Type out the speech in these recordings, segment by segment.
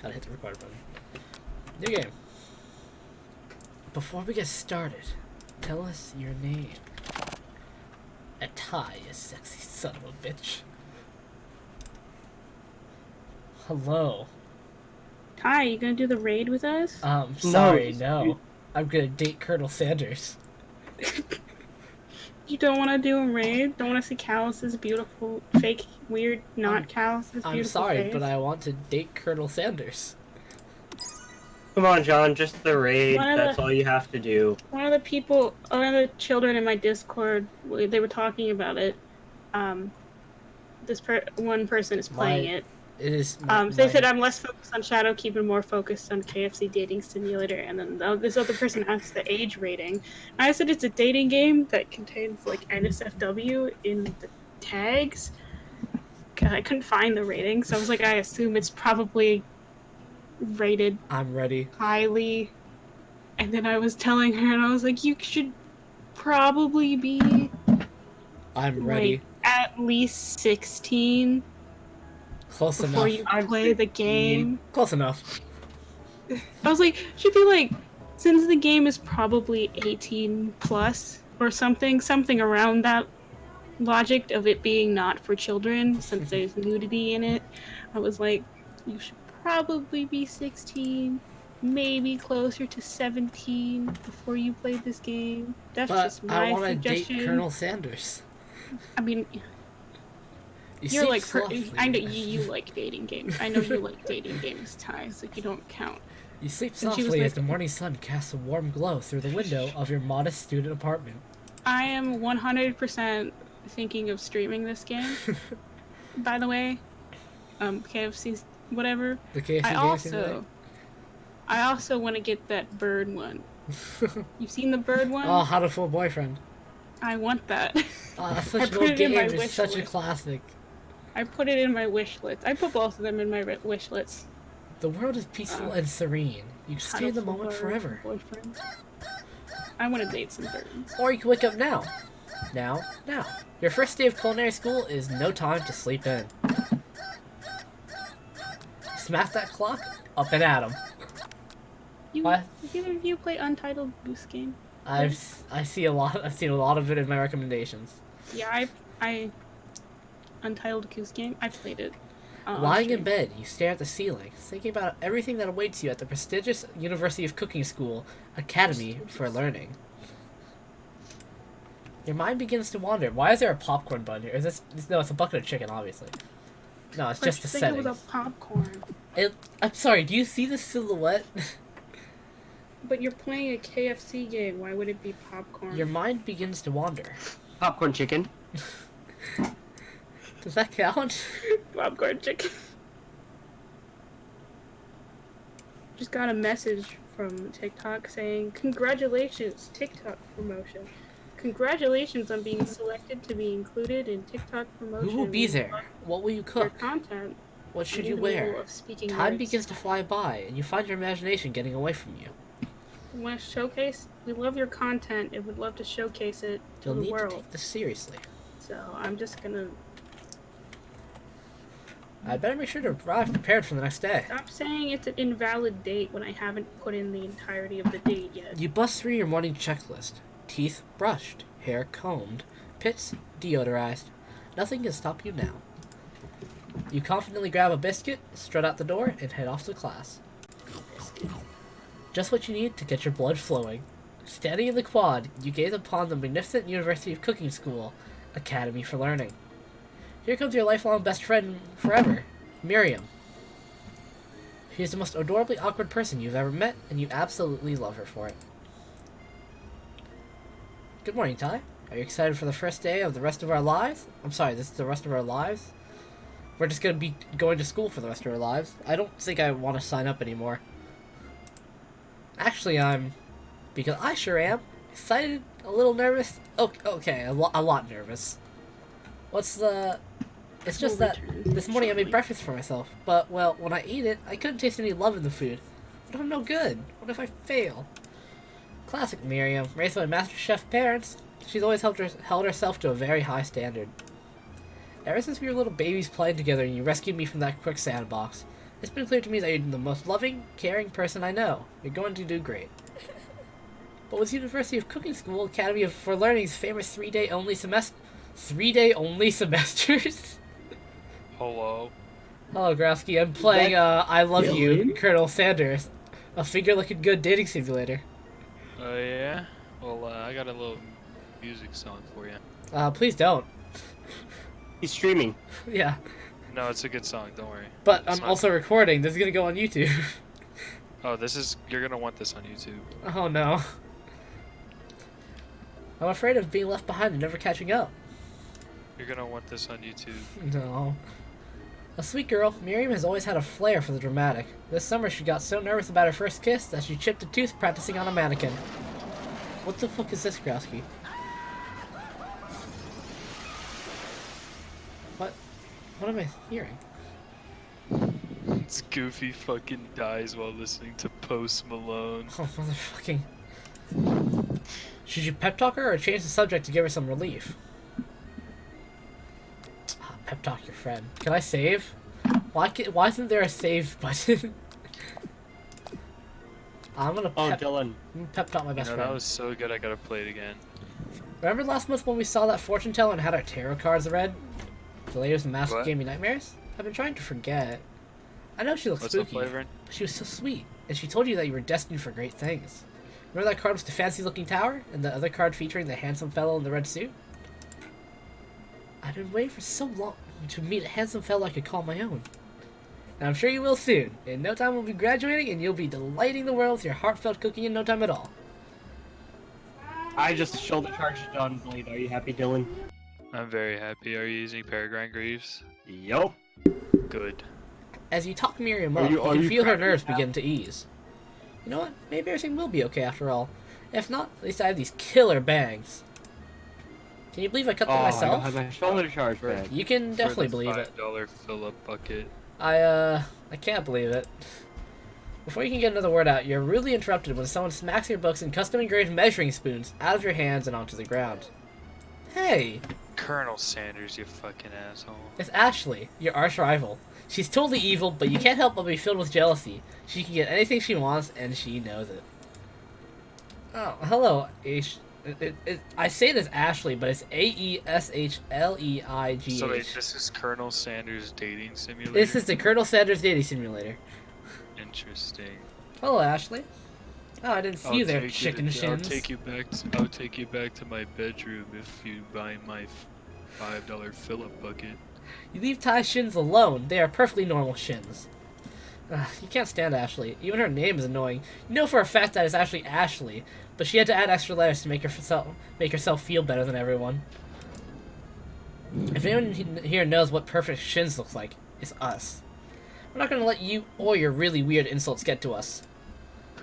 Gotta hit the record button. New game. Before we get started, tell us your name. A tie, you sexy son of a bitch. Hello. Hi, you gonna do the raid with us? Sorry, no. I'm gonna date Colonel Sanders. You don't want to do a raid? Don't want to see Callus's beautiful, fake, weird, not Callus's beautiful I'm sorry, face? but I want to date Colonel Sanders. Come on, John, just the raid. One of That's the- all you have to do. One of the children in my Discord, they were talking about it. One person is playing it. It is. They said I'm less focused on Shadowkeep and more focused on KFC Dating Simulator, and then this other person asked the age rating. And I said it's a dating game that contains like NSFW in the tags. I couldn't find the rating, so I was like, I assume it's probably rated I'm ready. highly. And then I was telling her, and I was like, you should probably be I'm ready. like, at least 16. Close Before enough. you play the game. Close enough. I was like, should be like, since the game is probably 18 plus or something around that logic of it being not for children, since there's nudity in it. I was like, you should probably be 16, maybe closer to 17 before you play this game. That's But just my I want to suggestion. date Colonel Sanders. I mean, you're like, I know you like dating games. I know you like dating games, Ty, so you don't count. You sleep And she was softly like- as the morning sun casts a warm glow through the window of your modest student apartment. I am 100% thinking of streaming this game. By the way, KFC's whatever. The KFC I also want to get that bird one. You've seen the bird one? Oh, How to Fool a Boyfriend. I want that. Oh, that's I such an put old it in game. my It's wish such a list. classic. I put it in my wish list. I put both of them in my wish list. The world is peaceful and serene. You can stay in the moment forever. Boyfriend. I want to date some birds. Or you can wake up now. Now. Your first day of culinary school is no time to sleep in. Smash that clock, up and at 'em. What? Did either of you play Untitled Goose Game? I've seen a lot of it in my recommendations. Yeah, I Untitled Goose Game. I played it. Lying in bed, you stare at the ceiling, thinking about everything that awaits you at the prestigious University of Cooking School Academy for Learning. Your mind begins to wander. Why is there a popcorn bun here? Is this no? It's a bucket of chicken, obviously. No, it's just the I think settings. it was a popcorn. I'm sorry. Do you see the silhouette? But you're playing a KFC game. Why would it be popcorn? Your mind begins to wander. Popcorn chicken. Does that count? Popcorn chicken. Just got a message from TikTok saying, "Congratulations, TikTok promotion. Congratulations on being selected to be included in TikTok promotion. Who will be there? What will you Your cook? content. What should in you the middle wear? of speaking Time words. begins to fly by, and you find your imagination getting away from you. You want to showcase? We love your content and would love to showcase it to You'll the need to world. take this seriously. So I'm just gonna I'd better make sure to arrive prepared for the next day. stop saying it's an invalid date when I haven't put in the entirety of the date yet. You bust through your morning checklist. Teeth brushed, hair combed, pits deodorized. Nothing can stop you now. You confidently grab a biscuit, strut out the door, and head off to class. Just what you need to get your blood flowing. Standing in the quad, you gaze upon the magnificent University of Cooking School Academy for Learning. Here comes your lifelong best friend forever, Miriam. She is the most adorably awkward person you've ever met, and you absolutely love her for it. Good morning, Ty. Are you excited for the first day of the rest of our lives? I'm sorry, this is the rest of our lives? We're just gonna be going to school for the rest of our lives. I don't think I want to sign up anymore. Actually, because I sure am. Excited, a little nervous. Okay, a lot nervous. It's just that this morning I made breakfast for myself, but, well, when I eat it, I couldn't taste any love in the food. What if I'm no good? What if I fail? Classic Miriam, raised by master chef parents. She's always held herself to a very high standard. Ever since we were little babies playing together and you rescued me from that quicksand box, It's been clear to me that you're the most loving, caring person I know. You're going to do great. But with University of Cooking School Academy for Learning's famous 3-day only semesters? Hello. Hello, Growski. I'm playing I Love You, Dylan? Colonel Sanders. A figure-looking good dating simulator. Oh yeah? Well, I got a little music song for you. Please don't. He's streaming. Yeah. No, it's a good song, don't worry. But It's I'm not- also recording. This is gonna go on YouTube. Oh, you're gonna want this on YouTube. Oh no. I'm afraid of being left behind and never catching up. You're gonna want this on YouTube. No. A sweet girl, Miriam has always had a flair for the dramatic. This summer she got so nervous about her first kiss that she chipped a tooth practicing on a mannequin. What the fuck is this, Growski? What am I hearing? It's Goofy fucking dies while listening to Post Malone. Oh, motherfucking... Should you pep talk her or change the subject to give her some relief? Pep talk your friend. Can I save? Why isn't there a save button? I'm gonna Oh, Dylan. pep talk my best That friend. was so good, I gotta play it again. Remember last month when we saw that fortune teller and had our tarot cards read? The latest mask What? gave me nightmares? I've been trying to forget. I know she looks What's the spooky, flavor? but she was so sweet, and she told you that you were destined for great things. Remember that card with the fancy-looking tower, and the other card featuring the handsome fellow in the red suit? I've been waiting for so long to meet a handsome fellow I could call my own. And I'm sure you will soon. In no time we'll be graduating, and you'll be delighting the world with your heartfelt cooking in no time at all. I just shoulder charged John Blade. Are you happy, Dylan? I'm very happy. Are you using Peregrine Greaves? Yup. Good. As you talk Miriam Are up, you- you are can you feel her cracking nerves down? begin to ease. You know what? Maybe everything will be okay after all. If not, at least I have these killer bangs. Can you believe I cut them I myself? don't have my shoulder charge back. You can definitely For the believe it. $5 fill-up bucket. I can't believe it. Before you can get another word out, you're rudely interrupted when someone smacks your books and custom-engraved measuring spoons out of your hands and onto the ground. Hey, Colonel Sanders, you fucking asshole. it's Ashley, your arch rival. She's totally evil, but you can't help but be filled with jealousy. She can get anything she wants, and she knows it. Oh, hello, I say it as Ashley, but it's Aeshleigh. So wait, this is Colonel Sanders dating simulator? This is the Colonel Sanders dating simulator. Interesting. Hello, Ashley. Oh, I didn't see you there, chicken I'll shins. take you back to my bedroom if you buy my $5 fill-up bucket. You leave Ty's shins alone. They are perfectly normal shins. You can't stand Ashley. Even her name is annoying. You know for a fact that it's actually Ashley, but she had to add extra letters to make herself feel better than everyone. If anyone here knows what perfect shins looks like, it's us. We're not gonna let you or your really weird insults get to us.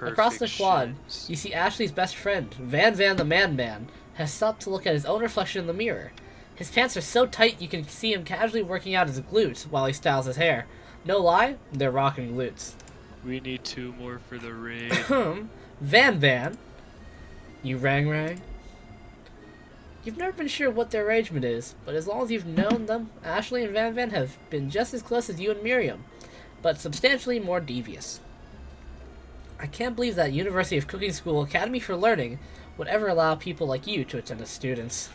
Across the Perfect quad, shins. you see Ashley's best friend, Van the Man, has stopped to look at his own reflection in the mirror. His pants are so tight you can see him casually working out his glutes while he styles his hair. No lie, they're rocking glutes. We need 2 more for the raid. Van, you rang. You've never been sure what their arrangement is, but as long as you've known them, Ashley and Van have been just as close as you and Miriam, but substantially more devious. I can't believe that University of Cooking School Academy for Learning would ever allow people like you to attend as students.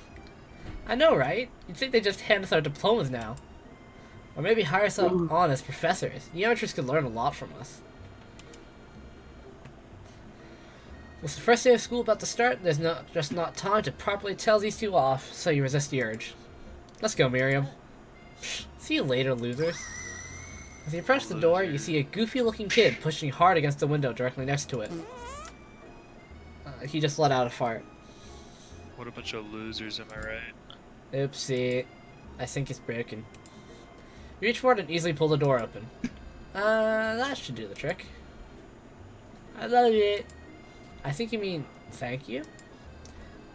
I know, right? You'd think they just hand us our diplomas now. Or maybe hire us on as professors. You amateurs could learn a lot from us. With the first day of school about to start, there's just not time to properly tell these two off, so you resist the urge. Let's go, Miriam. See you later, losers. As you approach the door, you see a goofy-looking kid pushing hard against the window directly next to it. He just let out a fart. What a bunch of losers, am I right? Oopsie. I think it's broken. You reach forward and easily pull the door open. That should do the trick. I love it. I think you mean thank you?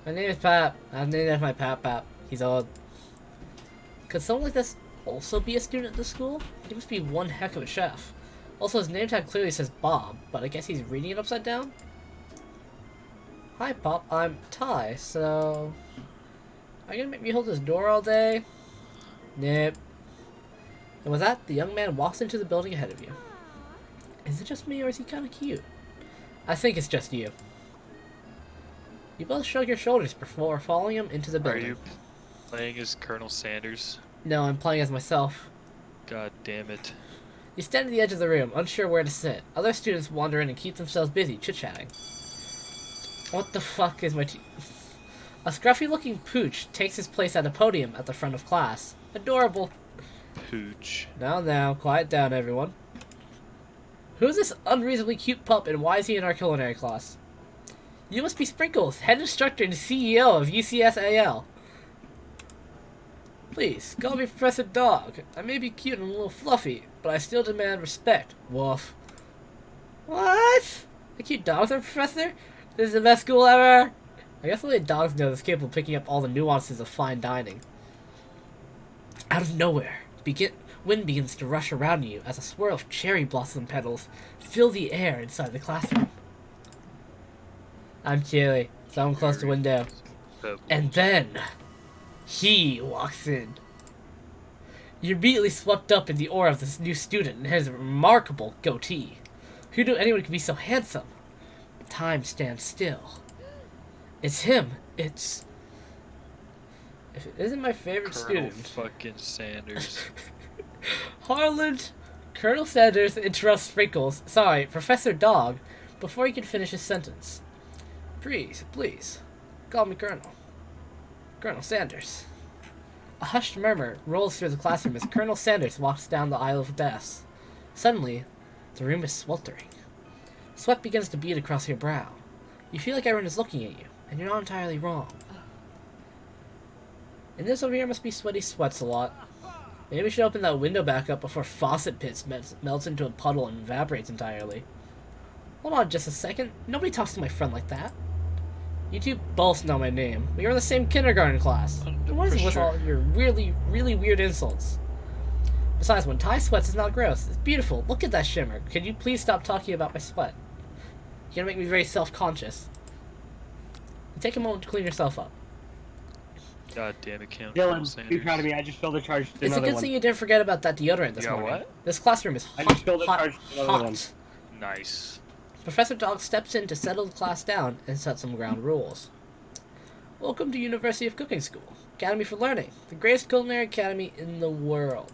My name is Pap. I've named after my Pap. He's old. Could someone like this also be a student at the school? He must be one heck of a chef. Also, his name tag clearly says Bob, but I guess he's reading it upside down? Hi, Pop. I'm Ty, so... Are you gonna make me hold this door all day? Nope. And with that, the young man walks into the building ahead of you. Is it just me or is he kind of cute? I think it's just you. You both shrug your shoulders before following him into the Are building. you playing as Colonel Sanders? No, I'm playing as myself. God damn it. You stand at the edge of the room, unsure where to sit. Other students wander in and keep themselves busy chit-chatting. What the fuck is my A scruffy-looking pooch takes his place at a podium at the front of class. Adorable. Pooch. Now, quiet down, everyone. Who's this unreasonably cute pup, and why is he in our culinary class? You must be Sprinkles, head instructor and CEO of UCSAL. Please, call me Professor Dog. I may be cute and a little fluffy, but I still demand respect. Woof. What? A cute dog's our professor? This is the best school ever? I guess only dogs know this capable of picking up all the nuances of fine dining. Out of nowhere, wind begins to rush around you as a swirl of cherry blossom petals fill the air inside the classroom. I'm chilly, so I'm close to the window. And then, he walks in. You're immediately swept up in the aura of this new student and his remarkable goatee. Who knew anyone could be so handsome? Time stands still. It's him. If it isn't my favorite Colonel student. fucking Sanders. Harland, Colonel Sanders interrupts Sprinkles, sorry, Professor Dog, before he can finish his sentence. Please, call me Colonel. Colonel Sanders. A hushed murmur rolls through the classroom as Colonel Sanders walks down the aisle of desks. Suddenly, the room is sweltering. Sweat begins to bead across your brow. You feel like everyone is looking at you, and you're not entirely wrong. And this over here must be sweaty sweats a lot. Maybe we should open that window back up before faucet pits melts into a puddle and evaporates entirely. Hold on just a second. Nobody talks to my friend like that. You two both know my name. We were in the same kindergarten class. What is it with all your really, really weird insults? Besides, when Ty sweats, it's not gross. It's beautiful. Look at that shimmer. Could you please stop talking about my sweat? You're gonna make me very self-conscious. Take a moment to clean yourself up. God damn it, Colonel Dylan, Sanders. be proud of me. I just filled the charge to It's a another good one. thing you didn't forget about that deodorant this You got morning. what? This classroom is I hot, just filled the hot, charge to another one. hot. Nice. Professor Dog steps in to settle the class down and set some ground rules. Welcome to University of Cooking School, Academy for Learning, the greatest culinary academy in the world.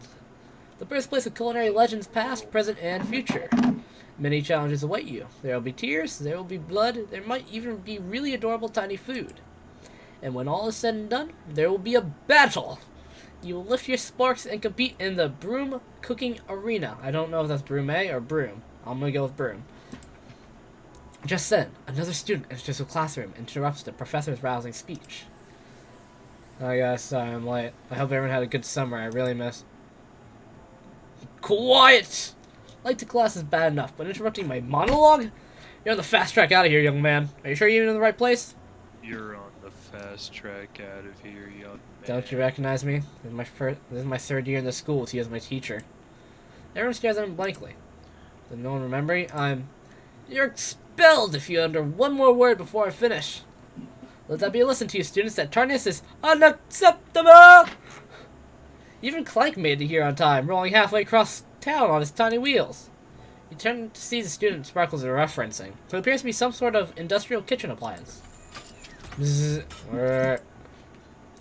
The birthplace of culinary legends past, present, and future. Many challenges await you. There will be tears, there will be blood, there might even be really adorable tiny food. And when all is said and done, there will be a battle! You will lift your sparks and compete in the broom cooking arena. I don't know if that's broom A or broom. I'm gonna go with broom. Just then, another student enters the classroom and interrupts the professor's rousing speech. Oh guys, sorry I'm late. I hope everyone had a good summer. I really miss... Quiet! Late to class is bad enough, but interrupting my monologue? You're on the fast track out of here, young man. Are you sure you're in the right place? You're on the fast track out of here, young man. Don't you recognize me? This is my third year in the school with you as my teacher. Everyone stares at him blankly. Does no one remember me? You're expelled if you utter one more word before I finish. Let that be a lesson to you, students, that tartness is unacceptable! Even Clank made it here on time, rolling halfway across town on his tiny wheels. You turn to see the student Sparkles are referencing, who appears to be some sort of industrial kitchen appliance.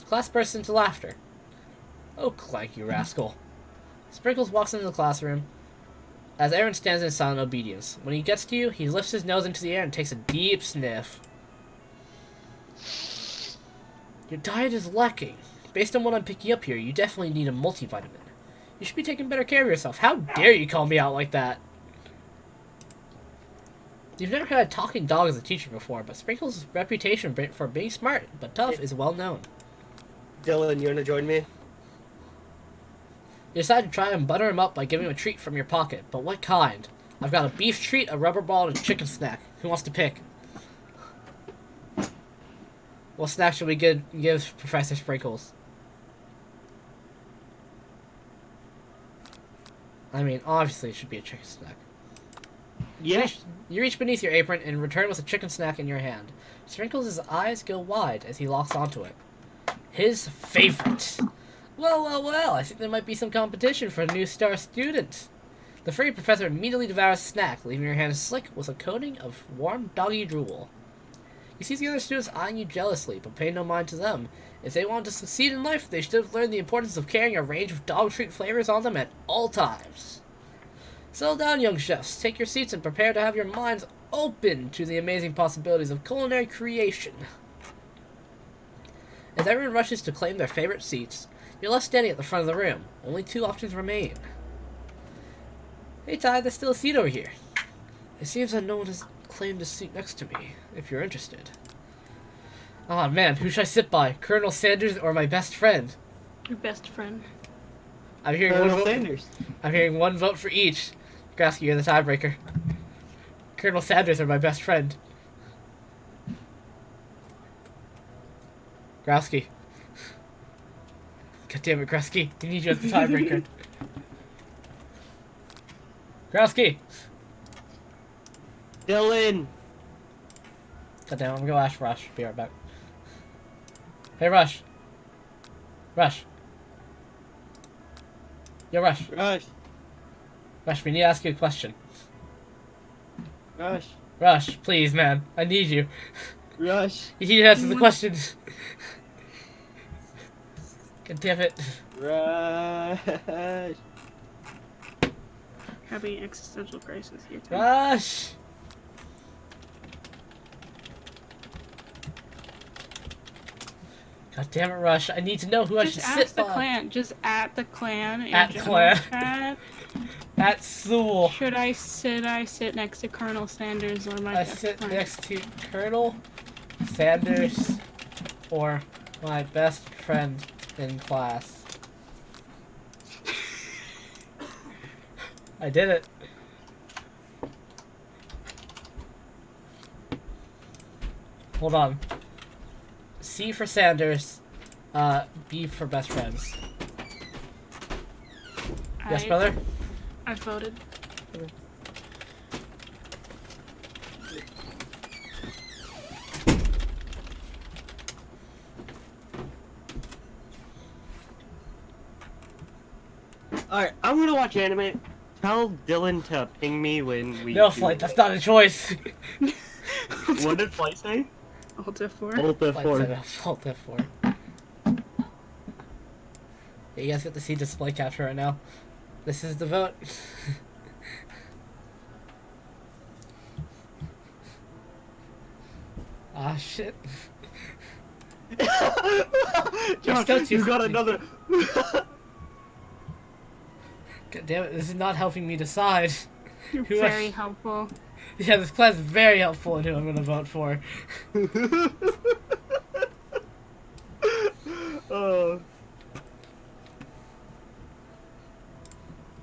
Class bursts into laughter. Oh, Clank, you rascal. Sprinkles walks into the classroom as Aaron stands in silent obedience. When he gets to you, he lifts his nose into the air and takes a deep sniff. Your diet is lacking. Based on what I'm picking up here, you definitely need a multivitamin. You should be taking better care of yourself. How dare you call me out like that? You've never had a talking dog as a teacher before, but Sprinkles' reputation for being smart but tough is well known. Dylan, you wanna join me? You decide to try and butter him up by giving him a treat from your pocket, but what kind? I've got a beef treat, a rubber ball, and a chicken snack. Who wants to pick? What snack should we give Professor Sprinkles? I mean, obviously it should be a chicken snack. Yeah. You reach beneath your apron and return with a chicken snack in your hand. Sprinkles' eyes go wide as he locks onto it. His favorite. Well, I think there might be some competition for a new star student. The furry professor immediately devours a snack, leaving her hands slick with a coating of warm doggy drool. You see the other students eyeing you jealously, but pay no mind to them. If they want to succeed in life, they should have learned the importance of carrying a range of dog treat flavors on them at all times. Settle down, young chefs. Take your seats and prepare to have your minds open to the amazing possibilities of culinary creation. As everyone rushes to claim their favorite seats, you're left standing at the front of the room. Only 2 options remain. Hey Ty, there's still a seat over here. It seems that no one has claimed a seat next to me, if you're interested. Ah man, who should I sit by? Colonel Sanders or my best friend? Your best friend. I'm hearing Colonel Sanders. I'm hearing 1 vote for each. Grasky, you're the tiebreaker. Colonel Sanders or my best friend? Grasky. God damn it, Grasky. I need you as the tiebreaker. Grasky! Dylan. God damn it, I'm gonna go ask Rush. Be right back. Hey, Rush. Rush. Yo, Rush. Rush. Rush, we need to ask you a question. Rush. Rush, please, man. I need you. Rush. You need to answer the questions. God damn it. Rush. Having existential crisis here. Too. Rush! God damn it, Rush. I need to know who I should Just sit ask the by. clan. Just at the clan. in At general clan. chat. At Sewell. Should I sit next to Colonel Sanders or my I best sit friend? next to Colonel Sanders or my best friend in class. I did it. Hold on. C for Sanders, B for best friends. Yes, brother? I voted. Alright, I'm gonna watch anime. Tell Dylan to ping me when we. No, do Flight, it. that's not a choice. What did Flight say? Alt F4. Alt Flight F4. said Alt F4. Yeah, you guys get to see display capture right now. This is the vote. Ah, shit. John, still too you got funny. another. God damn it, this is not helping me decide. You're Who I very sh- helpful. Yeah, this class is very helpful in who I'm gonna vote for. Oh.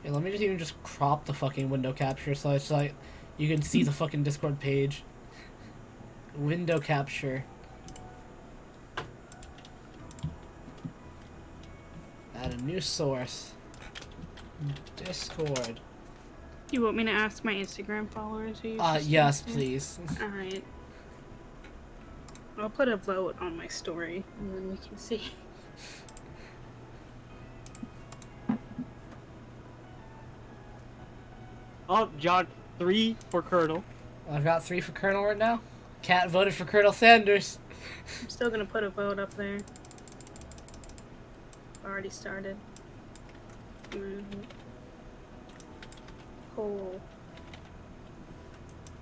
Yeah, let me just even just crop the fucking window capture so it's like you can see the fucking Discord page. Window capture. Add a new source. Discord. You want me to ask my Instagram followers who you Yes, please. Alright. I'll put a vote on my story and then we can see. Oh, John, 3 for Colonel. I've got 3 for Colonel right now. Cat voted for Colonel Sanders. I'm still gonna put a vote up there. Already started. Poll.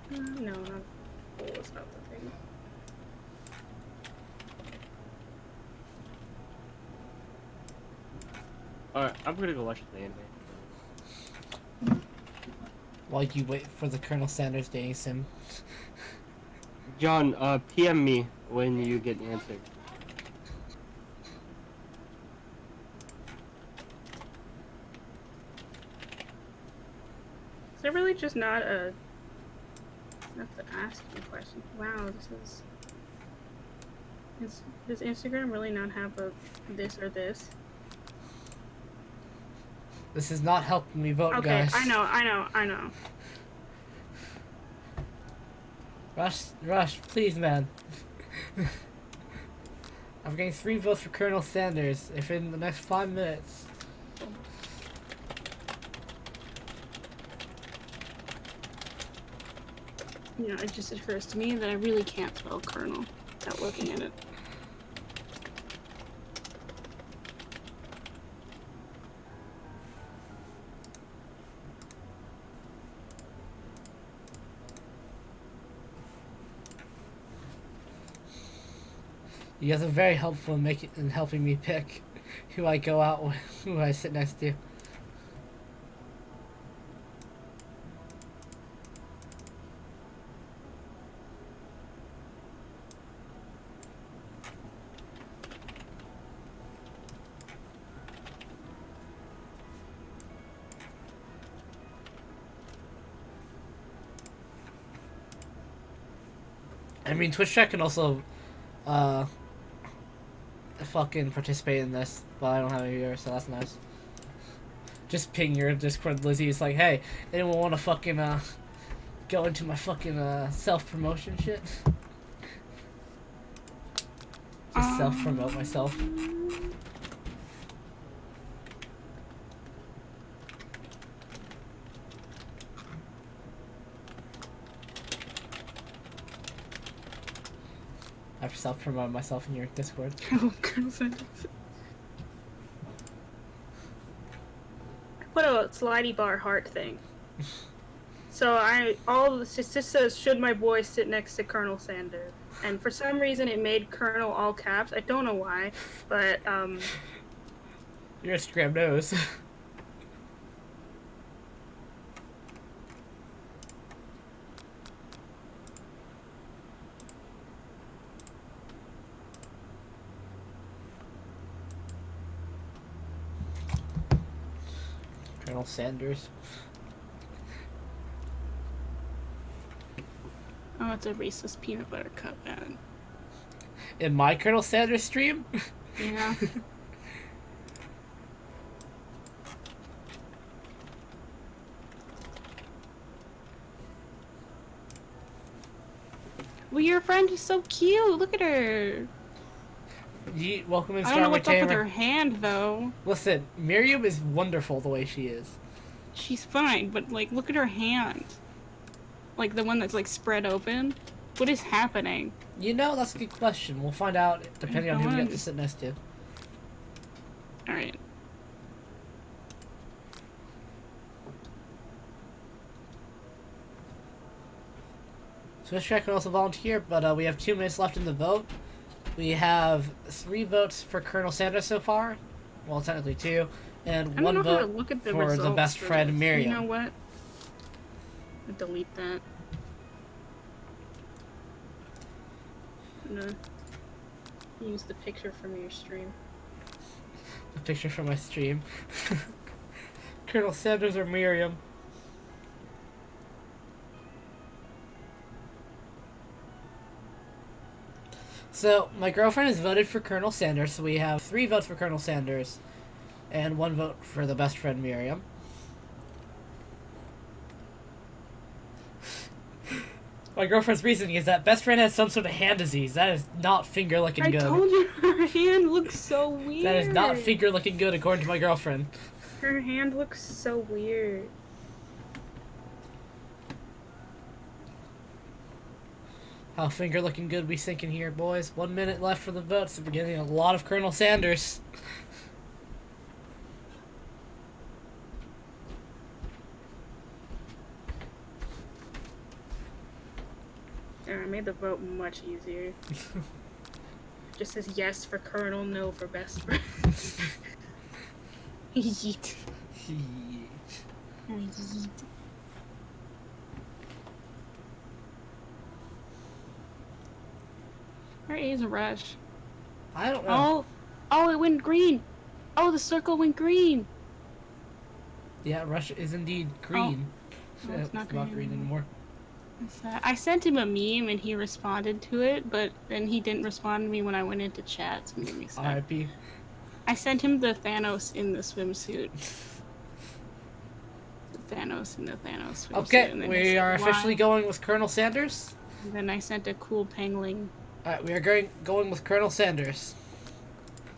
No, not poll is not the thing. Alright, I'm gonna go watch the anime. While you wait for the Colonel Sanders dating sim. John, PM me when you get an answer. Is there really just not a... Not to ask you a question. Wow, this is... Does Instagram really not have a this or this? This is not helping me vote, Okay, guys. I know. Rush, please, man. I'm getting 3 votes for Colonel Sanders. If in the next 5 minutes. You know, it just occurs to me that I really can't spell Colonel without looking at it. You guys are very helpful in helping me pick who I go out with, who I sit next to. I mean, Twitch chat can also, fucking participate in this, but I don't have a viewer, so that's nice. Just ping your Discord, Lizzie. It's like, hey, anyone want to fucking, go into my fucking, self-promotion shit? Just self-promote myself. I've self-promoted myself in your Discord. Oh, Colonel Sanders. Put a slidey bar heart thing. So it just says, should my boy sit next to Colonel Sanders? And for some reason it made Colonel all caps. I don't know why, but Your Instagram knows. Colonel Sanders. oh, it's a Reese's peanut butter cup, man. In my Colonel Sanders stream? Yeah. Well, your friend is so cute. Look at her. Welcome in, I don't know what's up with Tamer. her hand, though. Listen, Miriam is wonderful the way she is. She's fine, but, like, look at her hand. Like, the one that's, like, spread open. What is happening? You know, that's a good question. We'll find out depending on who we get on. to sit next to. Alright. Switch track can also volunteer, but we have 2 minutes left in the vote. We have 3 votes for Colonel Sanders so far. Well, technically 2. And I don't 1 know how to vote look at the for the results best for friend, this. Miriam. You know what? I'll delete that. I'm gonna use the picture from your stream. A picture from my stream. Colonel Sanders or Miriam? So, my girlfriend has voted for Colonel Sanders, so we have 3 votes for Colonel Sanders and 1 vote for the best friend, Miriam. My girlfriend's reasoning is that best friend has some sort of hand disease. That is not finger looking I good. told you her hand looks so weird. That is not finger looking good according to my girlfriend. Her hand looks so weird. How finger looking good we thinking here, boys? 1 minute left for the votes. We're getting a lot of Colonel Sanders. I made the vote much easier. Just says yes for Colonel, no for best friend. Yeet. Yeet. Where is Rush? I don't know. Oh, it went green. Oh, the circle went green. Yeah, Russia is indeed green. No, it's not not green green anymore. I sent him a meme and he responded to it, but then he didn't respond to me when I went into chat, so it made me sad. R.I.P. I sent him the Thanos in the swimsuit. The Thanos in the Thanos swimsuit. Okay, and then we he said, are officially "Why?" going with Colonel Sanders. And then I sent a cool pangling. Alright, we are going with Colonel Sanders.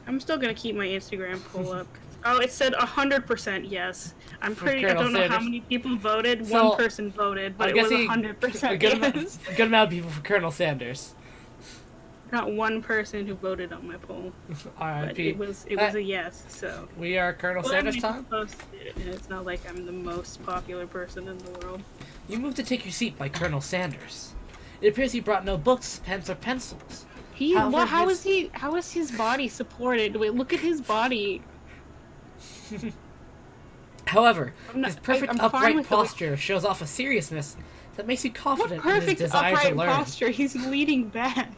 I'm still gonna keep my Instagram pull up. Oh, it said 100% yes. I'm pretty. I Colonel don't know how Sanders. many people voted. So, One person voted, but I'm it was guessing 100% a good, yes. a good amount of people for Colonel Sanders. Not one person who voted on my poll, but R.I.P. it was a yes. So. We are Colonel Well, Sanders I time. posted it, and it's not like I'm the most popular person in the world. You moved to take your seat by Colonel Sanders. It appears he brought no books, pens, or pencils. He. However, Well, how his- is he? How is his body supported? Wait, look at his body. However, I'm not- his perfect I'm fine upright with the way- posture shows off a seriousness that makes you What confident in his perfect desire to upright learn. posture? He's leaning back.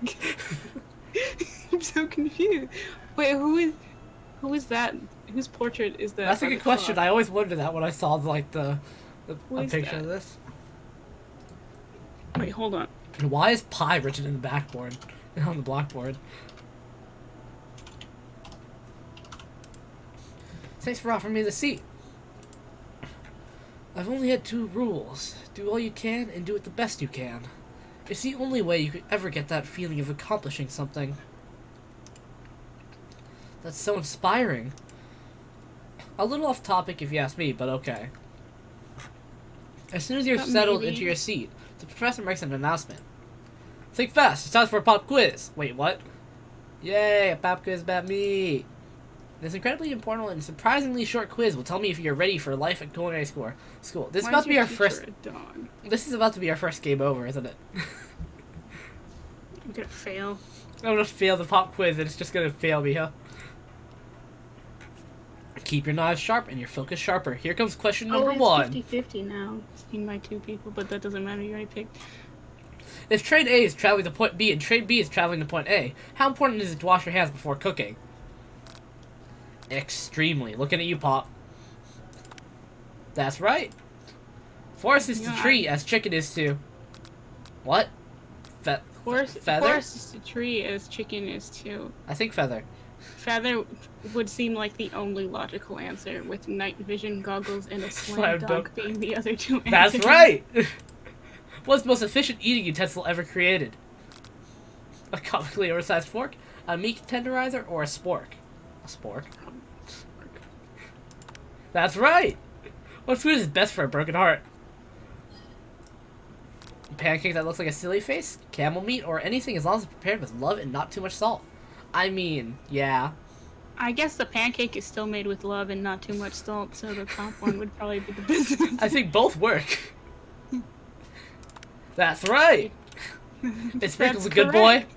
I'm so confused. Wait, who is that? Whose portrait is that? That's a by good the question. clock? I always wondered that when I saw like the Who a is picture that? of this. Wait, hold on. And why is pie written in the backboard on the blackboard? Thanks for offering me the seat. I've only had 2 rules. Do all you can and do it the best you can. It's the only way you could ever get that feeling of accomplishing something. That's so inspiring. A little off topic if you ask me, but okay. As soon as you're But settled maybe- into your seat, the professor makes an announcement. Think fast, it's time for a pop quiz. Wait, what? Yay, a pop quiz about me. This incredibly important and surprisingly short quiz will tell me if you're ready for life at culinary school. This is Why about is to be your our teacher first. a dog? This is about to be our first game over, isn't it? I'm gonna fail. I'm gonna fail the pop quiz, and it's just gonna fail me, huh? Keep your knives sharp and your focus sharper. Here comes question number it's 1. 50-50 now. Between my 2 people, but that doesn't matter. You already picked. If train A is traveling to point B and train B is traveling to point A, how important is it to wash your hands before cooking? Extremely. Looking at you, Pop. That's right. Forest is to Yeah. tree as chicken is to... What? Feather? Forest is to tree as chicken is to I think feather. feather would seem like the only logical answer, with night vision goggles and a Slam slam dunk. dunk being the other 2 That's answers. right! What's the most efficient eating utensil ever created? A comically oversized fork, a meat tenderizer, or a spork? A spork? That's right! What food is best for a broken heart? A pancake that looks like a silly face, camel meat, or anything as long as it's prepared with love and not too much salt. I mean, yeah. I guess the pancake is still made with love and not too much salt, so the top one would probably be the business. I think both work. That's right! Is Sprinkles a That's good boy? correct.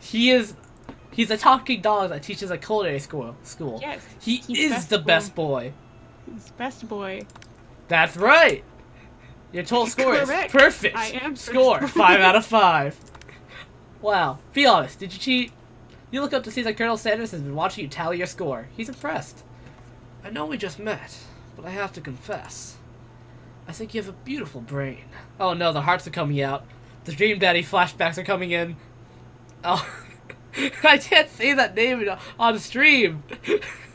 He's a talking dog that teaches at culinary school. Yes, He he's is the best boy. He's best boy. That's right. Your total score Correct. is perfect. I am first Score boy. 5 out of 5. Wow. Be honest. Did you cheat? You look up to see that Colonel Sanders has been watching you tally your score. He's impressed. I know we just met, but I have to confess. I think you have a beautiful brain. Oh no, the hearts are coming out. The Dream Daddy flashbacks are coming in. Oh, I can't say that name on stream.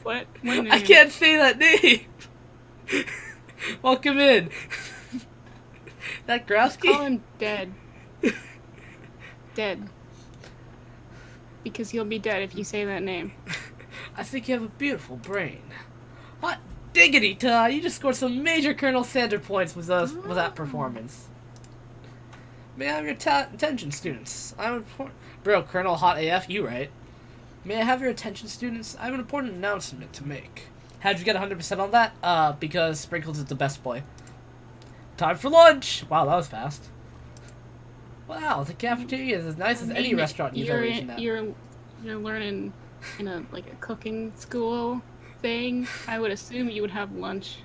What? I can't say that name. Welcome in. That Call Growski? him dead. Dead. Because he'll be dead if you say that name. I think you have a beautiful brain. Hot diggity, Todd! You just scored some major Colonel Sanders points with that performance. May I have your attention, students? Bro, Colonel Hot AF, you right. May I have your attention, students? I have an important announcement to make. How'd you get 100% on that? Because Sprinkles is the best boy. Time for lunch! Wow, that was fast. Wow, the cafeteria is as nice as any restaurant you've ever eaten at. You're learning in a cooking school thing. I would assume you would have lunch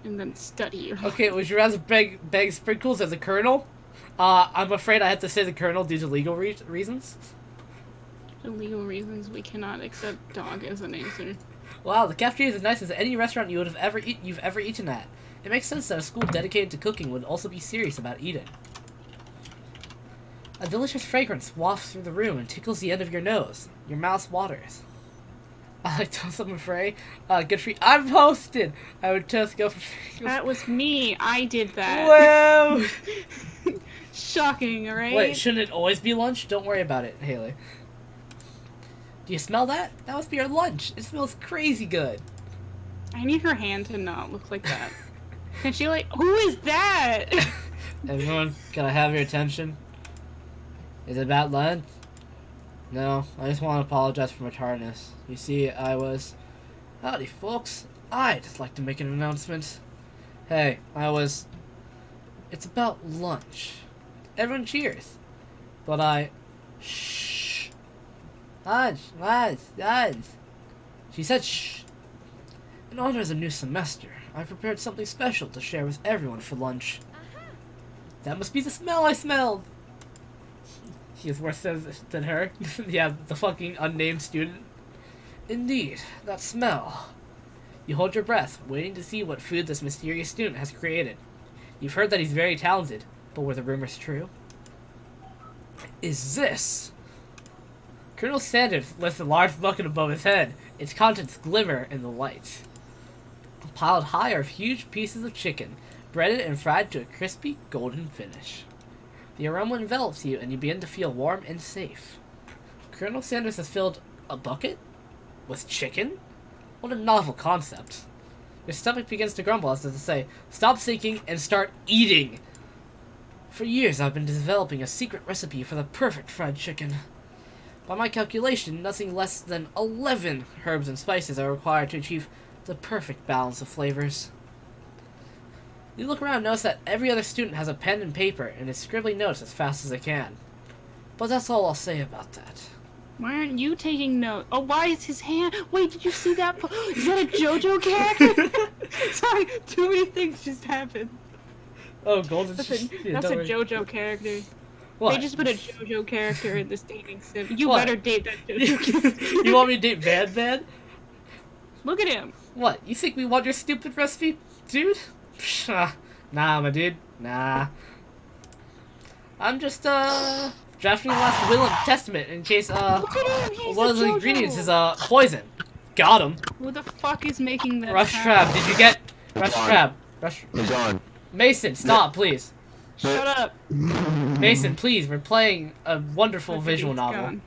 and then study. Okay, would you rather beg Sprinkles as a colonel? I'm afraid I have to say the colonel due to legal reasons. For legal reasons, we cannot accept dog as an answer. Wow, the cafeteria is as nice as any restaurant you've ever eaten at. It makes sense that a school dedicated to cooking would also be serious about eating. A delicious fragrance wafts through the room and tickles the end of your nose. Your mouth waters. I like toast, I'm afraid. Good for you. I'm hosted! I would toast go for That was me. I did that. Whoa! Shocking, alright? Wait, shouldn't it always be lunch? Don't worry about it, Haley. Do you smell that? That must be your lunch. It smells crazy good. I need her hand to not look like that. Can she like, who is that? Everyone, can I have your attention? Is it about lunch? No, I just want to apologize for my tardiness. You see, Howdy, folks. I'd like to make an announcement. Hey, It's about lunch. Everyone cheers. But Shh. Lunch. She said shh. In honor of the new semester, I prepared something special to share with everyone for lunch. That must be the smell I smelled! He is worse than her. Yeah, the fucking unnamed student. Indeed, that smell. You hold your breath, waiting to see what food this mysterious student has created. You've heard that he's very talented, but were the rumors true? Is this? Colonel Sanders lifts a large bucket above his head. Its contents glimmer in the light. Piled high are huge pieces of chicken, breaded and fried to a crispy, golden finish. The aroma envelops you, and you begin to feel warm and safe. Colonel Sanders has filled a bucket? With chicken? What a novel concept. Your stomach begins to grumble as if to say, stop thinking and start eating! For years I've been developing a secret recipe for the perfect fried chicken. By my calculation, nothing less than 11 herbs and spices are required to achieve the perfect balance of flavors. You look around and notice that every other student has a pen and paper and is scribbling notes as fast as they can. But that's all I'll say about that. Why aren't you taking notes? Oh, why is his hand? Wait, did you see that? Is that a JoJo character? Sorry, too many things just happened. Oh, Golden. That's a JoJo character. What? They just put a JoJo character in this dating sim. You What? better date that JoJo character. You want me to date Bad Bad? Look at him. What? You think we want your stupid recipe, dude? Nah, my dude. Nah. I'm just, drafting the last will and testament in case, Look at him. He's one a of the JoJo. ingredients is, poison. Got him. Who the fuck is making that? Rush sound? Crab, did you get... Rush Gone. Crab. Rush... I'm gone. Mason, stop, please. Shut up. Mason, please, we're playing a wonderful Okay, visual it's novel. gone.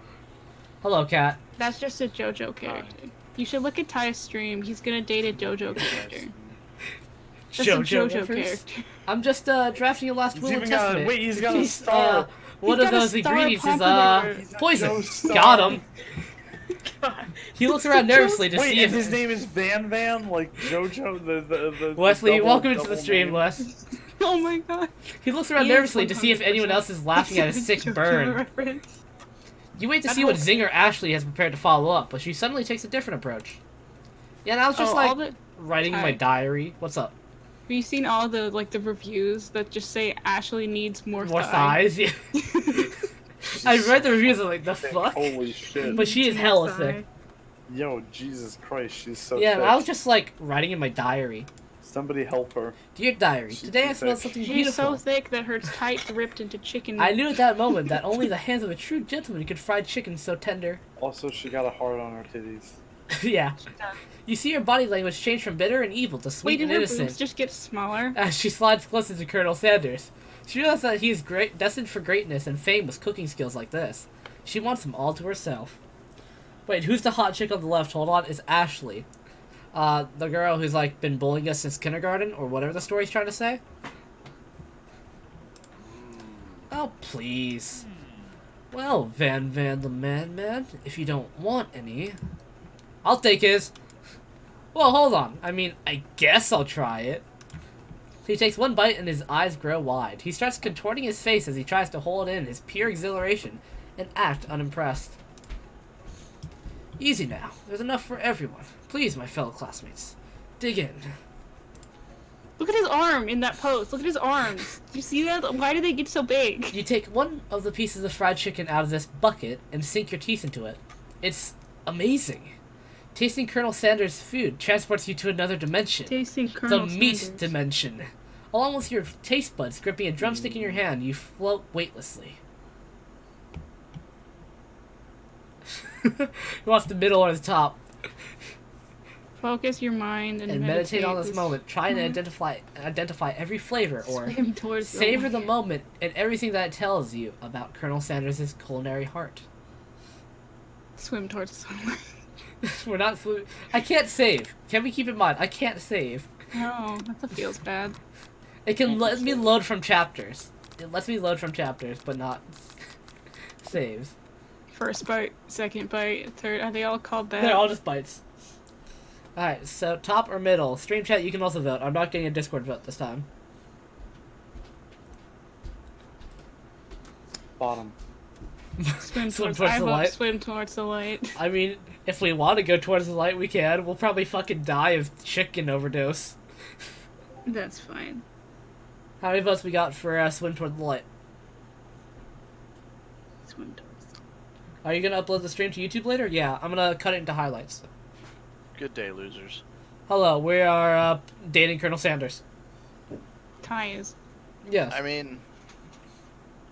Hello, cat. That's just a JoJo character. You should look at Ty's stream. He's gonna date a JoJo character. That's a JoJo reference? character. I'm just, drafting your last He's will and even got testament. wait, he's got a star. One He's of got a those star ingredients is, popular. poison. No star. Got him. God. He looks around nervously to Wait, see and if... his name is Van Van, like JoJo, the Wesley, double- welcome into the double stream, name. Wes. Oh my god. He looks around He is nervously to see if anyone 100% else is laughing at his sick JoJo burn. reference. You wait to I see what don't- Zinger Ashley has prepared to follow up, but she suddenly takes a different approach. Yeah, and I was just Oh, like, all the- writing in my Hi. diary. What's up? Have you seen all the the reviews that just say Ashley needs more More thigh? thighs? Yeah. I read the reviews, I'm like, the Thick, fuck? Holy shit. But she is More hella thigh. thick. Yo, Jesus Christ, she's so Yeah, thick. and I was just like, writing in my diary. Somebody help her. Dear diary, She's today I too smelled thick. something She's beautiful. so thick that her tights ripped into chicken. I knew at that moment that only the hands of a true gentleman could fry chicken so tender. Also, she got a heart on her titties. Yeah. You see her body language change from bitter and evil to Wait, sweet did and her innocent boobs just get smaller? as she slides closer to Colonel Sanders. She realizes that he is great, destined for greatness and fame with cooking skills like this. She wants them all to herself. Wait, who's the hot chick on the left? Hold on, it's Ashley. The girl who's like been bullying us since kindergarten, or whatever the story's trying to say. Oh, please. Well, Van the Man, if you don't want any, I'll take his. Well, hold on. I mean, I guess I'll try it. He takes one bite and his eyes grow wide. He starts contorting his face as he tries to hold in his pure exhilaration and act unimpressed. Easy now. There's enough for everyone. Please, my fellow classmates, dig in. Look at his arm in that pose. Look at his arms. Do you see that? Why do they get so big? You take one of the pieces of fried chicken out of this bucket and sink your teeth into it. It's amazing. Tasting Colonel Sanders' food transports you to another dimension. Tasting The Colonel meat Sanders. dimension. Along with your taste buds gripping a drumstick in your hand, you float weightlessly. You want the middle or the top? Focus your mind and And meditate on this with- moment. Try and identify every flavor or Swim towards savor the moment and everything that it tells you about Colonel Sanders' culinary heart. Swim towards the sunlight. We're not. I can't save. Can we keep in mind? I can't save. No, that feels bad. It can let me load from chapters. It lets me load from chapters, but not saves. First bite, second bite, third. Are they all called that? They're all just bites. Alright, so top or middle? Stream chat, you can also vote. I'm not getting a Discord vote this time. Bottom. Swim Swim towards, towards I the vote light. Swim towards the light. I mean, if we want to go towards the light, we can. We'll probably fucking die of chicken overdose. That's fine. How many votes we got for swim toward the light? Swim towards the light. Are you gonna upload the stream to YouTube later? Yeah, I'm gonna cut it into highlights. Good day, losers. Hello, we are dating Colonel Sanders. Ty is. Yes. I mean,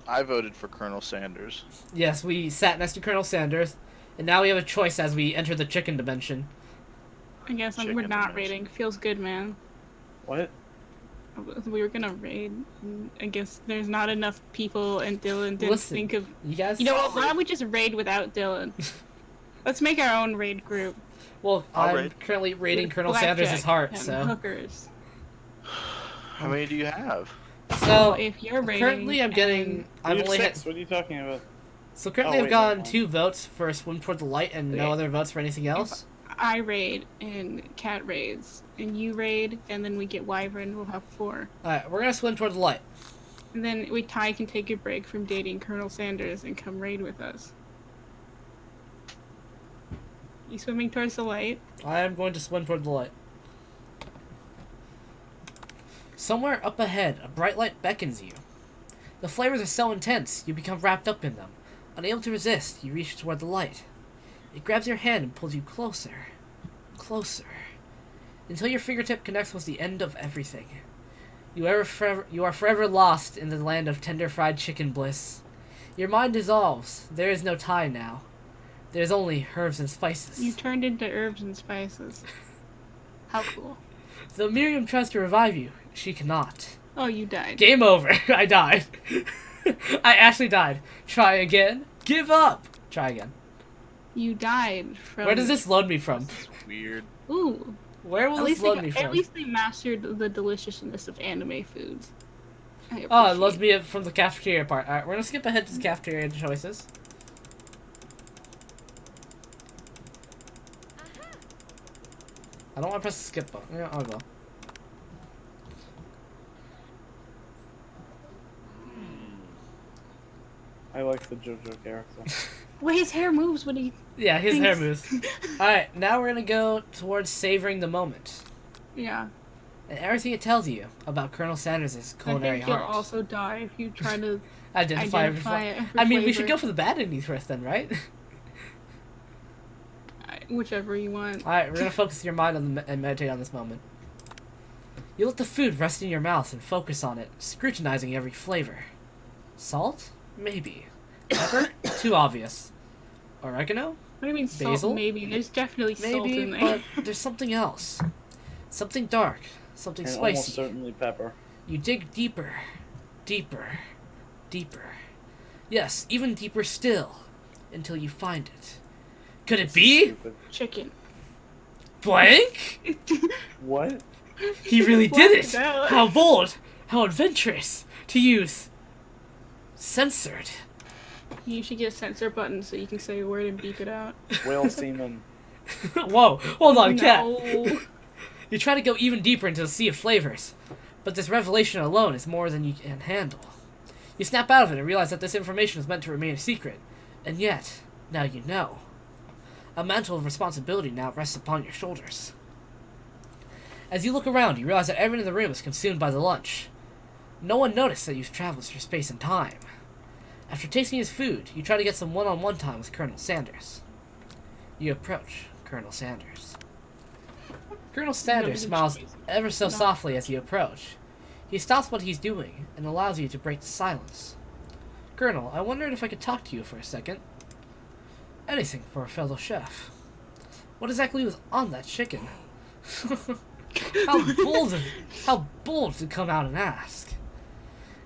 I voted for Colonel Sanders. Yes, we sat next to Colonel Sanders, and now we have a choice as we enter the chicken dimension. I guess we're Chicken not dimension. raiding. Feels good, man. What? We were gonna raid. And I guess there's not enough people, and Dylan didn't Listen, think of. You guys? You know what? Why don't we just raid without Dylan? Let's make our own raid group. Well, I'll I'm raid. currently raiding With Colonel blackjack Sanders' heart, and so... hookers. How many do you have? So, If you're raiding, currently I'm getting... We I've have only had... 6. What are you talking about? So currently Oh, I've wait, gotten never mind. 2 votes for Swim Toward the Light and no Okay. other votes for anything else. I raid and Cat raids, and you raid, and then we get Wyvern. We'll have 4. Alright, we're gonna swim toward the light. And then Ty can take a break from dating Colonel Sanders and come raid with us. You swimming towards the light? I am going to swim toward the light. Somewhere up ahead, a bright light beckons you. The flavors are so intense, you become wrapped up in them. Unable to resist, you reach toward the light. It grabs your hand and pulls you closer, closer, until your fingertip connects with the end of everything. You are forever lost in the land of tender fried chicken bliss. Your mind dissolves. There is no Ty now. There's only herbs and spices. You turned into herbs and spices. How cool. Though Miriam tries to revive you, she cannot. Oh, you died. Game over. I died. I actually died. Try again. Give up. Try again. You died from. Where does this load me from? This is weird. Ooh. Where will At this least, load me at from? least they mastered the deliciousness of anime foods. I Oh, it loads appreciate me from the cafeteria part. Alright, we're gonna skip ahead to the cafeteria choices. I don't want to press the skip button. Yeah, I'll go. I like the JoJo character. Well, his hair moves when he. Yeah, his hair Thanks. moves. Alright, now we're gonna go towards savoring the moment. Yeah. And everything it tells you about Colonel Sanders' I culinary think you'll heart. also die if you try to Identify identify it. I mean, we should go for the bad endings first then, right? Whichever you want. Alright, we're gonna focus your mind on and meditate on this moment. You let the food rest in your mouth and focus on it, scrutinizing every flavor. Salt? Maybe. Pepper? Too obvious. Oregano? What do you mean salt? Basil? Maybe. There's definitely salt Maybe, in there. but there's something else. Something dark. Something And almost spicy. certainly pepper. You dig deeper. Deeper. Deeper. Yes, even deeper still. Until you find it. Could it be? Stupid. Chicken. Blank? What? He really did it! Blacked out. How bold! How adventurous! To use... censored. You should get a censor button so you can say a word and beep it out. Whale semen. Whoa, hold on, cat. No. You try to go even deeper into the sea of flavors, but this revelation alone is more than you can handle. You snap out of it and realize that this information is meant to remain a secret, and yet, now you know. A mantle of responsibility now rests upon your shoulders. As you look around, you realize that everyone in the room is consumed by the lunch. No one noticed that you've traveled through space and time. After tasting his food, you try to get some one-on-one time with Colonel Sanders. You approach Colonel Sanders. Colonel Sanders smiles ever so softly as you approach. He stops what he's doing and allows you to break the silence. Colonel, I wondered if I could talk to you for a second. Anything for a fellow chef. What exactly was on that chicken? How bold to come out and ask.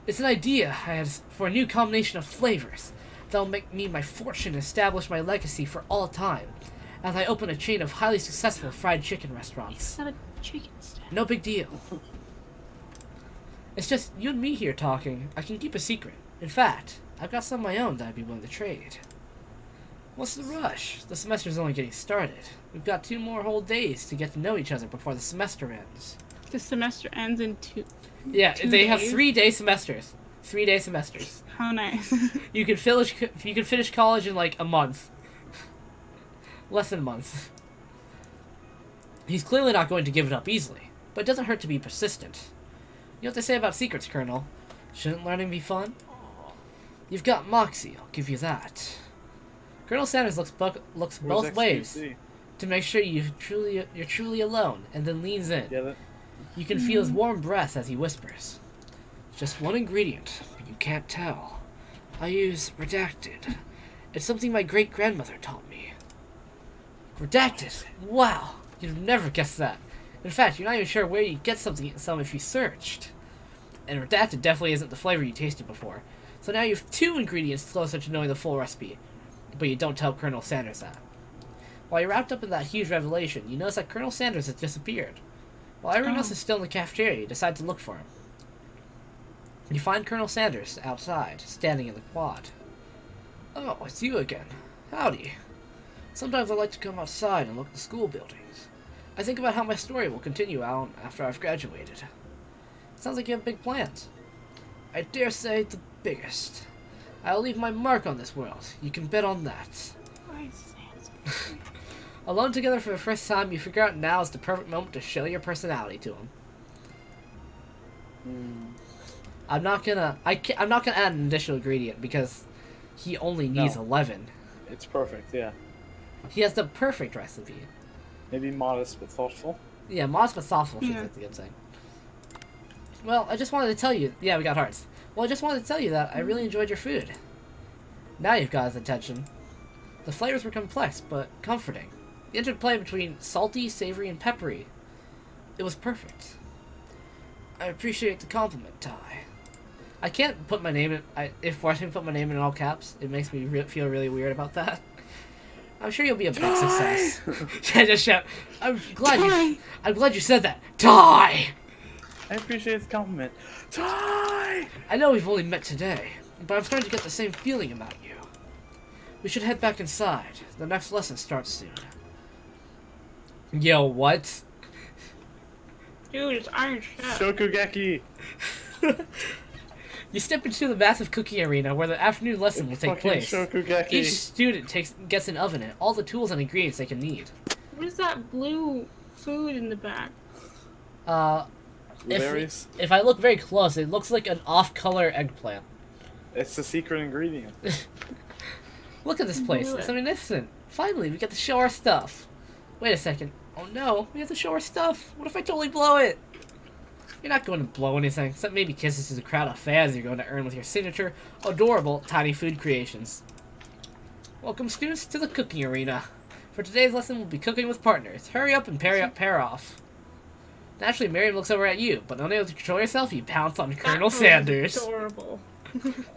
It's an idea I had for a new combination of flavors. That'll make me my fortune and establish my legacy for all time, as I open a chain of highly successful fried chicken restaurants. It's not a chicken stand. No big deal. It's just you and me here talking. I can keep a secret. In fact, I've got some of my own that I'd be willing to trade. What's the rush? The semester's only getting started. We've got 2 more whole days to get to know each other before the semester ends. The semester ends in 2. Yeah, 2 they have days? 3-day semesters. 3-day semesters. How nice. You could finish college in like a month. Less than a month. He's clearly not going to give it up easily, but it doesn't hurt to be persistent. You know what they say about secrets, Colonel? Shouldn't learning be fun? You've got moxie, I'll give you that. Colonel Sanders looks Where's both ways XQC? to make sure you're truly alone, and then leans in. Get it? You can feel his warm breath as he whispers. Just one ingredient, but you can't tell. I use redacted. It's something my great-grandmother taught me. Redacted? Wow! You'd never guess that. In fact, you're not even sure where you'd get some if you searched. And redacted definitely isn't the flavor you tasted before. So now you have 2 ingredients closer to knowing the full recipe. But you don't tell Colonel Sanders that. While you're wrapped up in that huge revelation, you notice that Colonel Sanders has disappeared. While everyone else is still in the cafeteria, you decide to look for him. You find Colonel Sanders outside, standing in the quad. Oh, it's you again. Howdy. Sometimes I like to come outside and look at the school buildings. I think about how my story will continue out after I've graduated. Sounds like you have big plans. I dare say the biggest. I'll leave my mark on this world. You can bet on that. Alone together for the first time, you figure out now is the perfect moment to show your personality to him. I'm not gonna add an additional ingredient because he only needs No. 11. It's perfect, yeah. He has the perfect recipe. Maybe modest but thoughtful. Yeah, modest but thoughtful seems Yeah. like the good thing. Well, I just wanted to tell you. Yeah, we got hearts. Well, I just wanted to tell you that I really enjoyed your food. Now you've got his attention. The flavors were complex, but comforting. The interplay between salty, savory, and peppery. It was perfect. I appreciate the compliment, Ty. I can't put my name in. It forced me to put my name in all caps. It makes me feel really weird about that. I'm sure you'll be a big success. Yeah, just shout. I'm glad you said that. Ty! I appreciate the compliment. Ty! I know we've only met today, but I'm starting to get the same feeling about you. We should head back inside. The next lesson starts soon. Yo, what? Dude, it's Iron Chef. Shokugeki! You step into the massive cooking arena where the afternoon lesson will take Fucking place. Shokugeki. Each student gets an oven and all the tools and ingredients they can need. What is that blue food in the back? Blueberries? If I look very close, it looks like an off-color eggplant. It's the secret ingredient. Look at this place. It's magnificent. Finally, we get to show our stuff. Wait a second. Oh no, we have to show our stuff. What if I totally blow it? You're not going to blow anything, except maybe kisses to the crowd of fans you're going to earn with your signature, adorable, tiny food creations. Welcome, students, to the cooking arena. For today's lesson, we'll be cooking with partners. Hurry up and pair off. Naturally, Miriam looks over at you, but unable to control yourself, you pounce on Colonel Sanders. Adorable.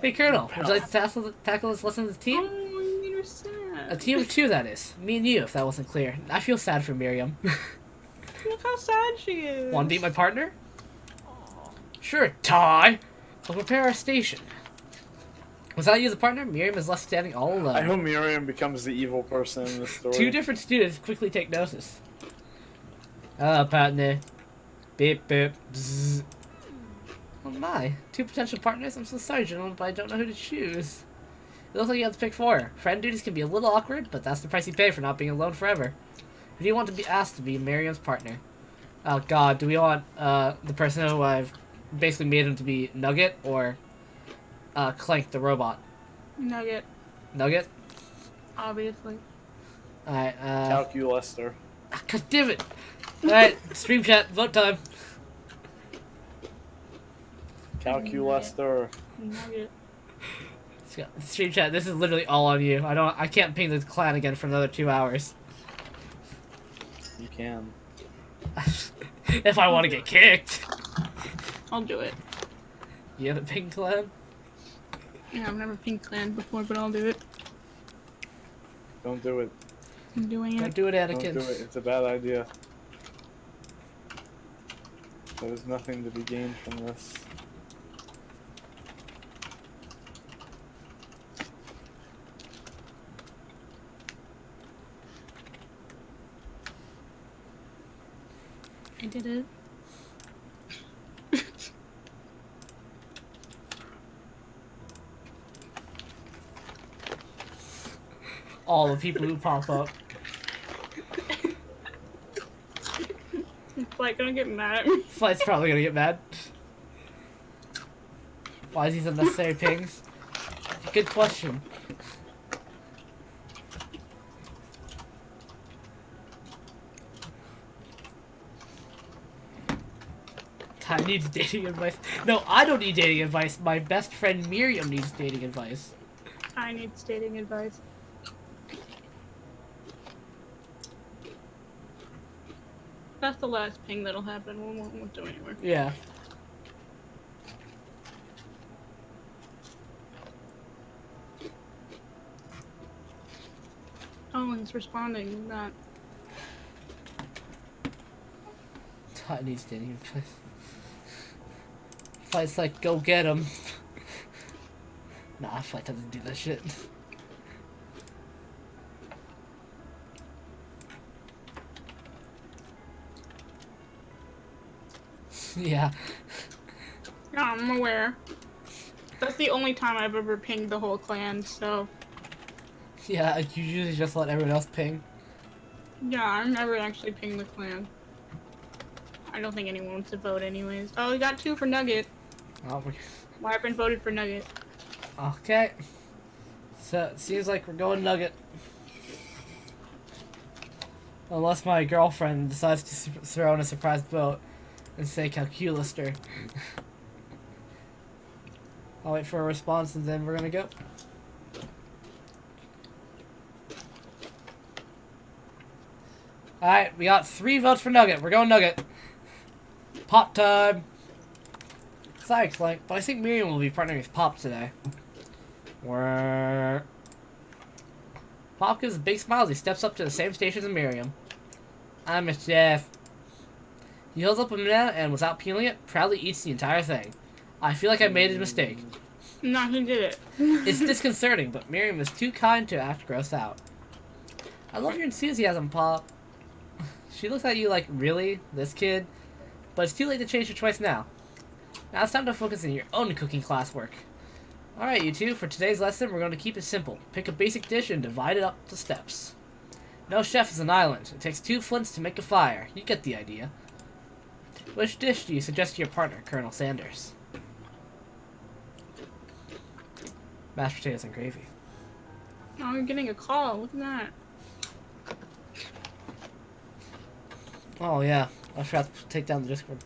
Hey, Colonel, would you like to tackle this lesson as a team? Oh, you're sad. A team of 2, that is. Me and you, if that wasn't clear. I feel sad for Miriam. Look how sad she is. Want to beat my partner? Sure, Ty. We'll prepare our station. Without you as a partner, Miriam is left standing all alone. I hope Miriam becomes the evil person in the story. 2 different students quickly take notice. Hello, partner. Beep, boop, bzzz. Oh my, 2 potential partners? I'm so sorry, gentlemen, but I don't know who to choose. It looks like you have to pick 4. Friend duties can be a little awkward, but that's the price you pay for not being alone forever. Who do you want to be asked to be Miriam's partner? Oh god, do we want the person who I've basically made him to be Nugget, or Clank the robot? Nugget, Nugget? obviously. Alright, Calculester. God damn it! Alright, stream chat, vote time. Calculester. Nugget. Stream chat, this is literally all on you. I can't ping the clan again for another 2 hours. You can. If I want to get kicked. I'll do it. You have a ping clan? Yeah, I've never pinged clan before, but I'll do it. Don't do it. I'm doing Don't it. do it, Don't Anakin. do it. It's a bad idea. There's nothing to be gained from this. I did it. All the people who pop up. Like, gonna get mad at me. Flight's probably gonna get mad. Why is these unnecessary pings? Good question. Ty needs dating advice. No, I don't need dating advice. My best friend Miriam needs dating advice. I need dating advice. That's the last ping that'll happen. We won't do anywhere. Yeah. Oh, he's responding. Not. Ty needs dating advice. Flight's like, go get him. Nah, Flight doesn't do that shit. Yeah. Yeah, I'm aware. That's the only time I've ever pinged the whole clan, so. Yeah, you usually just let everyone else ping. Yeah, I've never actually pinged the clan. I don't think anyone wants to vote anyways. Oh, we got 2 for Nugget. Oh, Wyvern voted for Nugget. okay. So, it seems like we're going Nugget. Unless my girlfriend decides to throw in a surprise vote and say calculister. I'll wait for a response and then we're gonna go. Alright, we got 3 votes for Nugget. We're going Nugget. Pop time. Sorry, Clank, but I think Miriam will be partnering with Pop today. Pop gives a big smile as he steps up to the same station as Miriam. I'm a chef. He holds up a banana and, without peeling it, proudly eats the entire thing. I feel like I made a mistake. No, he did it. It's disconcerting, but Miriam is too kind to act grossed out. I love your enthusiasm, Pop. She looks at you like, really? This kid? But it's too late to change your choice now. Now it's time to focus on your own cooking classwork. Alright, you two, for today's lesson, we're going to keep it simple. Pick a basic dish and divide it up to steps. No chef is an island. It takes 2 flints to make a fire. You get the idea. Which dish do you suggest to your partner, Colonel Sanders? Mashed potatoes and gravy. Oh, you're getting a call. Look at that. Oh, yeah. I forgot to take down the Discord.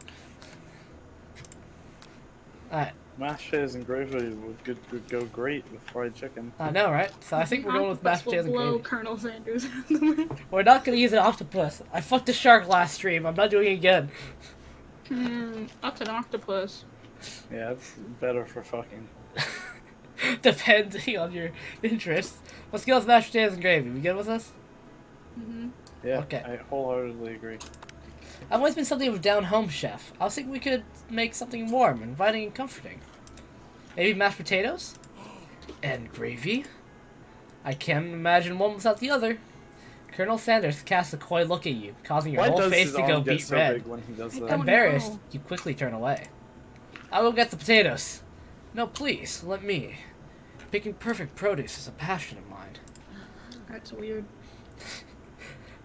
Alright. Mashed potatoes and gravy would go great with fried chicken. I know, right? So I think we're going with mashed potatoes and blow gravy. Colonel Sanders. We're not going to use an octopus. I fucked a shark last stream. I'm not doing it again. That's an octopus. Yeah, it's better for fucking. Depending on your interests. Let's go with mashed potatoes and gravy. You good with us? Yeah, Okay. I wholeheartedly agree. I've always been something of a down-home chef. I was thinking we could make something warm, inviting, and comforting. Maybe mashed potatoes? And gravy? I can't imagine one without the other. Colonel Sanders casts a coy look at you, causing your Why whole does face his to arm go get beet so red. big when he does I that? don't Embarrassed, know. you quickly turn away. I'll go get the potatoes. No, please, let me. Picking perfect produce is a passion of mine. That's weird.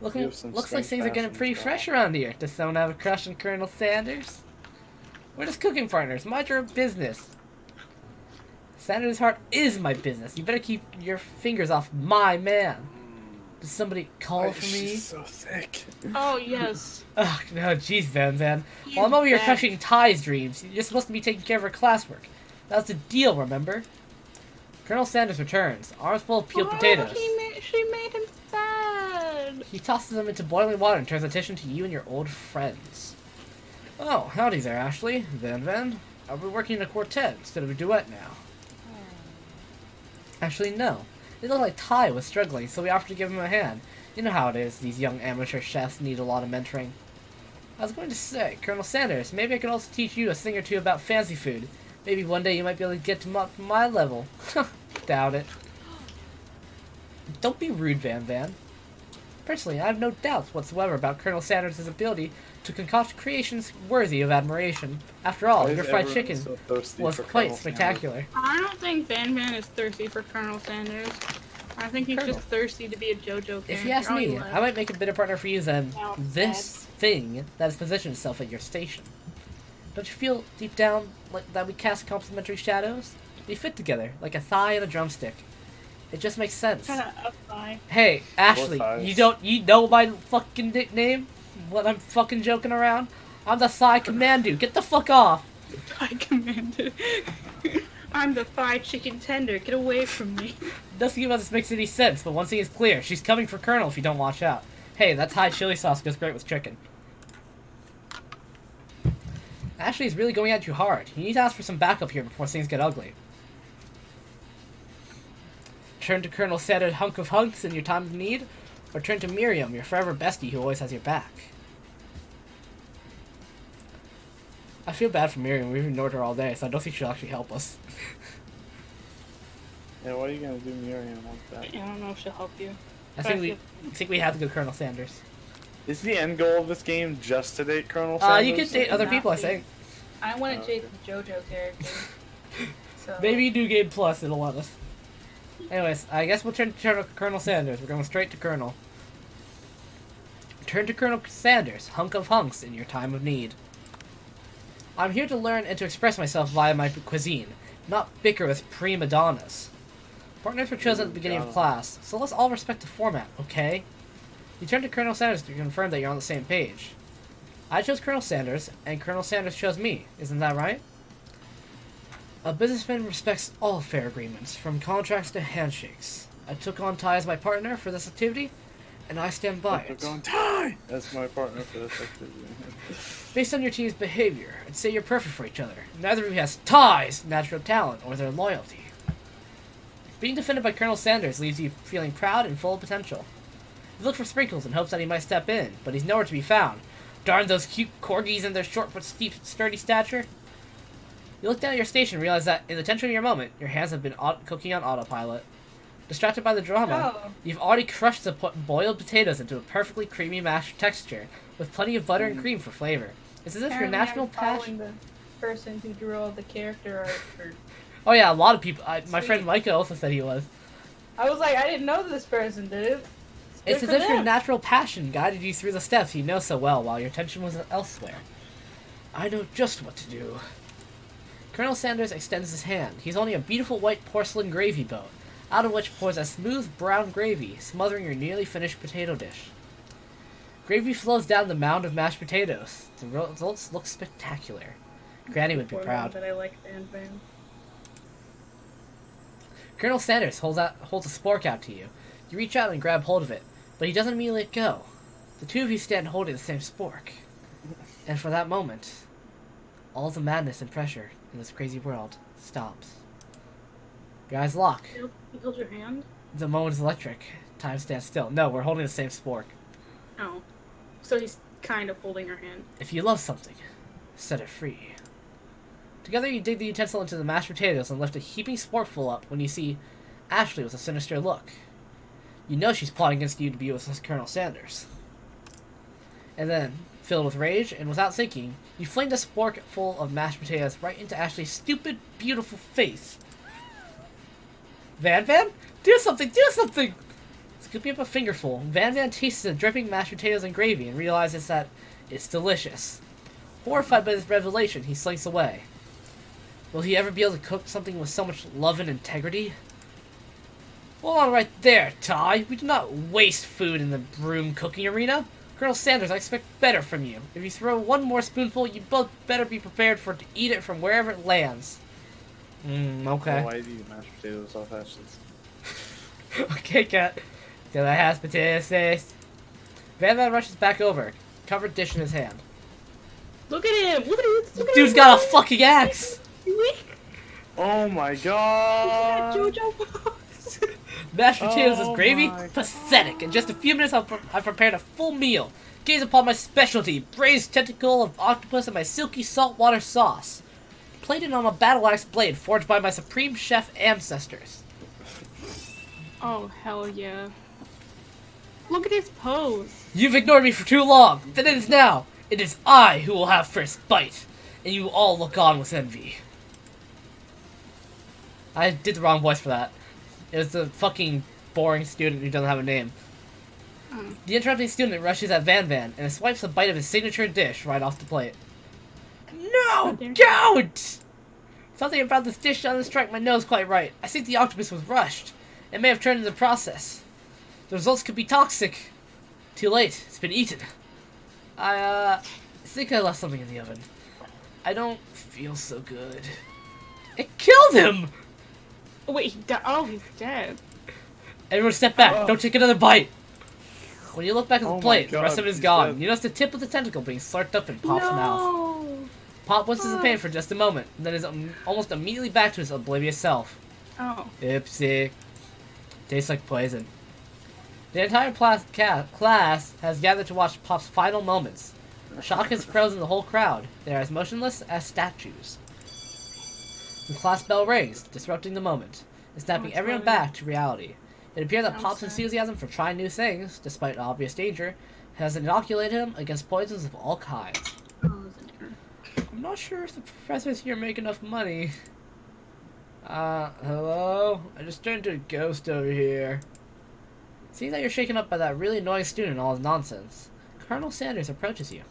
Looks You have some like strange things are getting passions, pretty though. fresh around here. Does someone have a crush on Colonel Sanders? We're just cooking partners. Mind your own business. Sanders' heart is my business. You better keep your fingers off my man. Does somebody call Why for is she me? so thick? Oh, yes. Ugh, no, jeez, Van. He's While I'm over here back. crushing Ty's dreams, you're supposed to be taking care of her classwork. That's the deal, remember? Colonel Sanders returns, arms full of peeled potatoes. She made him sad. He tosses them into boiling water and turns attention to you and your old friends. Oh, howdy there, Ashley. Van. Are we working in a quartet instead of a duet now? Actually, no. It looked like Ty was struggling, so we offered to give him a hand. You know how it is, these young amateur chefs need a lot of mentoring. I was going to say, Colonel Sanders, maybe I could also teach you a thing or two about fancy food. Maybe one day you might be able to get to my level. Doubt it. Don't be rude, Van Van. Personally, I have no doubts whatsoever about Colonel Sanders' ability to concoct creations worthy of admiration. After all, Why is your fried everyone chicken so thirsty was for quite Colonel Sanders? spectacular. I don't think Van Van is thirsty for Colonel Sanders. I think he's Colonel. just thirsty to be a JoJo character. If you ask me, I might make a better partner for you than Oh, this thing that has positioned itself at your station. Don't you feel deep down like that we cast complementary shadows? We fit together, like a thigh and a drumstick. It just makes sense. Kind of up by. Hey, Ashley, thighs. you know my fucking nickname? What I'm fucking joking around? I'm the Thigh Commandu. Get the fuck off. Thigh Commander. I'm the thigh chicken tender. Get away from me. Nothing about this makes any sense, but one thing is clear. She's coming for Colonel if you don't watch out. Hey, that Thai chili sauce goes great with chicken. Ashley's really going at you hard. You need to ask for some backup here before things get ugly. Turn to Colonel Sanders hunk of hunks in your time of need, or turn to Miriam, your forever bestie who always has your back. I feel bad for Miriam. We've ignored her all day, so I don't think she'll actually help us. Yeah, what are you gonna do Miriam like that? I don't know if she'll help you. I think we have to go Colonel Sanders. Is the end goal of this game just to date Colonel Sanders? You could date other people, I think. I want to date the JoJo character. So Maybe New Game Plus, it'll let us. Anyways, I guess we'll turn to Colonel Sanders. We're going straight to Colonel. Turn to Colonel Sanders, hunk of hunks in your time of need. I'm here to learn and to express myself via my cuisine, not bicker with prima donnas. Partners were chosen at the beginning of class, so let's all respect the format, okay? You turn to Colonel Sanders to confirm that you're on the same page. I chose Colonel Sanders, and Colonel Sanders chose me. Isn't that right? A businessman respects all fair agreements, from contracts to handshakes. I took on Ty as my partner for this activity, and I stand by We're it. going Ty! That's my partner for this activity. Based on your team's behavior, I'd say you're perfect for each other. Neither of you has Ty's natural talent or their loyalty. Being defended by Colonel Sanders leaves you feeling proud and full of potential. You look for Sprinkles in hopes that he might step in, but he's nowhere to be found. Darn those cute corgis and their short but steep, sturdy stature. You look down at your station and realize that, in the tension of your moment, your hands have been cooking on autopilot. Distracted by the drama, you've already crushed the boiled potatoes into a perfectly creamy mashed texture, with plenty of butter and cream for flavor. It's as if your natural passion... the person who drew all the character art for... Oh yeah, a lot of people... my Sweet. friend Micah also said he was. I was like, I didn't know this person did it. It's as if your natural passion guided you through the steps you know so well while your attention was elsewhere. I know just what to do. Colonel Sanders extends his hand. He's only a beautiful white porcelain gravy boat, out of which pours a smooth brown gravy, smothering your nearly finished potato dish. Gravy flows down the mound of mashed potatoes. The results look spectacular. Granny would be proud. That I like Van Van. Colonel Sanders holds a spork out to you. You reach out and grab hold of it, but he doesn't immediately let go. The two of you stand holding the same spork. And for that moment, all the madness and pressure in this crazy world stops. Your eyes lock. You held your hand? The moment is electric. Time stands still. No, we're holding the same spork. Oh. So he's kind of holding her hand. If you love something, set it free. Together you dig the utensil into the mashed potatoes and lift a heaping sporkful up when you see Ashley with a sinister look. You know she's plotting against you to be with Colonel Sanders. And then, filled with rage and without thinking, you fling the spork full of mashed potatoes right into Ashley's stupid, beautiful face. Van Van? Do something! Do something! Scooping up a fingerful, Van Van tastes the dripping mashed potatoes and gravy and realizes that it's delicious. Horrified by this revelation, he slinks away. Will he ever be able to cook something with so much love and integrity? Hold on right there, Ty. We do not waste food in the broom cooking arena. Colonel Sanders, I expect better from you. If you throw one more spoonful, you both better be prepared to eat it from wherever it lands. Okay. Why do you eat mashed potatoes off Ashley's? Okay, cat. Did I have potato face? Van Van rushes back over, covered dish in his hand. Look at him! Look at him! Dude's got a fucking axe! Oh my god! JoJo pose! Mashed potatoes with Oh gravy? my Pathetic. In just a few minutes, I've prepared a full meal. Gaze upon my specialty, braised tentacle of octopus and my silky saltwater sauce. Plated on a battle axe blade forged by my supreme chef ancestors. Oh, hell yeah. Look at his pose. You've ignored me for too long. Then it is now. It is I who will have first bite. And you all look on with envy. I did the wrong voice for that. It was the fucking boring student who doesn't have a name. The interrupting student rushes at Van Van and swipes a bite of his signature dish right off the plate. No, don't! Something about this dish doesn't strike my nose quite right. I think the octopus was rushed. It may have turned in the process. The results could be toxic. Too late. It's been eaten. I think I left something in the oven. I don't feel so good. It killed him! Oh, wait, he's dead. Everyone step back. Don't take another bite. When you look back at the Oh my plate, the God, rest of it is he's gone. dead. You notice the tip of the tentacle being slurped up in Pop's mouth. No! Pop winces in pain for just a moment, and then is almost immediately back to his oblivious self. Oh. Oopsie. Tastes like poison. The entire class has gathered to watch Pop's final moments. Shock has frozen the whole crowd. They are as motionless as statues. The class bell rings, disrupting the moment, and snapping everyone back to reality. It appears that Pop's enthusiasm for trying new things, despite obvious danger, has inoculated him against poisons of all kinds. I'm not sure if the professors here make enough money. Hello? I just turned into a ghost over here. Seeing that you're shaken up by that really annoying student and all his nonsense, Colonel Sanders approaches you.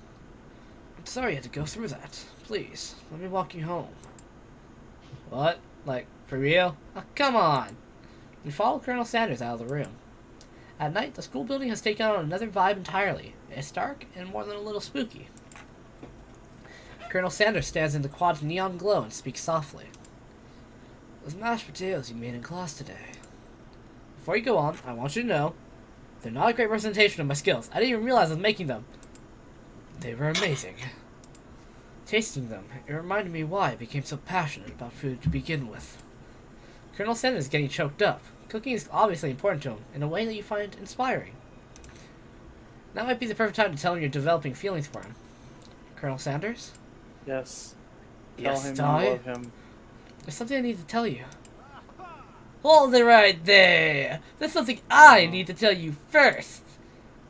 I'm sorry you had to go through that. Please, let me walk you home. What? Like, for real? Oh, come on! You follow Colonel Sanders out of the room. At night, the school building has taken on another vibe entirely. It's dark and more than a little spooky. Colonel Sanders stands in the quad's neon glow and speaks softly. Those mashed potatoes you made in class today. Before you go on, I want you to know, they're not a great representation of my skills. I didn't even realize I was making them. They were amazing. Tasting them, it reminded me why I became so passionate about food to begin with. Colonel Sanders is getting choked up. Cooking is obviously important to him, in a way that you find inspiring. That might be the perfect time to tell him you're developing feelings for him. Colonel Sanders? Yes. Tell Yes, him Ty? you love him. There's something I need to tell you. Hold it right there! There's something I need to tell you first!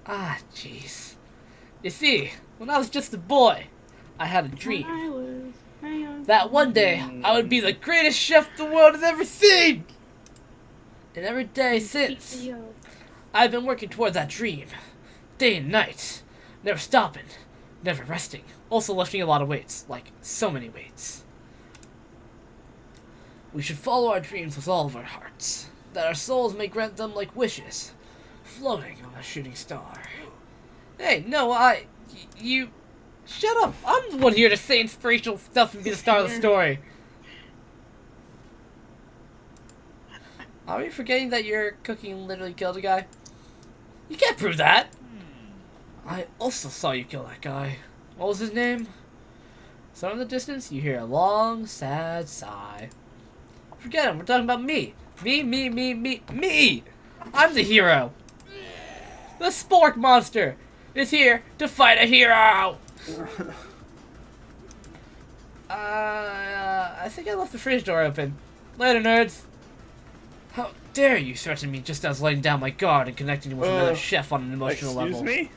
Ah, jeez. You see, when I was just a boy, I had a dream. That one day, I would be the greatest chef the world has ever seen! And every day since, I've been working towards that dream. Day and night. Never stopping. Never resting. Also lifting a lot of weights. Like, so many weights. We should follow our dreams with all of our hearts. That our souls may grant them like wishes. Floating on a shooting star. Hey, no, you... Shut up! I'm the one here to say inspirational stuff and be the star of the story. Are we forgetting that your cooking literally killed a guy? You can't prove that! I also saw you kill that guy. What was his name? So in the distance, you hear a long, sad sigh. Forget him, we're talking about me. Me! I'm the hero! The Spork Monster is here to fight a hero! I think I left the fridge door open. Later, nerds. How dare you threaten me just as laying down my guard and connecting with another chef on an emotional level. Excuse me?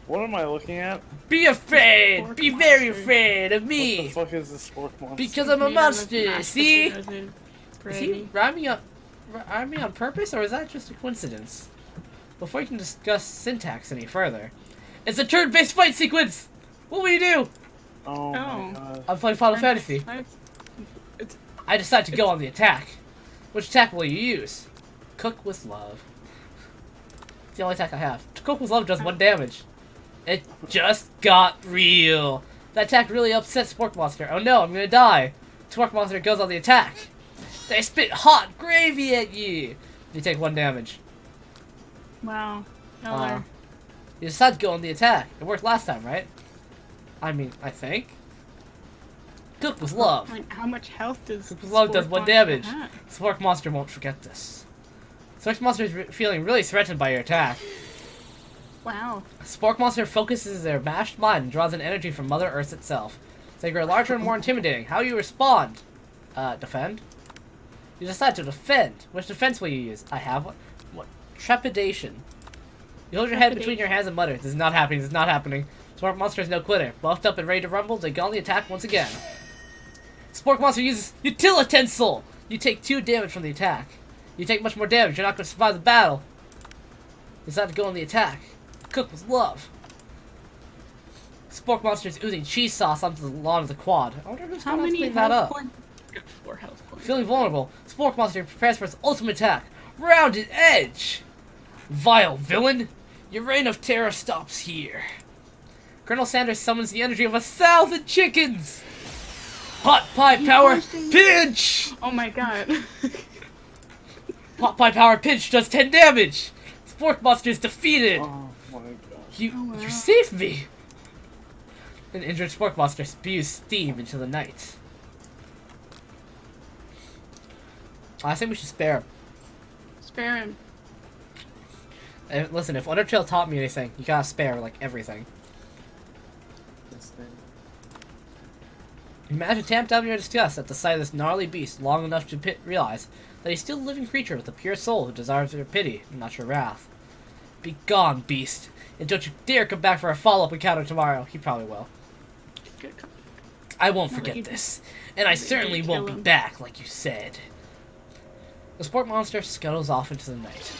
What am I looking at? Be afraid! Spork Be very monster. afraid of What me! the fuck is this spork monster? Because I'm a monster, see? Is he Gravy. rhyming on purpose, or is that just a coincidence? Before you can discuss syntax any further, it's a turn-based fight sequence! What will you do? Oh my god. I'm playing Final Fantasy. I decide to go on the attack. Which attack will you use? Cook with love. It's the only attack I have. Cook with love does 1 damage. It just got real. That attack really upset Spork Monster. Oh no, I'm gonna die. Spork Monster goes on the attack. They spit hot gravy at you. You take 1 damage. Wow. You decide to go on the attack. It worked last time, right? I mean, I think. Cook with love. Like, how much health does Cook with love does Spork 1 Monster damage. have? Spork Monster won't forget this. Spork Monster is feeling really threatened by your attack. Wow. Spork Monster focuses their mashed mind and draws in energy from Mother Earth itself. As they grow larger and more intimidating, how you respond? Defend? You decide to defend. Which defense will you use? I have one. What? Trepidation. You hold your head between your hands and mutter. This is not happening. This is not happening. Spork Monster is no quitter. Buffed up and ready to rumble, they go on the attack once again. Spork Monster uses Utilitensile! You take 2 damage from the attack. You take much more damage. You're not going to survive the battle. You decide to go on the attack. Cook with love. Spork Monster is oozing cheese sauce onto the lawn of the quad. I wonder who's How going to many clean that health up. points? 4 health points. Feeling vulnerable, Spork Monster prepares for its ultimate attack. Rounded Edge! Vile villain! Your reign of terror stops here. Colonel Sanders summons the energy of 1,000 chickens! Pot Pie Power Pinch! Oh my god. Pot Pie Power Pinch does 10 damage! Spork Monster is defeated! Oh my god. Oh, wow. You saved me! An injured Spork Monster spews steam into the night. I think we should spare him. Spare him. And listen, if Undertale taught me anything, you gotta spare, like, everything. This thing. Imagine tamp down your disgust at the sight of this gnarly beast long enough to realize that he's still a living creature with a pure soul who desires your pity, and not your wrath. Be gone, beast, and don't you dare come back for a follow-up encounter tomorrow. He probably will. Good call. I won't No, forget you- this, and I certainly kill won't be him. back, like you said. The Spork Monster scuttles off into the night.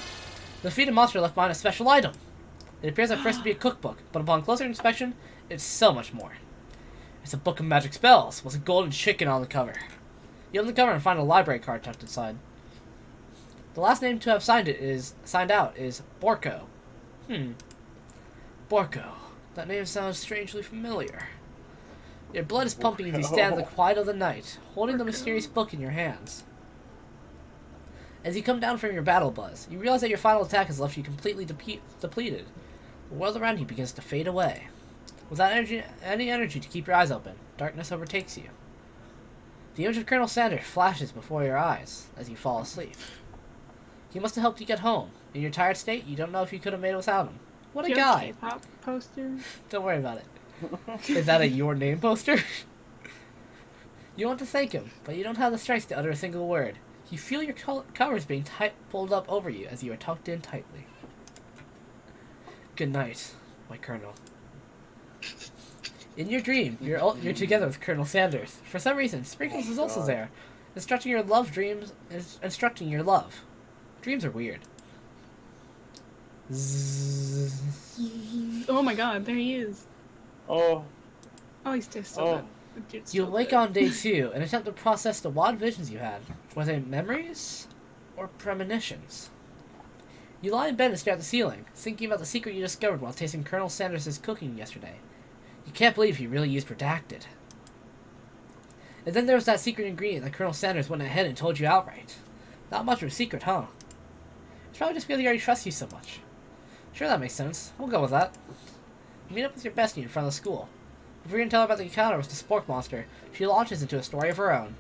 The defeated monster left behind a special item. It appears at first to be a cookbook, but upon closer inspection, it's so much more. It's a book of magic spells, with a golden chicken on the cover. You open the cover and find a library card tucked inside. The last name to have signed out is Borko. Borko. That name sounds strangely familiar. Your blood is pumping as you stand in the quiet of the night, holding the mysterious book in your hands. As you come down from your battle buzz, you realize that your final attack has left you completely depleted. The world around you begins to fade away. Without any energy to keep your eyes open, darkness overtakes you. The image of Colonel Sanders flashes before your eyes as you fall asleep. He must have helped you get home. In your tired state, you don't know if you could have made it without him. What a Do you have a guy! K-pop poster. Don't worry about it. Is that a Your Name poster? You want to thank him, but you don't have the strength to utter a single word. You feel your covers being pulled up over you as you are tucked in tightly. Good night, my Colonel. In your dream, you're together with Colonel Sanders. For some reason, Sprinkles is also there, instructing your love. Dreams are weird. Zzz. Oh my god, there he is. Oh. Oh, he's just so Oh. good. The dude's You so wake good. on day 2 and attempt to process the wild visions you had. Were they memories or premonitions? You lie in bed and stare at the ceiling, thinking about the secret you discovered while tasting Colonel Sanders' cooking yesterday. You can't believe he really used redacted. And then there was that secret ingredient that Colonel Sanders went ahead and told you outright. Not much of a secret, huh? It's probably just because he already trusts you so much. Sure, that makes sense. We'll go with that. Meet up with your bestie in front of the school. Before you can tell her about the encounter with the Spork Monster, she launches into a story of her own.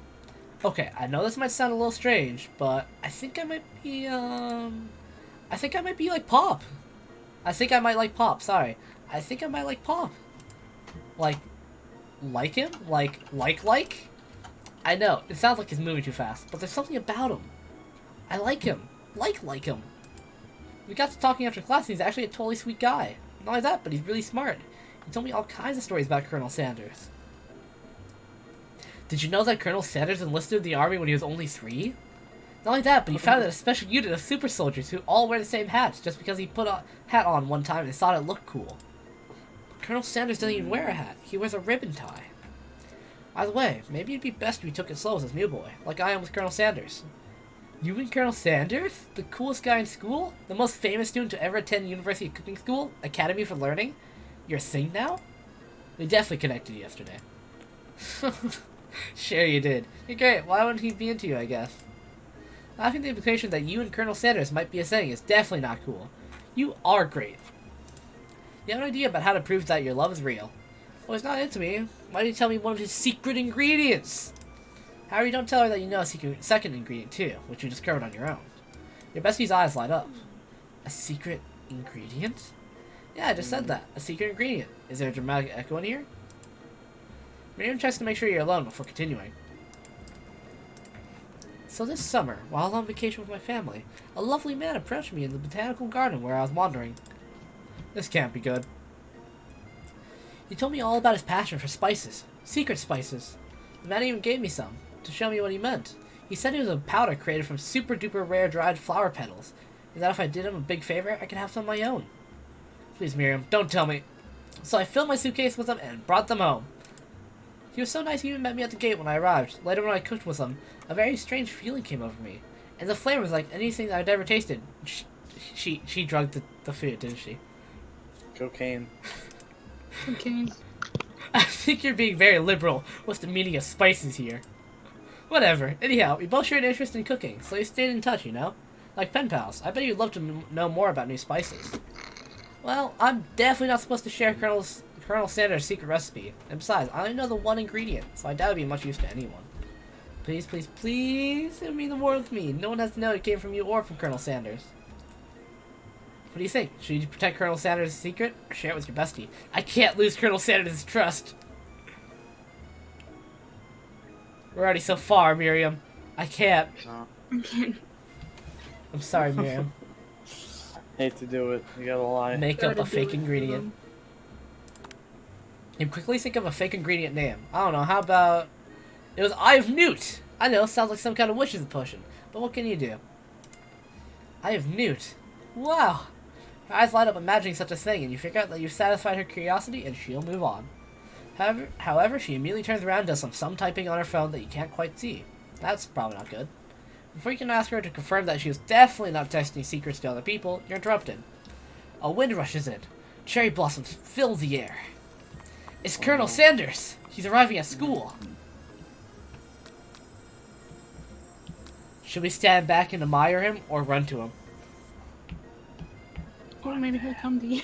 Okay, I know this might sound a little strange, but I think I might be, like Pop. I think I might like Pop, sorry. I think I might like Pop. Like him? Like? I know, it sounds like he's moving too fast, but there's something about him. I like him. Like him. We got to talking after class, and he's actually a totally sweet guy. Not only that, but he's really smart. He told me all kinds of stories about Colonel Sanders. Did you know that Colonel Sanders enlisted in the army when he was only 3? Not only that, but he founded a special unit of super soldiers who all wear the same hats just because he put a hat on one time and thought it looked cool. But Colonel Sanders doesn't even wear a hat. He wears a ribbon tie. By the way, maybe it'd be best if we took it slow with this new boy, like I am with Colonel Sanders. You and Colonel Sanders? The coolest guy in school? The most famous student to ever attend University of Cooking School? Academy for Learning? You're a thing now? We definitely connected yesterday. Sure you did. You're great. Why wouldn't he be into you, I guess? I think the implication that you and Colonel Sanders might be a thing is definitely not cool. You are great. You have an idea about how to prove that your love is real. Well, he's not into me. Why did he tell me one of his secret ingredients? However, you don't tell her that you know a second ingredient too, which you discovered on your own. Your bestie's eyes light up. A secret ingredient? Yeah, I just said that. A secret ingredient. Is there a dramatic echo in here? Miriam checks to make sure you're alone before continuing. So this summer, while on vacation with my family, a lovely man approached me in the botanical garden where I was wandering. This can't be good. He told me all about his passion for spices. Secret spices. The man even gave me some, to show me what he meant. He said it was a powder created from super duper rare dried flower petals, and that if I did him a big favor, I could have some of my own. Please, Miriam, don't tell me. So I filled my suitcase with them and brought them home. He was so nice he even met me at the gate when I arrived. Later when I cooked with him, a very strange feeling came over me. And the flavor was like anything I'd ever tasted. She drugged the food, didn't she? Cocaine. Okay. I think you're being very liberal with the meaning of spices here. Whatever. Anyhow, we both shared an interest in cooking, so we stayed in touch, you know? Like pen pals. I bet you'd love to know more about new spices. Well, I'm definitely not supposed to share Colonel Sanders' secret recipe. And besides, I only know the one ingredient, so I doubt it'd be much use to anyone. Please, please, please, it would mean the world with me. No one has to know it came from you or from Colonel Sanders. What do you think? Should you protect Colonel Sanders' secret, or share it with your bestie? I can't lose Colonel Sanders' trust. We're already so far, Miriam. I can't. No. I'm sorry, Miriam. Hate to do it. You gotta lie. Make up a fake ingredient. You quickly think of a fake ingredient name. I don't know, how about... It was Eye of Newt! I know, sounds like some kind of wishes potion. But what can you do? Eye of Newt. Wow! Her eyes light up imagining such a thing, and you figure out that you've satisfied her curiosity, and she'll move on. However, she immediately turns around and does some typing on her phone that you can't quite see. That's probably not good. Before you can ask her to confirm that she was definitely not testing secrets to other people, you're interrupted. A wind rushes in. Cherry blossoms fill the air. It's Colonel Sanders! He's arriving at school! Should we stand back and admire him, or run to him? Or maybe he'll come to you.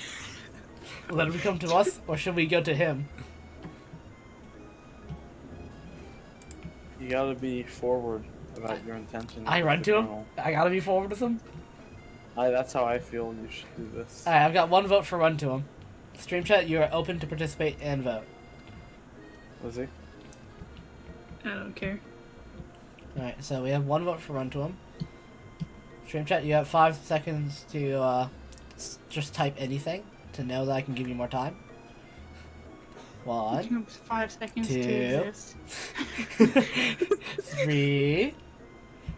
Let him come to us, or should we go to him? You gotta be forward about your intention. I run to him? Colonel. I gotta be forward with him? That's how I feel you should do this. Alright, I've got one vote for run to him. Stream chat, you are open to participate and vote. Was he? I don't care. Alright, so we have one vote for run to him. Stream chat, you have 5 seconds to just type anything to know that I can give you more time. 1, 5 seconds 2, to exist. 3,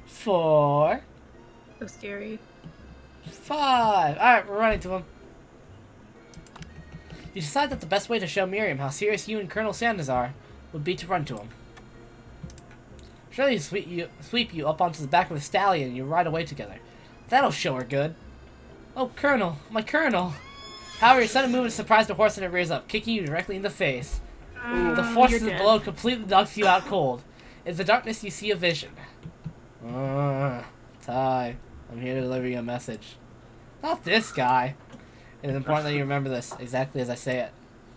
4, So scary. 5. Alright, we're running to him. You decide that the best way to show Miriam how serious you and Colonel Sanders are would be to run to him. Surely sweep you up onto the back of the stallion and you ride away together. That'll show her good. Oh, Colonel, my Colonel. However, your sudden movement surprised the horse and it rears up, kicking you directly in the face. The force of the blow completely knocks you out cold. In the darkness, you see a vision. Ty, I'm here to deliver you a message. Not this guy. It is important that you remember this, exactly as I say it.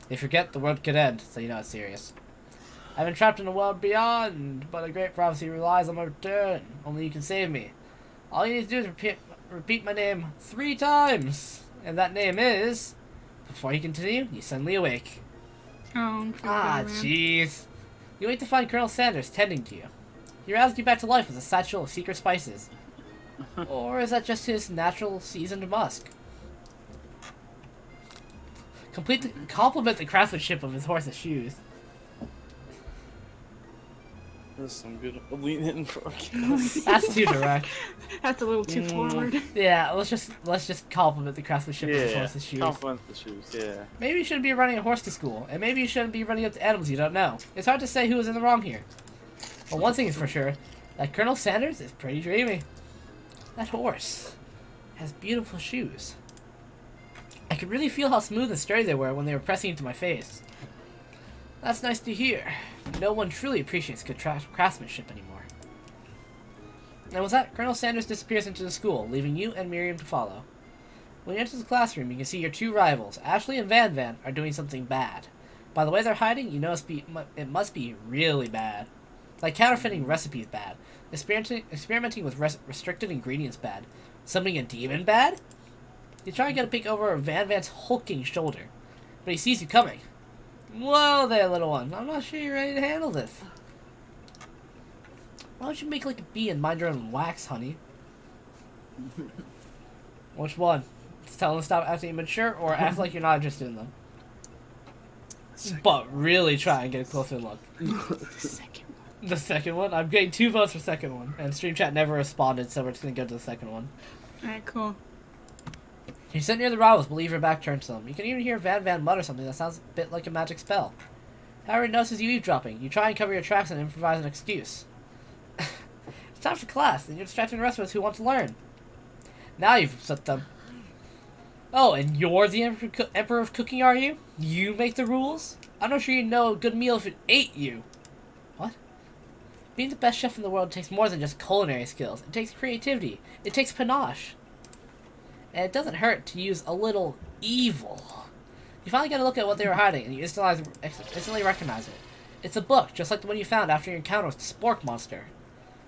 If you forget, the world could end, so you know it's serious. I've been trapped in a world beyond, but a great prophecy relies on my return. Only you can save me. All you need to do is repeat my name 3 times. And that name is... Before you continue, you suddenly awake. Oh, Jeez. You wait to find Colonel Sanders tending to you. He rouses you back to life with a satchel of secret spices. Or is that just his natural seasoned musk? Compliment the craftsmanship of his horse's shoes. There's some good lean-in for That's too direct. That's a little too forward. Yeah, let's just compliment the craftsmanship of his horse's shoes. Compliment the shoes, yeah. Maybe you shouldn't be running a horse to school, and maybe you shouldn't be running up to animals you don't know. It's hard to say who is in the wrong here. But one thing is for sure, that Colonel Sanders is pretty dreamy. That horse has beautiful shoes. I could really feel how smooth and sturdy they were when they were pressing into my face. That's nice to hear. No one truly appreciates good craftsmanship anymore. And with that, Colonel Sanders disappears into the school, leaving you and Miriam to follow. When you enter the classroom, you can see your 2 rivals, Ashley and Van Van, are doing something bad. By the way they're hiding, you know it must be really bad. Like counterfeiting recipes bad. Experimenting with restricted ingredients bad. Summoning a demon bad? You try to get a peek over Van Van's hulking shoulder, but he sees you coming. Whoa there, little one. I'm not sure you're ready to handle this. Why don't you make like a bee and mind your own wax, honey? Which one? Tell them to stop acting immature or act like you're not interested in them? But really try and get a closer look. The second one? I'm getting 2 votes for second one. And Stream Chat never responded, so we're just gonna go to the second one. Alright, cool. You sit near the rivals, but leave your back turned to them. You can even hear Van Van mutter something that sounds a bit like a magic spell. However, he notices you eavesdropping. You try and cover your tracks and improvise an excuse. It's time for class, and you're distracting the rest of us who want to learn. Now you've upset them. Oh, and you're the Emperor of Cooking, are you? You make the rules? I'm not sure you'd know a good meal if it ate you. What? Being the best chef in the world takes more than just culinary skills. It takes creativity. It takes panache. And it doesn't hurt to use a little evil. You finally get a look at what they were hiding, and you instantly recognize it. It's a book, just like the one you found after your encounter with the Spork monster.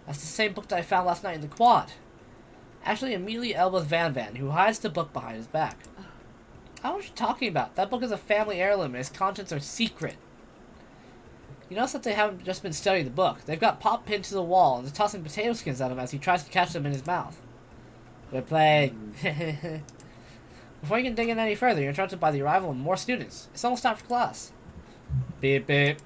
That's the same book that I found last night in the quad. Ashley immediately elbows Van Van, who hides the book behind his back. I don't know what you're talking about. That book is a family heirloom, and its contents are secret. You notice that they haven't just been studying the book. They've got Pop pinned to the wall, and they're tossing potato skins at him as he tries to catch them in his mouth. We're playing. Before you can dig in any further, you're interrupted by the arrival of more students. It's almost time for class. Beep beep.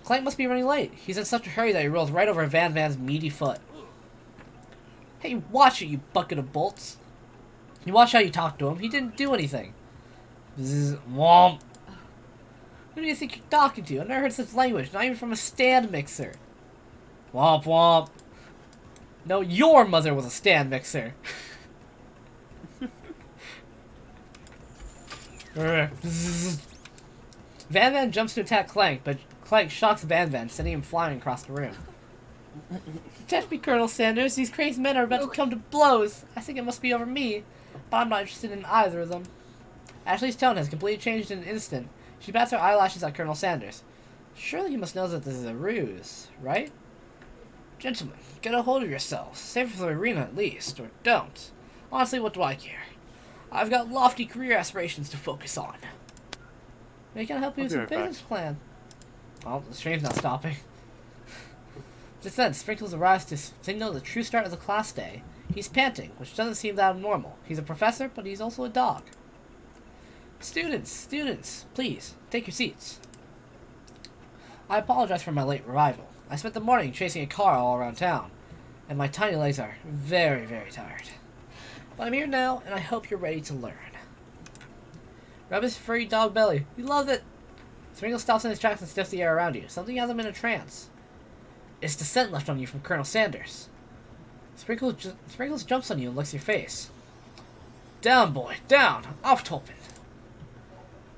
Clank must be running late. He's in such a hurry that he rolls right over Van Van's meaty foot. Hey, watch it, you bucket of bolts. You watch how you talk to him. He didn't do anything. Zzz, womp. Who do you think you're talking to? I've never heard such language, not even from a stand mixer. Womp womp. No, your mother was a stand mixer. Van Van jumps to attack Clank, but Clank shocks Van Van, sending him flying across the room. Protect me, Colonel Sanders. These crazed men are about to come to blows. I think it must be over me, but I'm not interested in either of them. Ashley's tone has completely changed in an instant. She bats her eyelashes at Colonel Sanders. Surely you must know that this is a ruse, right? Gentlemen, get a hold of yourselves. Save it for the arena at least, or don't. Honestly, what do I care? I've got lofty career aspirations to focus on. Maybe I can help you with your business plan. Well, the stream's not stopping. Just then, Sprinkles arrives to signal the true start of the class day. He's panting, which doesn't seem that abnormal. He's a professor, but he's also a dog. Students, please, take your seats. I apologize for my late arrival. I spent the morning chasing a car all around town, and my tiny legs are very, very tired. But I'm here now, and I hope you're ready to learn. Rub his furry dog belly. He loves it. Sprinkles stops in his tracks and sniffs the air around you. Something has him in a trance. It's the scent left on you from Colonel Sanders. Sprinkles jumps on you and licks your face. Down, boy, down! Off Tolpin!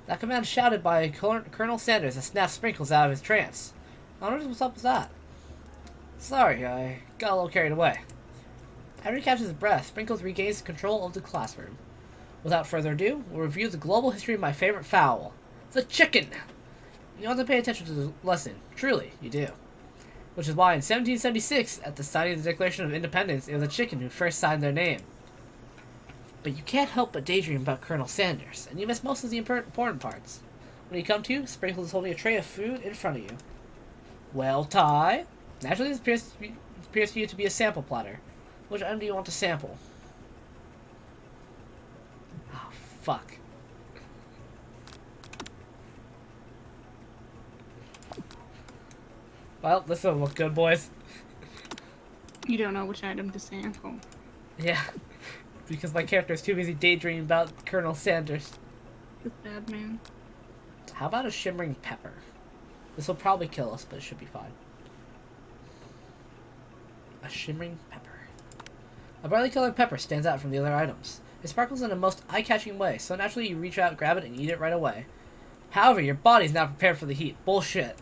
That command shouted by Colonel Sanders and snapped Sprinkles out of his trance. I wonder what's up with that. Sorry, I got a little carried away. After he catches his breath, Sprinkles regains control of the classroom. Without further ado, we'll review the global history of my favorite fowl, the chicken. You want to pay attention to the lesson. Truly, you do. Which is why in 1776, at the signing of the Declaration of Independence, it was the chicken who first signed their name. But you can't help but daydream about Colonel Sanders, and you miss most of the important parts. When you come to, Sprinkles is holding a tray of food in front of you. Well, Ty, naturally this appears to you to be a sample platter. Which item do you want to sample? Oh, fuck. Well, this will look good, boys. You don't know which item to sample. Yeah, because my character is too busy daydreaming about Colonel Sanders. This bad man. How about a shimmering pepper? This will probably kill us, but it should be fine. A shimmering pepper. A brightly colored pepper stands out from the other items. It sparkles in a most eye-catching way, so naturally you reach out, grab it, and eat it right away. However, your body's not prepared for the heat. Bullshit.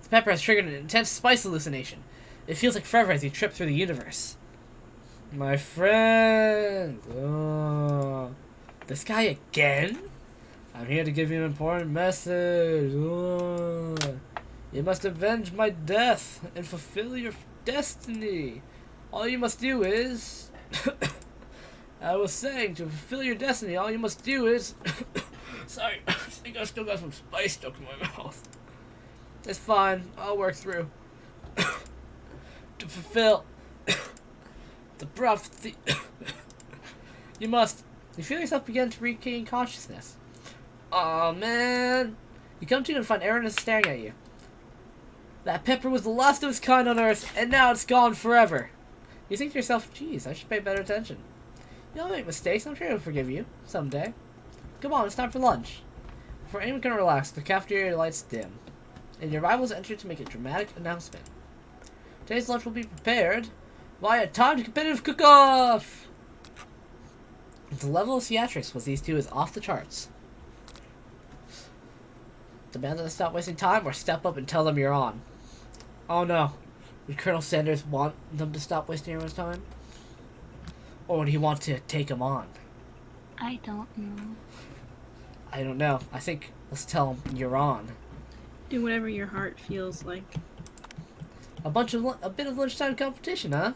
The pepper has triggered an intense spice hallucination. It feels like forever as you trip through the universe. My friend. Oh. This guy again? I'm here to give you an important message. You must avenge my death and fulfill your destiny. All you must do is... I was saying, to fulfill your destiny, all you must do is... Sorry, I think I still got some spice stuck in my mouth. It's fine, I'll work through. To fulfill the prophecy, you must. You feel yourself begin to regain consciousness. Aw, man. You come to and find Aaron is staring at you. That pepper was the last of its kind on Earth, and now it's gone forever. You think to yourself, geez, I should pay better attention. You'll make mistakes, I'm sure he'll forgive you, someday. Come on, it's time for lunch. Before anyone can relax, the cafeteria lights dim, and your rivals enter to make a dramatic announcement. Today's lunch will be prepared via timed competitive cook-off! The level of theatrics with these two is off the charts. Demand that they stop wasting time or step up and tell them you're on. Oh no. Would Colonel Sanders want them to stop wasting everyone's time? Or would he want to take them on? I don't know. I don't know. I think let's tell him you're on. Do whatever your heart feels like. A bit of lunchtime competition, huh?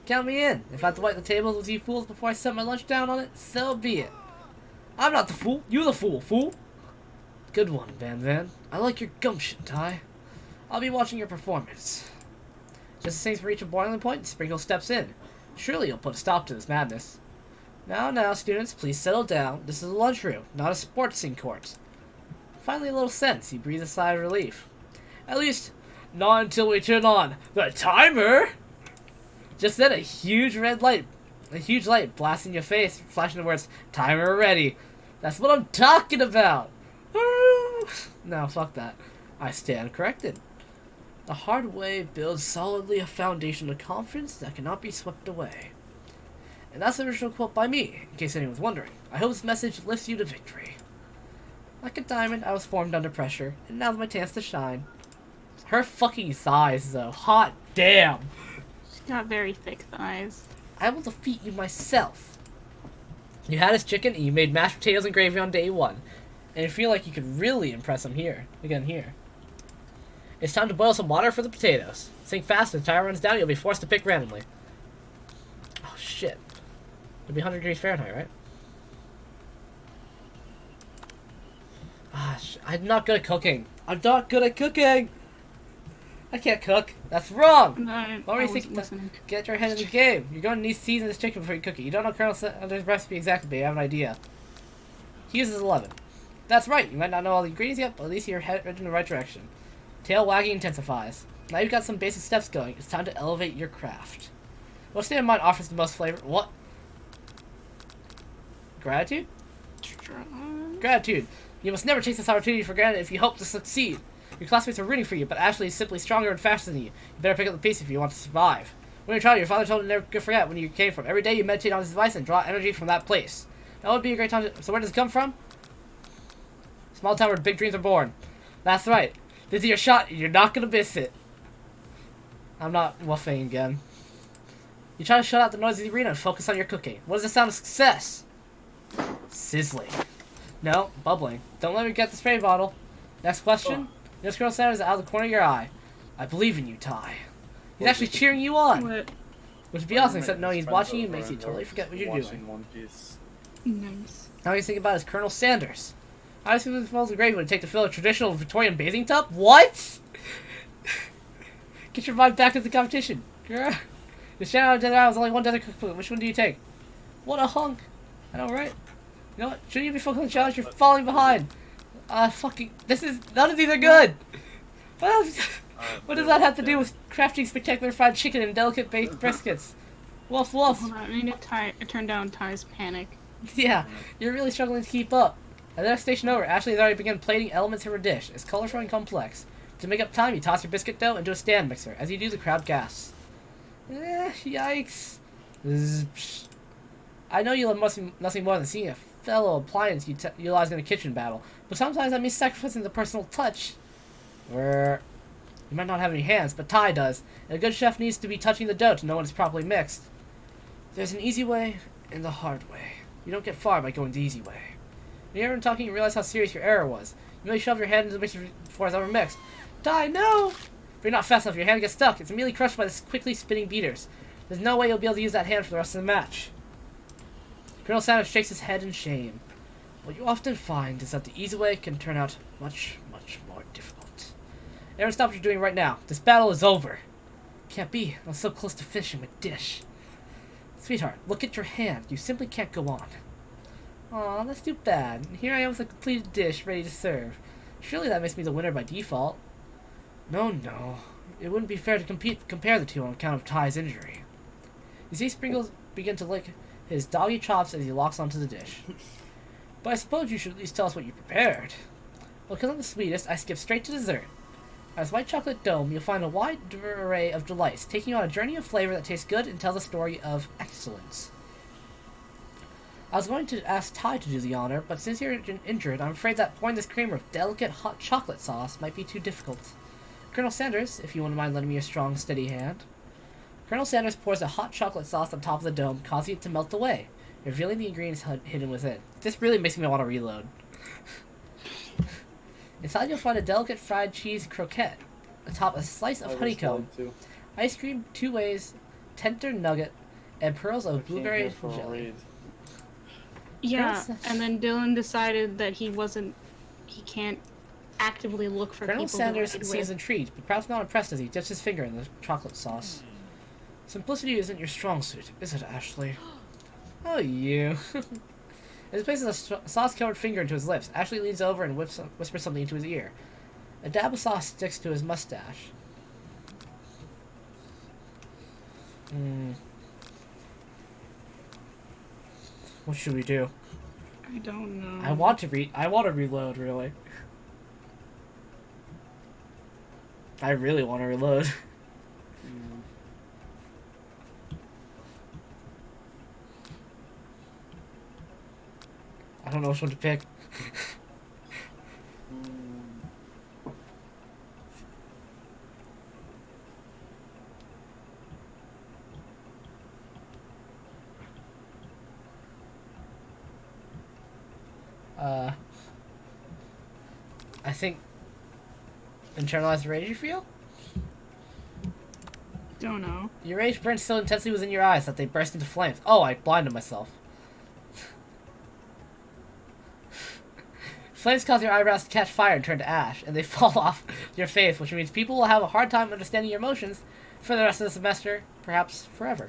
Count me in. If I have to wipe the tables with you fools before I set my lunch down on it, so be it. I'm not the fool. You're the fool, fool. Good one, Van Van. I like your gumption, Ty. I'll be watching your performance. Just as things reach a boiling point, Sprinkle steps in. Surely you'll put a stop to this madness. Now, students, please settle down. This is a lunchroom, not a sportsing court. Finally, a little sense. He breathes a sigh of relief. At least, not until we turn on the timer. Just then, a huge light blasts in your face, flashing the words, "Timer ready." That's what I'm talking about. No, fuck that. I stand corrected. The hard way builds solidly a foundation of confidence that cannot be swept away. And that's the original quote by me, in case anyone's wondering. I hope this message lifts you to victory. Like a diamond, I was formed under pressure, and now's my chance to shine. Her fucking thighs, though. Hot damn! She's got very thick thighs. I will defeat you myself. You had his chicken, and you made mashed potatoes and gravy on day one. And I feel like you could really impress him here. Again, here. It's time to boil some water for the potatoes. Think fast, if the timer runs down, you'll be forced to pick randomly. Oh, shit. It'll be 100 degrees Fahrenheit, right? Ah, I'm not good at cooking. I'm not good at cooking! I can't cook. That's wrong! I Why were you wasn't thinking listening. get your head in the game? You're going to need to season this chicken before you cook it. You don't know Colonel Sanders' recipe exactly, but you have an idea. He uses 11. That's right. You might not know all the ingredients yet, but at least you're headed in the right direction. Tail wagging intensifies. Now you've got some basic steps going. It's time to elevate your craft. What state of mind offers the most flavor? What? Gratitude? Gratitude. You must never take this opportunity for granted if you hope to succeed. Your classmates are rooting for you, but Ashley is simply stronger and faster than you. You better pick up the pace if you want to survive. When you're a child, your father told you never to forget when you came from. Every day you meditate on his advice and draw energy from that place. That would be a great time to... So where does it come from? Small town where big dreams are born. That's right. This is your shot, and you're not gonna miss it. I'm not woofing again. You try to shut out the noise of the arena and focus on your cooking. What is the sound of success? Sizzling. No, bubbling. Don't let me get the spray bottle. Next question. This girl Sanders is out of the corner of your eye. I believe in you, Ty. He's actually cheering you on. What? Which would be awesome, except knowing he's watching you makes you totally forget what you're doing. One Piece. Nice. Now you think about is Colonel Sanders. I assume the falls of gravy would take to fill a traditional Victorian bathing tub? What? Get your mind back to the competition. Girl. The channel of Dead Island is only one desert cookbook. Which one do you take? What a hunk. I know, right? You know what? Shouldn't you be focused on the challenge? You're falling behind. Fucking... This is... None of these are good! What does that have to do with crafting spectacular fried chicken and delicate baked briskets? Woof woof. Hold on, I need to turn down Ty's panic. Yeah, you're really struggling to keep up. At the next station over, Ashley has already begun plating elements of her dish. It's colorful and complex. To make up time, you toss your biscuit dough into a stand mixer. As you do, the crowd gasps. Yikes. Zzz, I know you love nothing more than seeing a fellow appliance utilized in a kitchen battle, but sometimes that means sacrificing the personal touch. You might not have any hands, but Ty does, and a good chef needs to be touching the dough to know when it's properly mixed. There's an easy way and the hard way. You don't get far by going the easy way. When you're talking, you realize how serious your error was. You may shove your hand into the mixture before it's ever mixed. Die, no! If you're not fast enough, your hand gets stuck. It's immediately crushed by the quickly spinning beaters. There's no way you'll be able to use that hand for the rest of the match. Colonel Sanders shakes his head in shame. What you often find is that the easy way can turn out much, much more difficult. Everyone stop what you're doing right now. This battle is over. Can't be. I'm so close to finishing my dish. Sweetheart, look at your hand. You simply can't go on. Aw, that's too bad. Here I am with a completed dish ready to serve. Surely that makes me the winner by default. No. It wouldn't be fair to compare the two on account of Ty's injury. You see Sprinkles begin to lick his doggy chops as he locks onto the dish. But I suppose you should at least tell us what you prepared. Well, because I'm the sweetest, I skip straight to dessert. As White Chocolate Dome, you'll find a wide array of delights, taking you on a journey of flavor that tastes good and tells a story of excellence. I was going to ask Ty to do the honor, but since you're injured, I'm afraid that pouring this creamer of delicate hot chocolate sauce might be too difficult. Colonel Sanders, if you wouldn't mind lending me a strong, steady hand. Colonel Sanders pours a hot chocolate sauce on top of the dome, causing it to melt away, revealing the ingredients hidden within. This really makes me want to reload. Inside you'll find a delicate fried cheese croquette, atop a slice of honeycomb, ice cream 2 ways, tender nugget, and pearls of blueberry jelly. Yeah, and then Dylan decided that he can't actively look for Colonel people Sanders to ride seems with. intrigued, but perhaps not impressed as he dips his finger in the chocolate sauce. Simplicity isn't your strong suit, is it, Ashley? Oh, you. As he places a sauce-covered finger into his lips, Ashley leans over and whispers something into his ear. A dab of sauce sticks to his mustache. What should we do? I don't know. I want to reload, really. I really want to reload. I don't know which one to pick. I think internalized rage you feel? Don't know. Your rage burned so intensely within your eyes that they burst into flames. Oh, I blinded myself. Flames cause your eyebrows to catch fire and turn to ash, and they fall off your face, which means people will have a hard time understanding your emotions for the rest of the semester, perhaps forever.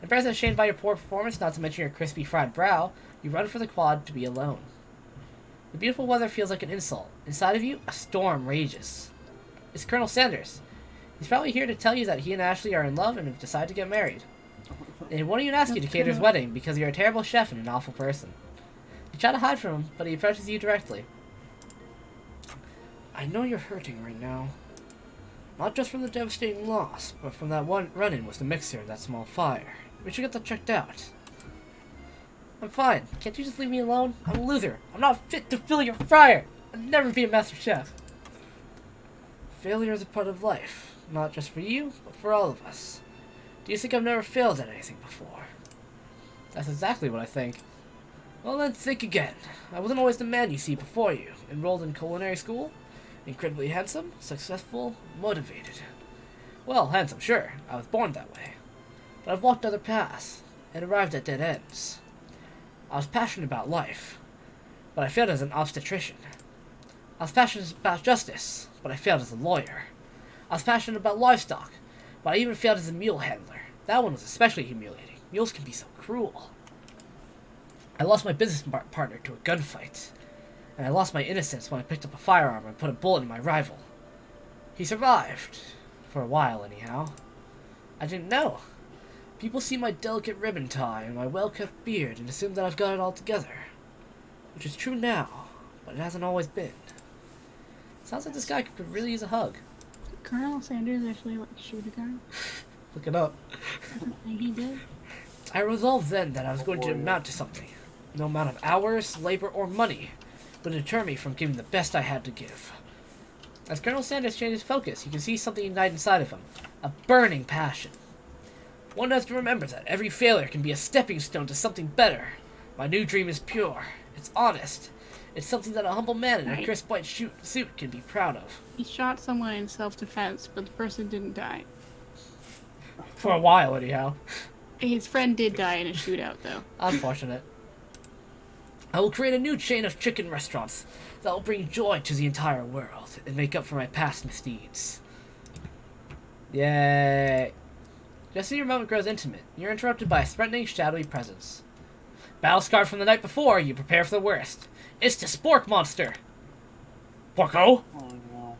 Embarrassed and ashamed by your poor performance, not to mention your crispy fried brow, you run for the quad to be alone. The beautiful weather feels like an insult. Inside of you, a storm rages. It's Colonel Sanders. He's probably here to tell you that he and Ashley are in love and have decided to get married. And he won't even ask you to cater his wedding because you're a terrible chef and an awful person. You try to hide from him, but he approaches you directly. I know you're hurting right now. Not just from the devastating loss, but from that one run-in with the mixer and that small fire. We should get that checked out. I'm fine. Can't you just leave me alone? I'm a loser. I'm not fit to fill your fryer. I'll never be a master chef. Failure is a part of life. Not just for you, but for all of us. Do you think I've never failed at anything before? That's exactly what I think. Well then, think again. I wasn't always the man you see before you. Enrolled in culinary school. Incredibly handsome, successful, motivated. Well, handsome, sure. I was born that way. But I've walked other paths, and arrived at dead ends. I was passionate about life, but I failed as an obstetrician. I was passionate about justice, but I failed as a lawyer. I was passionate about livestock, but I even failed as a mule handler. That one was especially humiliating. Mules can be so cruel. I lost my business partner to a gunfight, and I lost my innocence when I picked up a firearm and put a bullet in my rival. He survived, for a while anyhow. I didn't know. People see my delicate ribbon tie and my well-kept beard and assume that I've got it all together. Which is true now, but it hasn't always been. Sounds like this guy could really use a hug. Colonel Sanders actually shoot a gun? Look it up. And he did? I resolved then that I was going to amount to something. No amount of hours, labor, or money would deter me from giving the best I had to give. As Colonel Sanders changed his focus, you can see something ignite inside of him. A burning passion. One has to remember that every failure can be a stepping stone to something better. My new dream is pure. It's honest. It's something that a humble man in a Right. crisp white suit can be proud of. He shot someone in self-defense, but the person didn't die. For a while, anyhow. His friend did die in a shootout, though. Unfortunate. I will create a new chain of chicken restaurants that will bring joy to the entire world and make up for my past misdeeds. Yay. Just as your moment grows intimate, you're interrupted by a threatening, shadowy presence. Battle scarred from the night before, you prepare for the worst. It's the Spork monster! Porco? Oh no.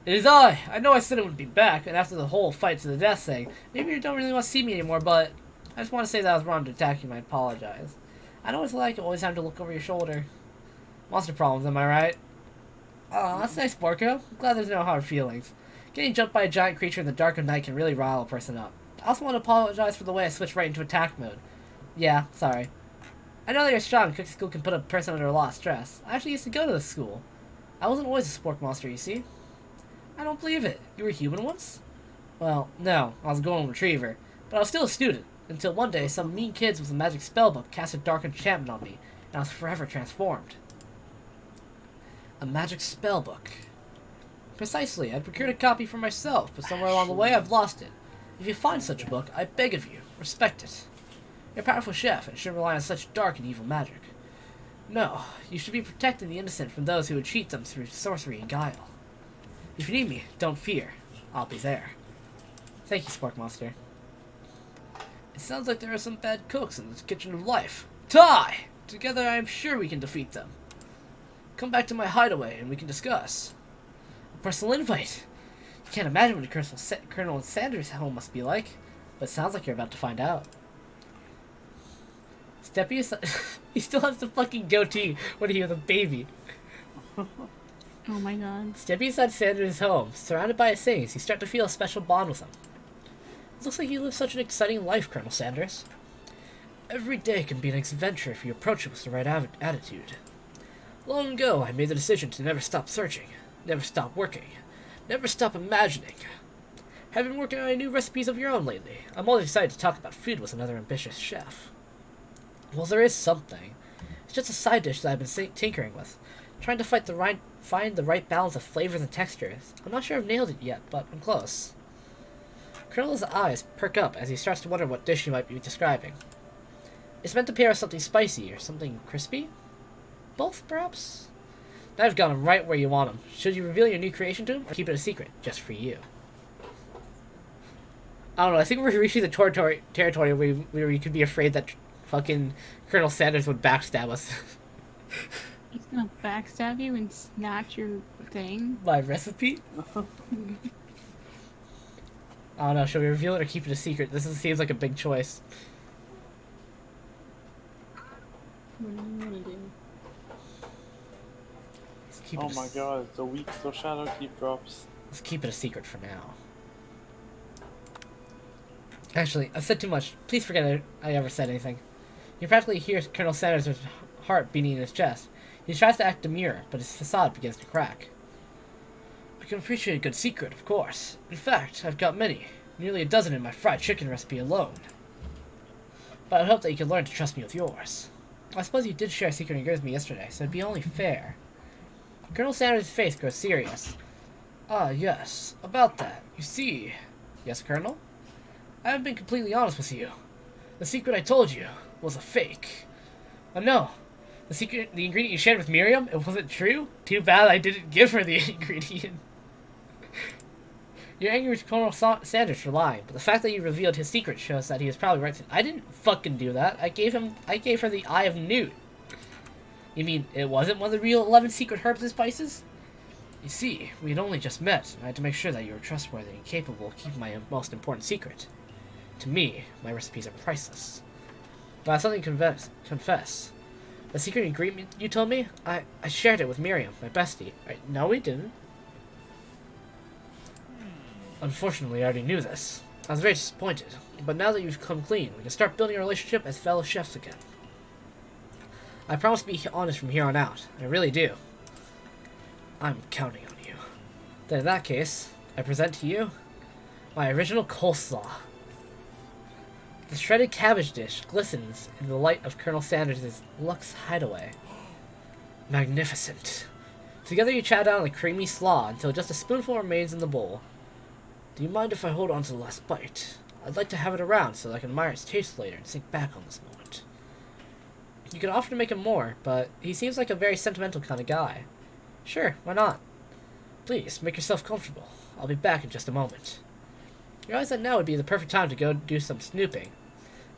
It is I! I know I said it would be back, and after the whole fight to the death thing, maybe you don't really want to see me anymore, but I just want to say that I was wrong to attack you and I apologize. I know what it's like always having to look over your shoulder. Monster problems, am I right? Oh, that's nice, Porco. I'm glad there's no hard feelings. Getting jumped by a giant creature in the dark of night can really rile a person up. I also want to apologize for the way I switched right into attack mode. Yeah, sorry. I know that you're strong. Cookie School can put a person under a lot of stress. I actually used to go to this school. I wasn't always a spork monster, you see. I don't believe it. You were human once? Well, no. I was a golden retriever. But I was still a student. Until one day, some mean kids with a magic spellbook cast a dark enchantment on me, and I was forever transformed. A magic spellbook. Precisely. I'd procured a copy for myself, but somewhere along the way I've lost it. If you find such a book, I beg of you, respect it. You're a powerful chef, and shouldn't rely on such dark and evil magic. No, you should be protecting the innocent from those who would cheat them through sorcery and guile. If you need me, don't fear. I'll be there. Thank you, Spork Monster. It sounds like there are some bad cooks in this kitchen of life. Tie! Together I am sure we can defeat them. Come back to my hideaway and we can discuss. A personal invite. You can't imagine what Colonel Sanders' home must be like, but it sounds like you're about to find out. Steppy is... he still has the fucking goatee when he was a baby. Oh my god. Steppy inside Sanders' home, surrounded by his things, you start to feel a special bond with him. It looks like you live such an exciting life, Colonel Sanders. Every day can be an adventure if you approach it with the right attitude. Long ago, I made the decision to never stop searching, never stop working, never stop imagining. Have you been working on any new recipes of your own lately? I'm always excited to talk about food with another ambitious chef. Well, there is something. It's just a side dish that I've been tinkering with, trying to find the right balance of flavors and textures. I'm not sure I've nailed it yet, but I'm close. Colonel's eyes perk up as he starts to wonder what dish you might be describing. It's meant to pair with something spicy or something crispy? Both, perhaps? Now I've got him right where you want him. Should you reveal your new creation to him, or keep it a secret, just for you? I don't know, I think we're reaching the territory where we could be afraid that fucking Colonel Sanders would backstab us. He's gonna backstab you and snatch your thing. My recipe? I don't know, should we reveal it or keep it a secret? Seems like a big choice. What do you wanna do? Let's keep Oh it my god, the weak so shadow keep drops. Let's keep it a secret for now. Actually, I've said too much. Please forget I ever said anything. You practically hear Colonel Sanders' heart beating in his chest. He tries to act demure, but his facade begins to crack. I can appreciate a good secret, of course. In fact, I've got many. Nearly a dozen in my fried chicken recipe alone. But I hope that you can learn to trust me with yours. I suppose you did share a secret with me yesterday, so it'd be only fair. Colonel Sanders' face grows serious. Ah, yes. About that. You see... Yes, Colonel? I haven't been completely honest with you. The secret I told you was a fake. Oh no. The ingredient you shared with Miriam, it wasn't true? Too bad I didn't give her the ingredient. You're angry with Colonel Sanders for lying, but the fact that you revealed his secret shows that he was probably right. I didn't fucking do that. I gave her the Eye of Newt. You mean it wasn't one of the real 11 secret herbs and spices? You see, we had only just met, and I had to make sure that you were trustworthy and capable of keeping my most important secret. To me, my recipes are priceless. But I have something to confess. The secret ingredient you told me, I shared it with Miriam, my bestie. No, we didn't. Unfortunately, I already knew this. I was very disappointed, but now that you've come clean, we can start building a relationship as fellow chefs again. I promise to be honest from here on out. I really do. I'm counting on you. Then in that case, I present to you my original coleslaw. The shredded cabbage dish glistens in the light of Colonel Sanders' luxe hideaway. Magnificent. Together you chow down the creamy slaw until just a spoonful remains in the bowl. Do you mind if I hold on to the last bite? I'd like to have it around so that I can admire its taste later and think back on this moment. You can offer to make him more, but he seems like a very sentimental kind of guy. Sure, why not? Please, make yourself comfortable. I'll be back in just a moment. You realize that now would be the perfect time to go do some snooping.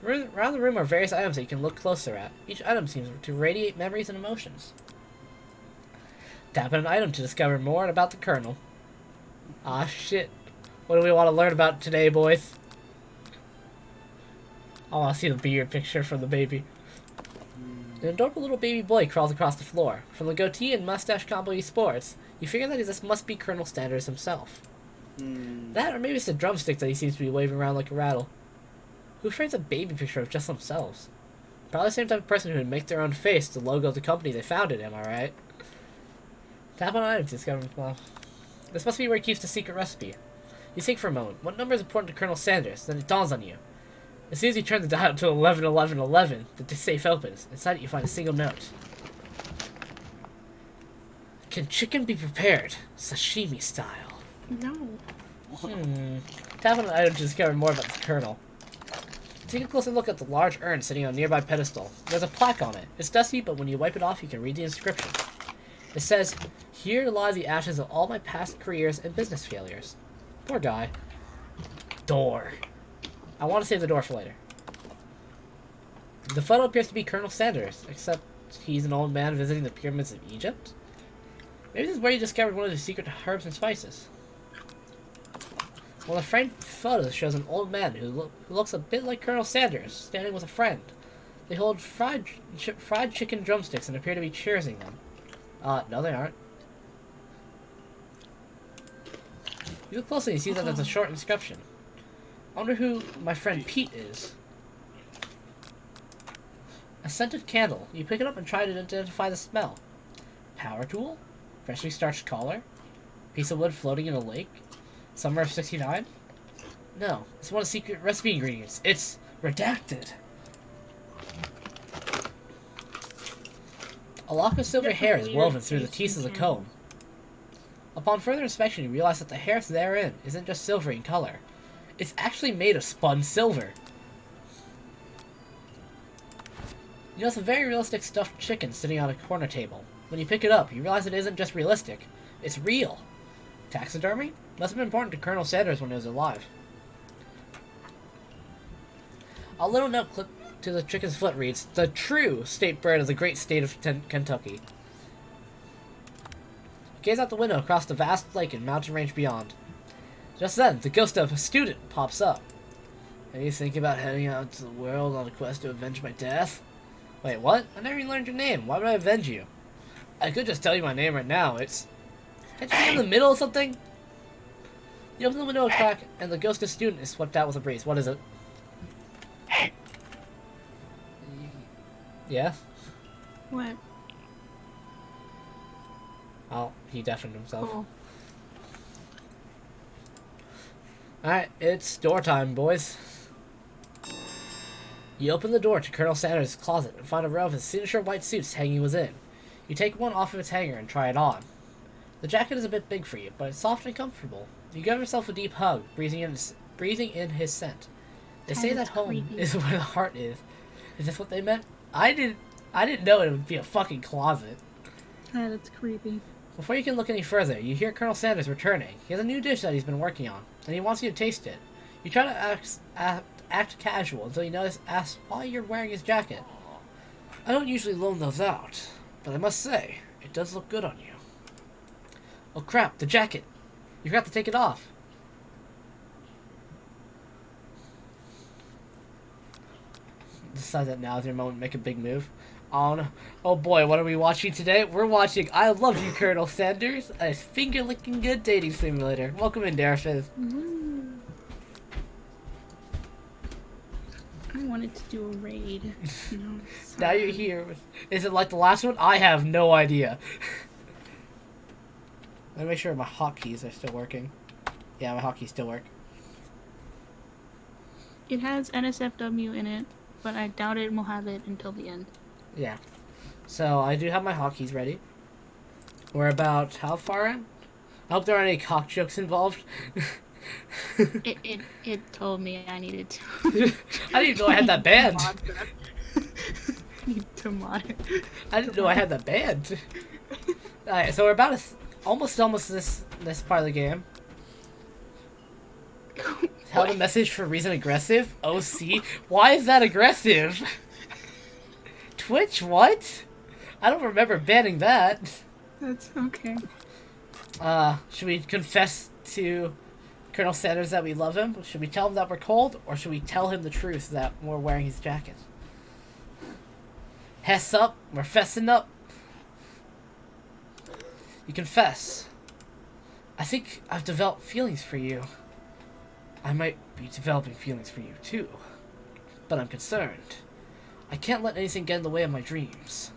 Around the room are various items that you can look closer at. Each item seems to radiate memories and emotions. Tap on an item to discover more about the Colonel. Ah, shit. What do we want to learn about today, boys? I want to see the beard picture from the baby. An adorable little baby boy crawls across the floor. From the goatee and mustache combo he sports, you figure that this must be Colonel Sanders himself. That, or maybe it's the drumstick that he seems to be waving around like a rattle. Who frames a baby picture of just themselves? Probably the same type of person who would make their own face the logo of the company they founded, am I right? Tap on an item to discover. Well, this must be where he keeps the secret recipe. You think for a moment. What number is important to Colonel Sanders? Then it dawns on you. As soon as you turn the dial to 111111, the safe opens. Inside it you find a single note. Can chicken be prepared? Sashimi style. No. Tap on an item to discover more about the Colonel. Take a closer look at the large urn sitting on a nearby pedestal. There's a plaque on it. It's dusty, but when you wipe it off, you can read the inscription. It says, "Here lie the ashes of all my past careers and business failures." Poor guy. Door. I want to save the door for later. The photo appears to be Colonel Sanders, except he's an old man visiting the pyramids of Egypt. Maybe this is where he discovered one of the secret herbs and spices. Well, the framed photo shows an old man who looks a bit like Colonel Sanders, standing with a friend. They hold fried chicken drumsticks and appear to be cheersing them. No they aren't. You look closely and see that there's a short inscription. I wonder who my friend Pete is. A scented candle. You pick it up and try to identify the smell. Power tool? Freshly starched collar? Piece of wood floating in a lake? Summer of 69? No, it's one of the secret recipe ingredients. It's redacted. A lock of silver hair is woven through the teeth of the comb. Upon further inspection, you realize that the hair therein isn't just silvery in color. It's actually made of spun silver. You notice a very realistic stuffed chicken sitting on a corner table. When you pick it up, you realize it isn't just realistic. It's real. Taxidermy? Must have been important to Colonel Sanders when he was alive. A little note clipped to the chicken's foot reads, "The true state bird of the great state of Kentucky." Gaze out the window across the vast lake and mountain range beyond. Just then, the ghost of a student pops up. Are you thinking about heading out into the world on a quest to avenge my death? Wait, what? I never even learned your name. Why would I avenge you? I could just tell you my name right now. It's... Can't you be in the middle of something? You open the window a crack, and the ghost of student is swept out with a breeze. What is it? Yeah? What? Oh, he deafened himself. Oh. Alright, it's door time, boys. You open the door to Colonel Sanders' closet and find a row of his signature white suits hanging within. You take one off of its hanger and try it on. The jacket is a bit big for you, but it's soft and comfortable. You give yourself a deep hug, breathing in his scent. They say that home is where the heart is. Is this what they meant? I didn't know it would be a fucking closet. That's creepy. Before you can look any further, you hear Colonel Sanders returning. He has a new dish that he's been working on, and he wants you to taste it. You try to act casual until you asks why you're wearing his jacket. I don't usually loan those out, but I must say, it does look good on you. Oh crap, the jacket! You forgot to take it off. Decide that now is your moment to make a big move. Oh no. Oh boy, what are we watching today? We're watching I Love You, Colonel Sanders, a finger-licking good dating simulator. Welcome in, Darfith. I wanted to do a raid. No, Now you're here. Is it like the last one? I have no idea. Let me make sure my hotkeys are still working. Yeah, my hotkeys still work. It has NSFW in it, but I doubt it will have it until the end. Yeah. So I do have my hotkeys ready. We're about how far in? I hope there aren't any cock jokes involved. It told me I needed to. I didn't even know I had that banned. Need to mod it. I didn't know I had that banned. Alright, so we're about almost this part of the game. Held a message for reason aggressive? OC? Why is that aggressive? Twitch, what? I don't remember banning that. That's okay. Should we confess to Colonel Sanders that we love him? Should we tell him that we're cold? Or should we tell him the truth that we're wearing his jacket? Hess up, we're fessing up. You confess. I think I've developed feelings for you. I might be developing feelings for you too. But I'm concerned. I can't let anything get in the way of my dreams.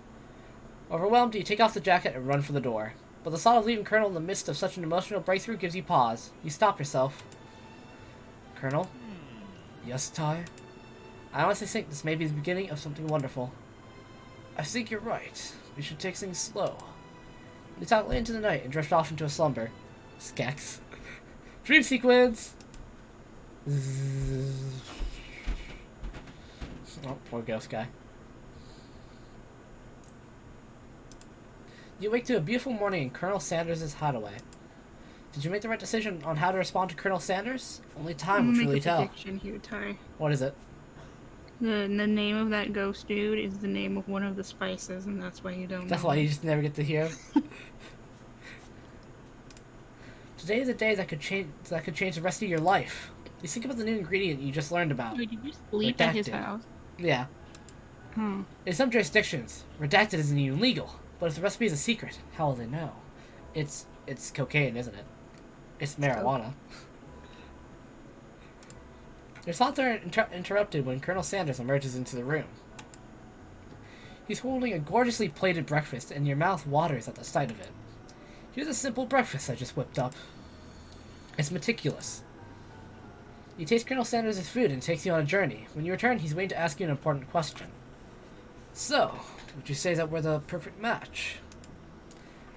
Overwhelmed, you take off the jacket and run for the door. But the thought of leaving Colonel in the midst of such an emotional breakthrough gives you pause. You stop yourself. Colonel? Yes, Ty? I honestly think this may be the beginning of something wonderful. I think you're right. We should take things slow. We talk late into the night and drift off into a slumber. Skex. Dream sequence! Oh, poor ghost guy. You wake to a beautiful morning in Colonel Sanders' hideaway. Did you make the right decision on how to respond to Colonel Sanders? Only time will truly tell. Prediction here, Ty. What is it? The name of that ghost dude is the name of one of the spices, and that's why you don't. That's know why it. you just never get to hear him. Today is a day that could change the rest of your life. You think about the new ingredient you just learned about. Wait, did you sleep at his Redacted. house? Yeah. Hmm. In some jurisdictions, redacted isn't even legal. But if the recipe is a secret, how will they know? It's cocaine, isn't it? It's marijuana. Your thoughts are interrupted when Colonel Sanders emerges into the room. He's holding a gorgeously plated breakfast, and your mouth waters at the sight of it. Here's a simple breakfast I just whipped up. It's meticulous. You taste Colonel Sanders' food and it takes you on a journey. When you return, he's waiting to ask you an important question. So, would you say that we're the perfect match?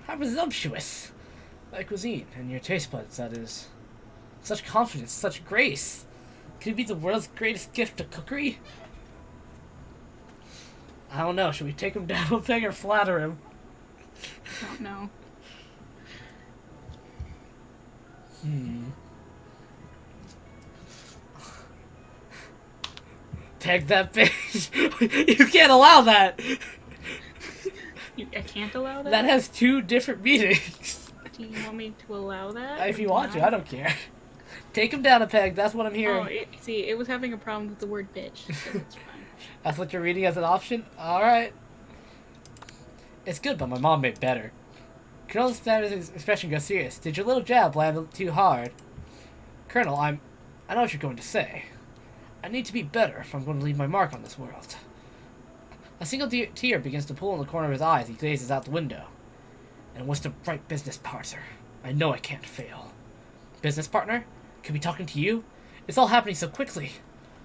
How presumptuous! My cuisine and your taste buds, that is. Such confidence, such grace. Could it be the world's greatest gift to cookery? I don't know. Should we take him down a peg or flatter him? I don't know. Peg that bitch. You can't allow that. I can't allow that? That has two different meanings. Do you want me to allow that? If you want to, I don't care. Take him down a peg. That's what I'm hearing. Oh, it was having a problem with the word bitch, so it's fine. That's what you're reading as an option? Alright. It's good, but my mom made better. Colonel Sanders' expression goes serious. Did your little jab land too hard? Colonel, I know what you're going to say. I need to be better if I'm going to leave my mark on this world. A single tear begins to pool in the corner of his eye as he gazes out the window. And what's the right business partner? I know I can't fail. Business partner? Could be talking to you? It's all happening so quickly.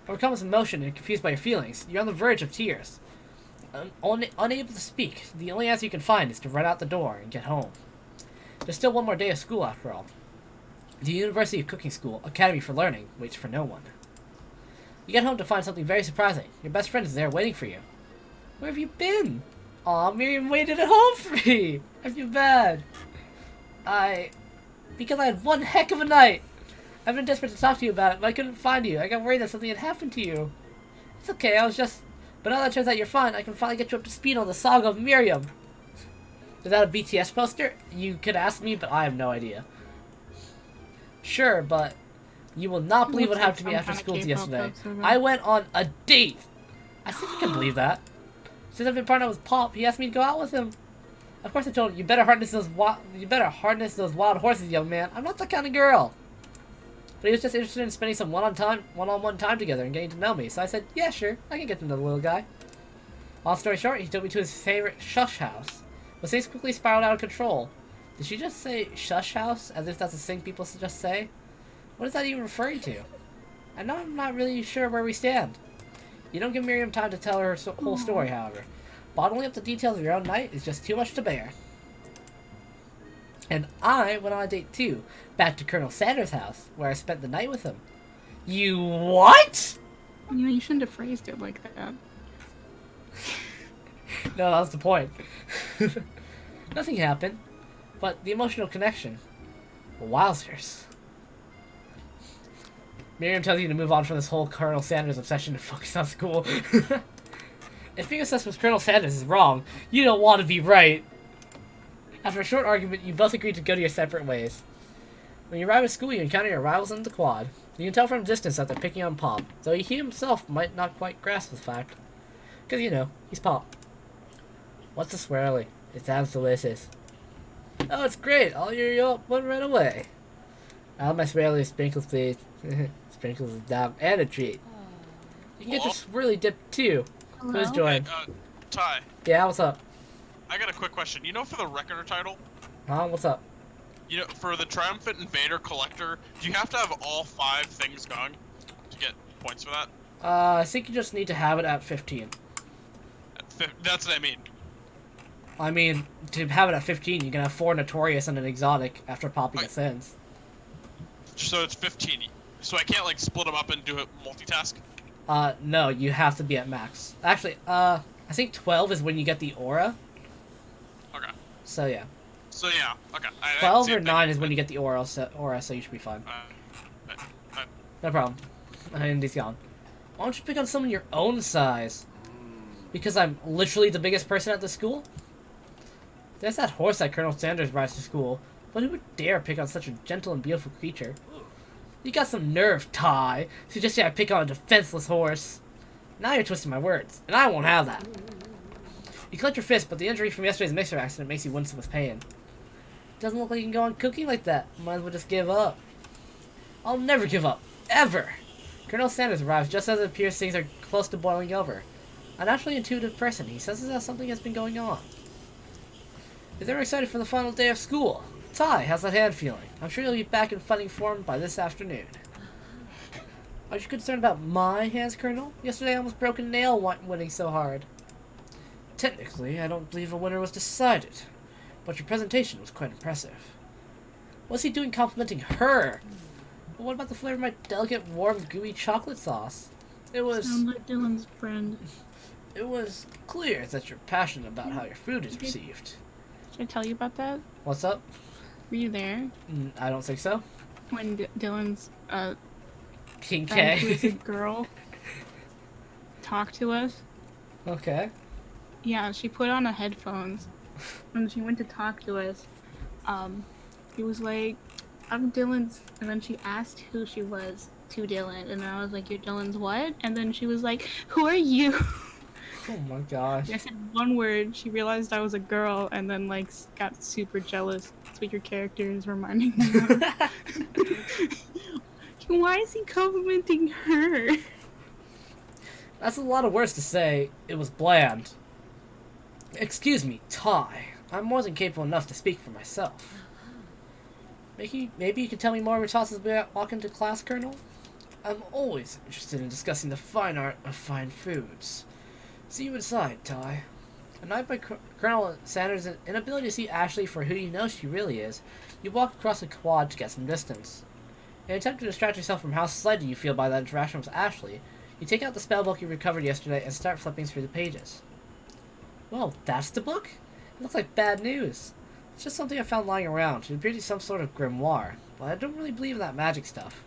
Overcome with emotion and confused by your feelings, you're on the verge of tears. Unable to speak, the only answer you can find is to run out the door and get home. There's still one more day of school after all. The University of Cooking School, Academy for Learning, waits for no one. You get home to find something very surprising. Your best friend is there waiting for you. Where have you been? Aw, Miriam waited at home for me! I feel bad. Because I had one heck of a night. I've been desperate to talk to you about it, but I couldn't find you. I got worried that something had happened to you. It's okay, but now that it turns out you're fine, I can finally get you up to speed on the saga of Miriam. Is that a BTS poster? You could ask me, but I have no idea. Sure, but you will not believe what happened to me after school yesterday. I went on a date. I think you can believe that. Since I've been partnered with Pop, he asked me to go out with him. Of course I told him, you better harness those wild horses, young man. I'm not that kind of girl. But he was just interested in spending some one-on-one time together and getting to know me. So I said, yeah, sure, I can get to know the little guy. Long story short, he took me to his favorite shush house. But things quickly spiraled out of control. Did she just say shush house, as if that's a thing people just say? What is that even referring to? I know I'm not really sure where we stand. You don't give Miriam time to tell her whole story, however. Bottling up the details of your own night is just too much to bear. And I went on a date too, back to Colonel Sanders' house, where I spent the night with him. You what? You know, you shouldn't have phrased it like that. No, that was the point. Nothing happened, but the emotional connection. Wowzers. Miriam tells you to move on from this whole Colonel Sanders obsession and focus on school. If being obsessed with Colonel Sanders is wrong, you don't want to be right. After a short argument, you both agreed to go to your separate ways. When you arrive at school, you encounter your rivals in the quad. You can tell from a distance that they're picking on Pop, though he himself might not quite grasp the fact. Because, you know, he's Pop. What's the swirly? It sounds delicious. Oh, it's great. I'll hear you up one right away. I'll have my swirly sprinkles, please. Sprinkles is down and a treat. You can get your swirly dip, too. Who's Hello? joined? Ty, Yeah, what's up? I got a quick question. You know, for the record title, Huh? What's up? you know, for the Triumphant Invader Collector, do you have to have all 5 things going to get points for that? I think you just need to have it at 15. That's what I mean. I mean, to have it at 15, you can have 4 Notorious and an Exotic after popping a Sins. So it's 15. So I can't, like, split them up and do a multitask? No, you have to be at max. Actually, I think 12 is when you get the Aura. Okay. So, yeah. So, yeah. Okay. 12 same or thing. 9 is when you get the Aura, so you should be fine. No problem. Indy's gone. Why don't you pick on someone your own size? Because I'm literally the biggest person at the school? There's that horse that Colonel Sanders rides to school, but who would dare pick on such a gentle and beautiful creature? You got some nerve, Ty, suggesting I pick on a defenseless horse. Now you're twisting my words, and I won't have that. You clench your fist, but the injury from yesterday's mixer accident makes you wince with pain. Doesn't look like you can go on cooking like that. Might as well just give up. I'll never give up. Ever! Colonel Sanders arrives just as it appears things are close to boiling over. A naturally intuitive person, he senses that something has been going on. Is everyone excited for the final day of school? Ty, how's that hand feeling? I'm sure you'll be back in fighting form by this afternoon. Are you concerned about my hands, Colonel? Yesterday I almost broke a nail winning so hard. Technically, I don't believe a winner was decided, but your presentation was quite impressive. What's he doing complimenting her? But what about the flavor of my delicate, warm, gooey chocolate sauce? It was... Sound like Dylan's friend. It was clear that you're passionate about how your food is received. Should I tell you about that? What's up? Were you there I don't think so. when Dylan's King friend, who is a K. girl, talked to us? Okay. Yeah, she put on the headphones when she went to talk to us. He was like, I'm Dylan's, and then she asked who she was to Dylan, and I was like, you're Dylan's what? And then she was like, who are you? Oh my gosh. I said one word, she realized I was a girl, and then like got super jealous. That's what your character is reminding me of. Why is he complimenting her? That's a lot of words to say. It was bland. Excuse me, Ty. I'm more than capable enough to speak for myself. Maybe you can tell me more of your thoughts as we walk into class, Colonel? I'm always interested in discussing the fine art of fine foods. See you inside, Ty. Annoyed by Colonel Sanders' inability to see Ashley for who you know she really is, you walk across the quad to get some distance. In an attempt to distract yourself from how slighted you feel by that interaction with Ashley, you take out the spellbook you recovered yesterday and start flipping through the pages. Well, that's the book? It looks like bad news. It's just something I found lying around. It appears to be some sort of grimoire, but I don't really believe in that magic stuff.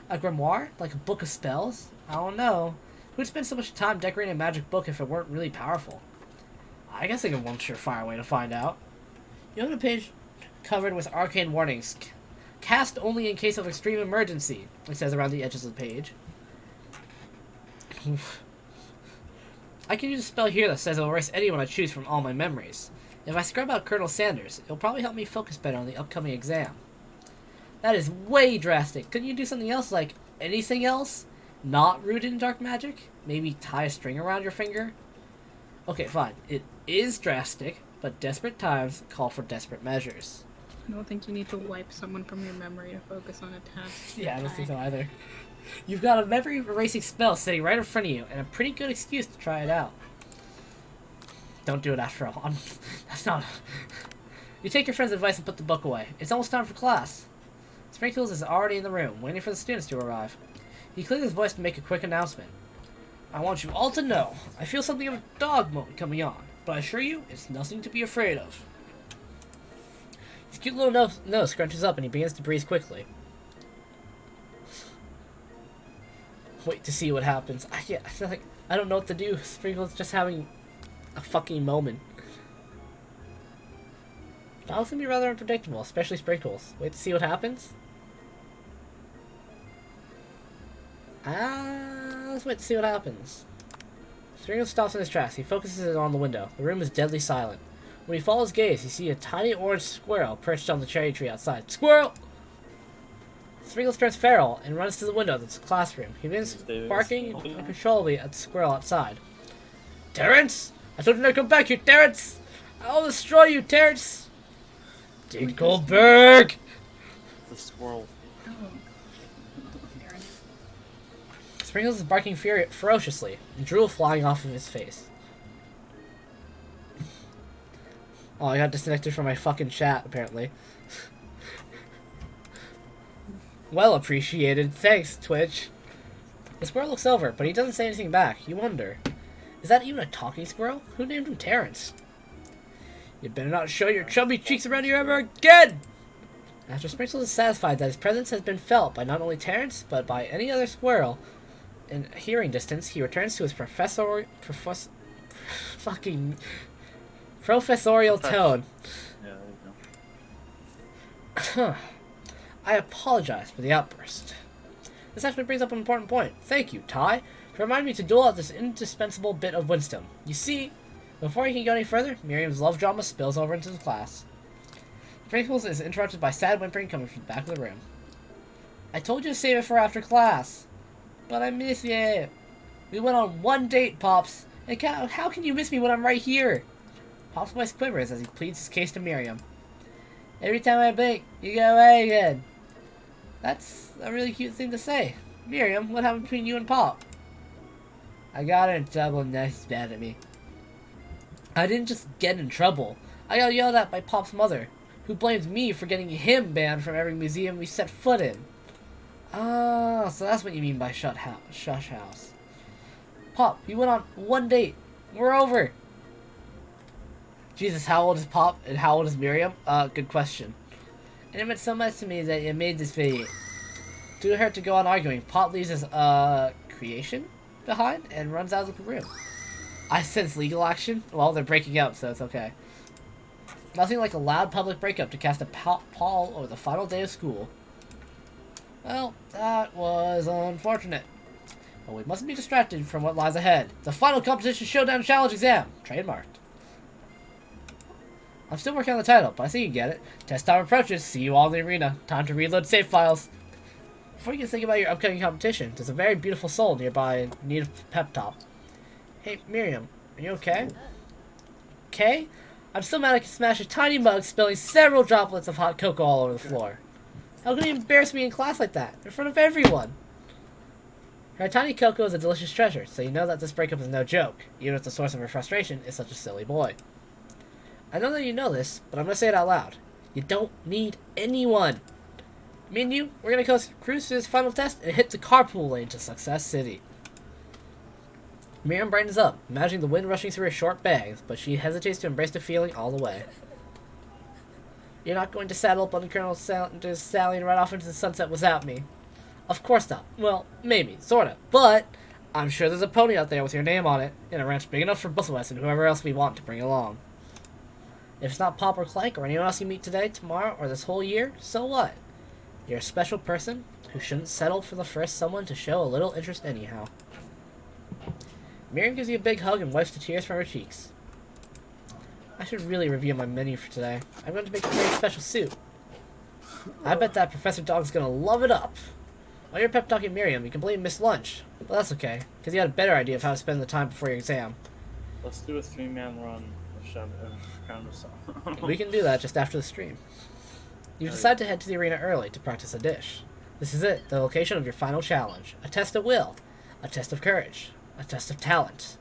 A grimoire? Like a book of spells? I don't know. Who'd spend so much time decorating a magic book if it weren't really powerful? I guess I can one surefire way to find out. You open a page covered with arcane warnings. Cast only in case of extreme emergency, it says around the edges of the page. I can use a spell here that says it'll erase anyone I choose from all my memories. If I scrub out Colonel Sanders, it'll probably help me focus better on the upcoming exam. That is way drastic. Couldn't you do something else, like anything else? Not rooted in dark magic? Maybe tie a string around your finger? Okay, fine. It is drastic, but desperate times call for desperate measures. I don't think you need to wipe someone from your memory to focus on a task. Yeah, I don't think so either. You've got a memory erasing spell sitting right in front of you, and a pretty good excuse to try it out. don't do it after all. That's not... You take your friend's advice and put the book away. It's almost time for class. Sprinkles is already in the room, waiting for the students to arrive. He cleared his voice to make a quick announcement. I want you all to know, I feel something of a dog moment coming on, but I assure you, it's nothing to be afraid of. His cute little nose scrunches up and he begins to breathe quickly. Wait to see what happens. I feel like I don't know what to do. Sprinkles just having a fucking moment. Dogs can be rather unpredictable, especially Sprinkles. Wait to see what happens. Let's wait to see what happens. Sprinkles stops in his tracks. He focuses on the window. The room is deadly silent. When he follows gaze, you see a tiny orange squirrel perched on the cherry tree outside. Squirrel! Sprinkles turns feral and runs to the window of the classroom. He begins barking uncontrollably at the squirrel outside. Terrence! I told you not to come back here, Terrence! I'll destroy you, Terrence! Dinkelberg! The squirrel. Sprinkles is barking ferociously, and drool flying off of his face. Oh, I got disconnected from my fucking chat, apparently. Well appreciated. Thanks, Twitch. The squirrel looks over, but he doesn't say anything back. You wonder, is that even a talking squirrel? Who named him Terrence? You better not show your chubby cheeks around here ever again! After Sprinkles is satisfied that his presence has been felt by not only Terrence, but by any other squirrel in hearing distance, he returns to his professorial tone. Yeah, there you go. I apologize for the outburst. This actually brings up an important point. Thank you, Ty, for reminding me to dole out this indispensable bit of wisdom. You see, before he can go any further, Miriam's love drama spills over into the class. Sprinkles is interrupted by sad whimpering coming from the back of the room. I told you to save it for after class. But I miss you. We went on one date, Pops. And how can you miss me when I'm right here? Pop's voice quivers as he pleads his case to Miriam. Every time I blink, you go away again. That's a really cute thing to say. Miriam, what happened between you and Pop? I got her in trouble and now she's mad at me. I didn't just get in trouble. I got yelled at by Pop's mother, who blames me for getting him banned from every museum we set foot in. Oh, so that's what you mean by shush house. Pop, you went on one date. We're over. Jesus, how old is Pop and how old is Miriam? Good question. And it meant so much to me that you made this video. Too hurt to go on arguing. Pop leaves his, creation behind and runs out of the room. I sense legal action. Well, they're breaking up, so it's okay. Nothing like a loud public breakup to cast a pall over the final day of school. Well, that was unfortunate. But we mustn't be distracted from what lies ahead. The final competition showdown challenge exam. Trademarked. I'm still working on the title, but I think you get it. Test time approaches. See you all in the arena. Time to reload save files. Before you can think about your upcoming competition, there's a very beautiful soul nearby in need of pep talk. Hey, Miriam, are you okay? Okay? I'm still mad I can smash a tiny mug, spilling several droplets of hot cocoa all over the floor. How can you embarrass me in class like that, in front of everyone? Her tiny cocoa is a delicious treasure, so you know that this breakup is no joke, even if the source of her frustration is such a silly boy. I know that you know this, but I'm gonna say it out loud. You don't need anyone. Me and you, we're gonna cruise through this final test and hit the carpool lane to Success City. Miriam brightens up, imagining the wind rushing through her short bangs, but she hesitates to embrace the feeling all the way. You're not going to saddle up on the Colonel Sally and ride off into the sunset without me. Of course not. Well, maybe, sorta. But I'm sure there's a pony out there with your name on it, and a ranch big enough for both of us and whoever else we want to bring along. If it's not Pop or Clank or anyone else you meet today, tomorrow, or this whole year, so what? You're a special person who shouldn't settle for the first someone to show a little interest anyhow. Miriam gives you a big hug and wipes the tears from her cheeks. I should really review my menu for today. I'm going to make a very special soup. I bet that Professor Dog's gonna love it up. While you're pep talking Miriam, you completely missed lunch. But that's okay, because you had a better idea of how to spend the time before your exam. Let's do a 3-man run of Crown of Song. We can do that just after the stream. You decide to head to the arena early to practice a dish. This is it, the location of your final challenge. A test of will, a test of courage, a test of talent,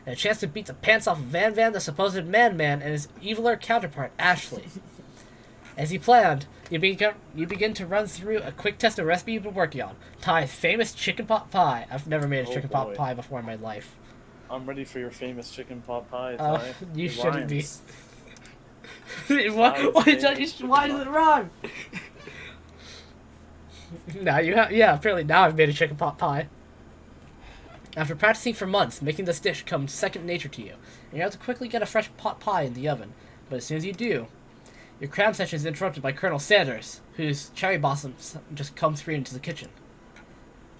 and a chance to beat the pants off of Van Van, the supposed Man-Man, and his eviler counterpart, Ashley. As you planned, you begin to run through a quick test of recipe you've been working on. Ty's famous chicken pot pie. I've never made a chicken pot pie before in my life. I'm ready for your famous chicken pot pie. You It shouldn't be. rhymes. why does it rhyme? Now you have, yeah, apparently now I've made a chicken pot pie. After practicing for months, making this dish comes second nature to you, and you have to quickly get a fresh pot pie in the oven. But as soon as you do, your cram session is interrupted by Colonel Sanders, whose cherry blossoms just come through into the kitchen.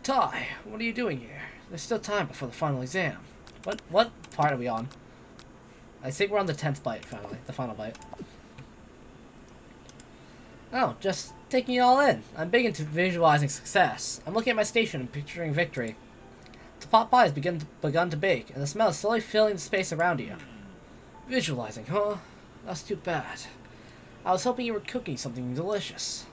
Ty, what are you doing here? There's still time before the final exam. What part are we on? I think we're on the 10th bite, finally. The final bite. Oh, just taking it all in. I'm big into visualizing success. I'm looking at my station and picturing victory. The pot pie has begun to bake, and the smell is slowly filling the space around you. Visualizing, huh? That's too bad. I was hoping you were cooking something delicious.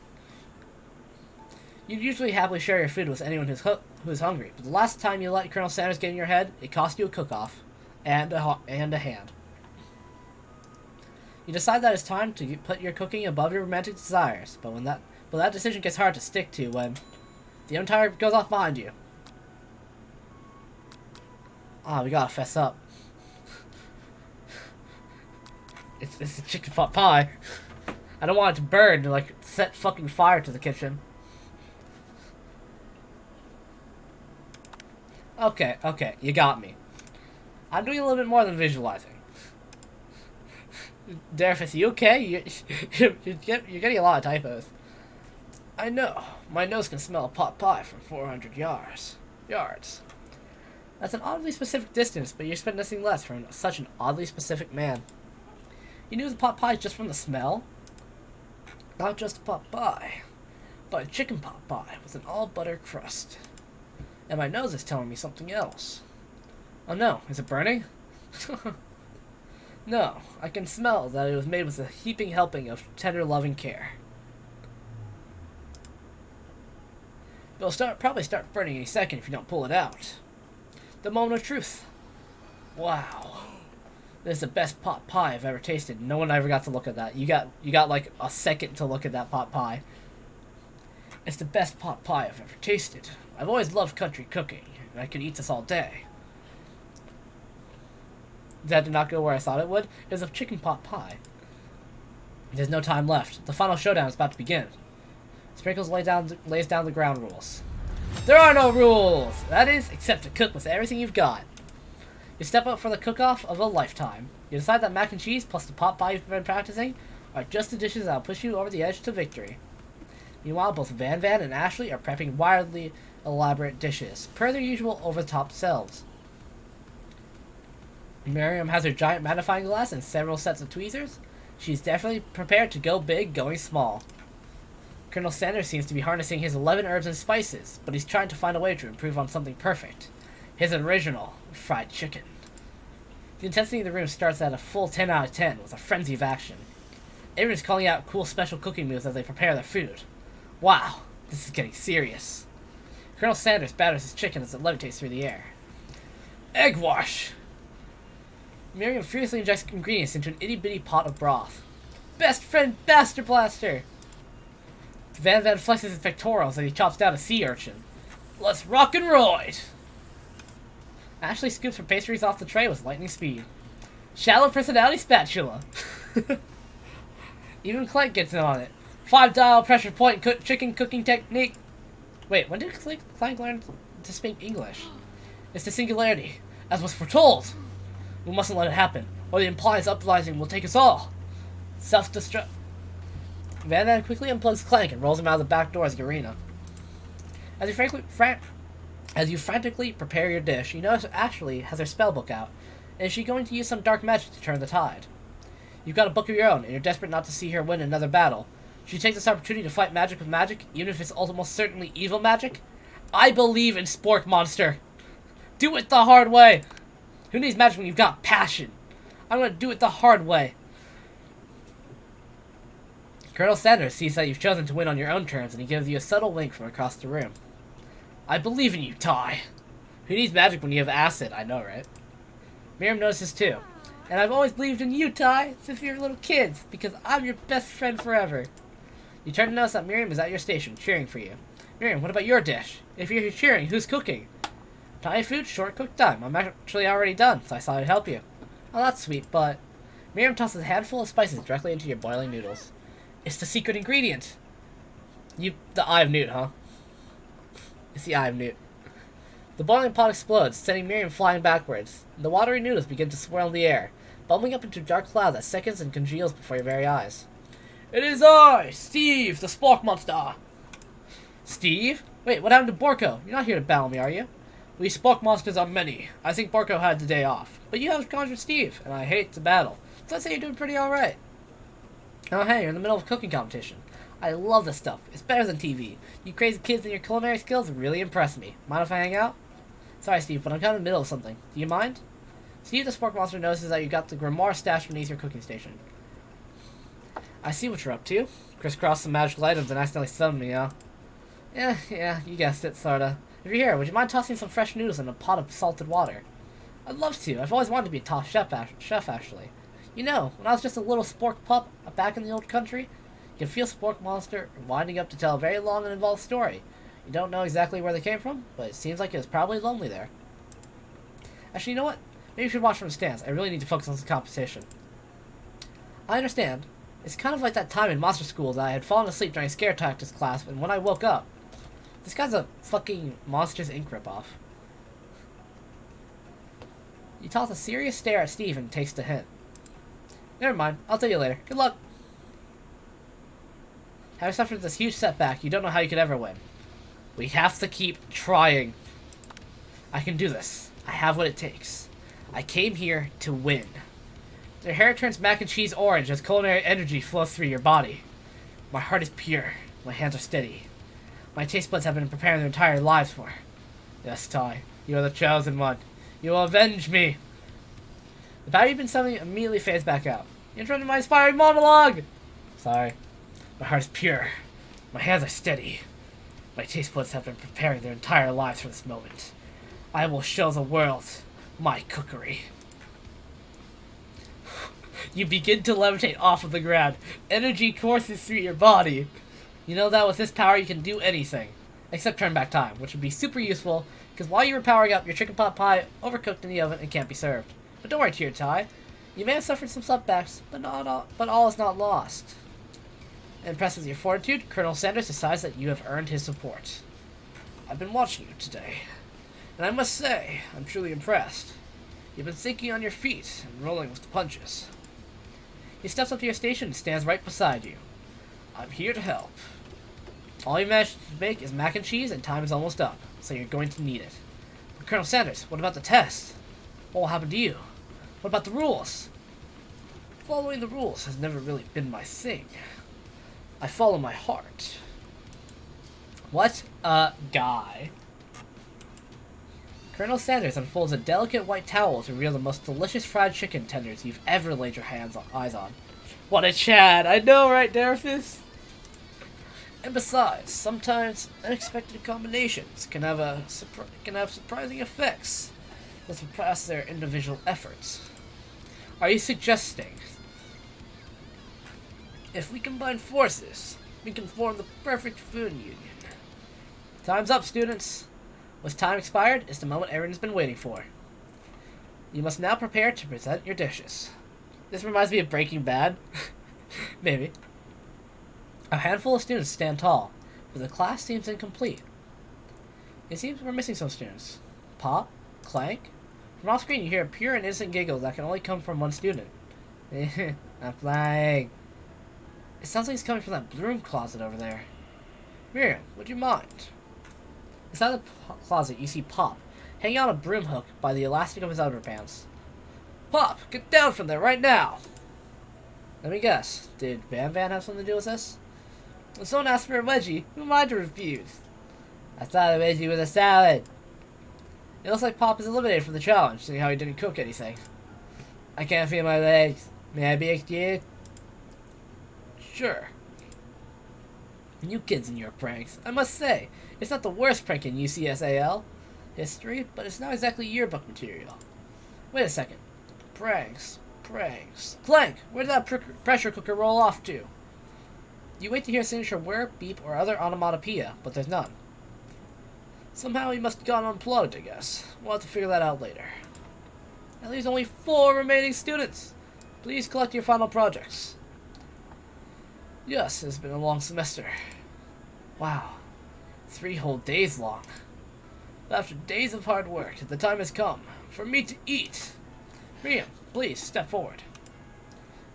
You'd usually happily share your food with anyone who's hungry, but the last time you let Colonel Sanders get in your head, it cost you a cook-off. And a hand. You decide that it's time to put your cooking above your romantic desires, but that decision gets hard to stick to when the Empire goes off behind you. Ah, we gotta fess up. It's a chicken pot pie. I don't want it to burn and like set fucking fire to the kitchen. Okay, you got me. I'm doing a little bit more than visualizing. Darefus, you okay? You're getting a lot of typos. I know. My nose can smell a pot pie from 400 yards. That's an oddly specific distance, but you expect nothing less from such an oddly specific man. You knew the pot pie just from the smell? Not just a pot pie, but a chicken pot pie with an all-butter crust. And my nose is telling me something else. Oh no, is it burning? No, I can smell that it was made with a heaping helping of tender loving care. It'll probably start burning any second if you don't pull it out. The moment of truth. Wow. This is the best pot pie I've ever tasted. No one ever got to look at that. You got like a second to look at that pot pie. It's the best pot pie I've ever tasted. I've always loved country cooking, and I could eat this all day. That did not go where I thought it would. It was a chicken pot pie. There's no time left. The final showdown is about to begin. Sprinkles lays down the ground rules. There are no rules! That is, except to cook with everything you've got. You step up for the cook-off of a lifetime. You decide that mac and cheese plus the pot pie you've been practicing are just the dishes that will push you over the edge to victory. Meanwhile, both Van Van and Ashley are prepping wildly elaborate dishes, per their usual over-the-top selves. Miriam has her giant magnifying glass and several sets of tweezers. She's definitely prepared to go big, going small. Colonel Sanders seems to be harnessing his 11 herbs and spices, but he's trying to find a way to improve on something perfect. His original fried chicken. The intensity of the room starts at a full 10 out of 10 with a frenzy of action. Everyone's calling out cool special cooking moves as they prepare their food. Wow, this is getting serious. Colonel Sanders batters his chicken as it levitates through the air. Egg wash! Miriam furiously injects ingredients into an itty-bitty pot of broth. Best friend Bastard Blaster! Van Van flexes his pectorals as he chops down a sea urchin. Let's rock and roid! Ashley scoops her pastries off the tray with lightning speed. Shallow personality spatula! Even Clank gets in on it. 5-dial pressure point chicken cooking technique. Wait, when did Clank learn to speak English? It's the singularity, as was foretold. We mustn't let it happen, or the implied uprising will take us all. Self-destruct. Van Van quickly unplugs Clank and rolls him out of the back door of the arena. As you frantically prepare your dish, you notice Ashley has her spellbook out, and is she going to use some dark magic to turn the tide? You've got a book of your own, and you're desperate not to see her win another battle. Should you take this opportunity to fight magic with magic, even if it's almost certainly evil magic? I believe in Spork Monster! Do it the hard way! Who needs magic when you've got passion? I'm gonna do it the hard way. Colonel Sanders sees that you've chosen to win on your own terms, and he gives you a subtle wink from across the room. I believe in you, Ty. Who needs magic when you have acid? I know, right? Miriam notices too. And I've always believed in you, Ty, since we were little kids, because I'm your best friend forever. You turn to notice that Miriam is at your station, cheering for you. Miriam, what about your dish? If you're cheering, who's cooking? Thai food, short cook time. I'm actually already done, so I thought I'd help you. Oh, that's sweet, but... Miriam tosses a handful of spices directly into your boiling noodles. It's the secret ingredient. The Eye of Newt, huh? It's the Eye of Newt. The boiling pot explodes, sending Miriam flying backwards. The watery noodles begin to swirl in the air, bubbling up into dark cloud that seconds and congeals before your very eyes. It is I, Steve, the Spork Monster! Steve? Wait, what happened to Borko? You're not here to battle me, are you? We Spork Monsters are many. I think Borko had the day off. But you have conjured Steve, and I hate to battle. So I'd say you're doing pretty alright. Oh hey, you're in the middle of a cooking competition. I love this stuff. It's better than TV. You crazy kids and your culinary skills really impress me. Mind if I hang out? Sorry, Steve, but I'm kind of in the middle of something. Do you mind? Steve the Spork Monster notices that you got the grimoire stashed beneath your cooking station. I see what you're up to. Crisscross some magical items and accidentally summon me, huh? Yeah, you guessed it, sorta. If you're here, would you mind tossing some fresh noodles in a pot of salted water? I'd love to. I've always wanted to be a top chef, actually. You know, when I was just a little spork pup back in the old country, you can feel Spork Monster winding up to tell a very long and involved story. You don't know exactly where they came from, but it seems like it was probably lonely there. Actually, you know what? Maybe you should watch from the stands. I really need to focus on this competition. I understand. It's kind of like that time in Monster School that I had fallen asleep during scare tactics class, and when I woke up, this guy's a fucking Monsters Inc. ripoff. You toss a serious stare at Steve and takes the hint. Never mind, I'll tell you later. Good luck. Having suffered this huge setback, you don't know how you could ever win. We have to keep trying. I can do this. I have what it takes. I came here to win. Your hair turns mac and cheese orange as culinary energy flows through your body. My heart is pure. My hands are steady. My taste buds have been preparing their entire lives for. Yes, Ty, you are the chosen one. You will avenge me. The battle you've been summoning immediately fades back out. You interrupted my inspiring monologue! Sorry. My heart is pure. My hands are steady. My taste buds have been preparing their entire lives for this moment. I will show the world my cookery. You begin to levitate off of the ground. Energy courses through your body. You know that with this power you can do anything. Except turn back time, which would be super useful, because while you were powering up, your chicken pot pie overcooked in the oven and can't be served. But don't worry, Tier Ty. You may have suffered some setbacks, but all is not lost. Impressed with your fortitude, Colonel Sanders decides that you have earned his support. I've been watching you today, and I must say, I'm truly impressed. You've been thinking on your feet and rolling with the punches. He steps up to your station and stands right beside you. I'm here to help. All you managed to make is mac and cheese, and time is almost up, so you're going to need it. But Colonel Sanders, what about the test? What will happen to you? What about the rules? Following the rules has never really been my thing. I follow my heart. What a guy. Colonel Sanders unfolds a delicate white towel to reveal the most delicious fried chicken tenders you've ever laid your eyes on. What a Chad! I know, right, Darfus? And besides, sometimes unexpected combinations can have surprising effects that surpass their individual efforts. Are you suggesting if we combine forces, we can form the perfect food union? Time's up, students. What's time expired is the moment everyone's been waiting for. You must now prepare to present your dishes. This reminds me of Breaking Bad. Maybe. A handful of students stand tall, but the class seems incomplete. It seems we're missing some students. Pop? Clank? From off screen you hear a pure and innocent giggle that can only come from one student. I'm flying. It sounds like it's coming from that broom closet over there. Miriam, would you mind? Inside the closet you see Pop, hanging on a broom hook by the elastic of his underpants. Pop, get down from there right now! Let me guess, did Van have something to do with this? When someone asks for a wedgie, who am I to refuse? I thought a wedgie was a salad. It looks like Pop is eliminated from the challenge, seeing how he didn't cook anything. I can't feel my legs. May I be excused? Sure. You kids and your pranks. I must say, it's not the worst prank in UCSAL history, but it's not exactly yearbook material. Wait a second. Pranks. Clank! Where did that pressure cooker roll off to? You wait to hear a signature whir, beep, or other onomatopoeia, but there's none. Somehow he must have gone unplugged, I guess. We'll have to figure that out later. That leaves only 4 remaining students. Please collect your final projects. Yes, it's been a long semester. Wow. 3 whole days long. But after days of hard work, the time has come for me to eat. Miriam, please step forward.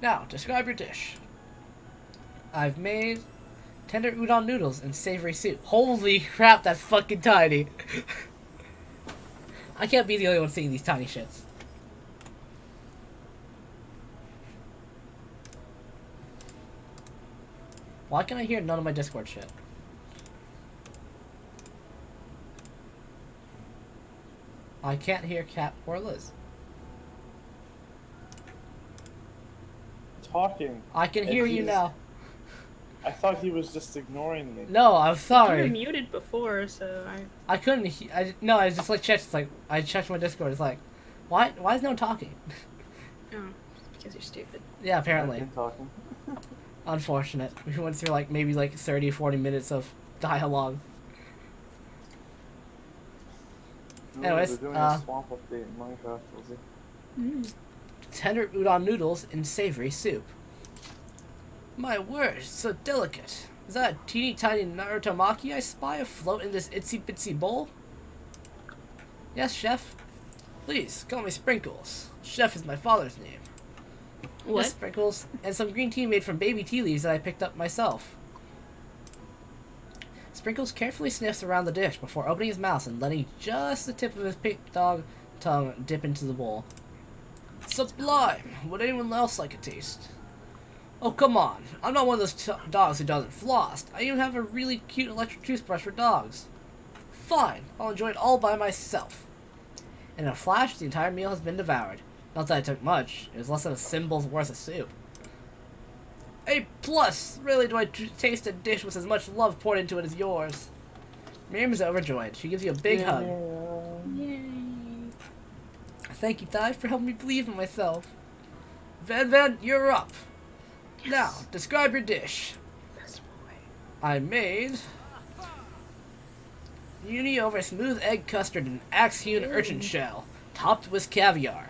Now, describe your dish. I've made tender udon noodles and savory soup. Holy crap, that's fucking tiny. I can't be the only one seeing these tiny shits. Why can I hear none of my Discord shit? I can't hear Kat or Liz. Talking. I can hear you now. I thought he was just ignoring me. No, I'm You sorry. were muted before, so I couldn't. No, I just like checked. It's like I checked my Discord. It's like, why is no one talking? Oh, because you're stupid. Yeah, I've apparently. been talking. Unfortunate. We went through like maybe like 30 or 40 minutes of dialogue. No, Anyways, they're doing a swamp update in Minecraft. Was it? Tender udon noodles in savory soup. My word, it's so delicate. Is that a teeny tiny Narutomaki I spy afloat in this itsy bitsy bowl? Yes, chef. Please, call me Sprinkles. Chef is my father's name. What? Yes, Sprinkles, and some green tea made from baby tea leaves that I picked up myself. Sprinkles carefully sniffs around the dish before opening his mouth and letting just the tip of his pink dog tongue dip into the bowl. Sublime! Would anyone else like a taste? Oh, come on. I'm not one of those dogs who doesn't floss. I even have a really cute electric toothbrush for dogs. Fine. I'll enjoy it all by myself. In a flash, the entire meal has been devoured. Not that it took much. It was less than a cymbal's worth of soup. A+! Really do I taste a dish with as much love poured into it as yours. Miriam is overjoyed. She gives you a big hug. Yay. Thank you, Di, for helping me believe in myself. Van, you're up. Yes. Now, describe your dish. Best boy. I made uni over smooth egg custard and axe-hewn urchin shell, topped with caviar.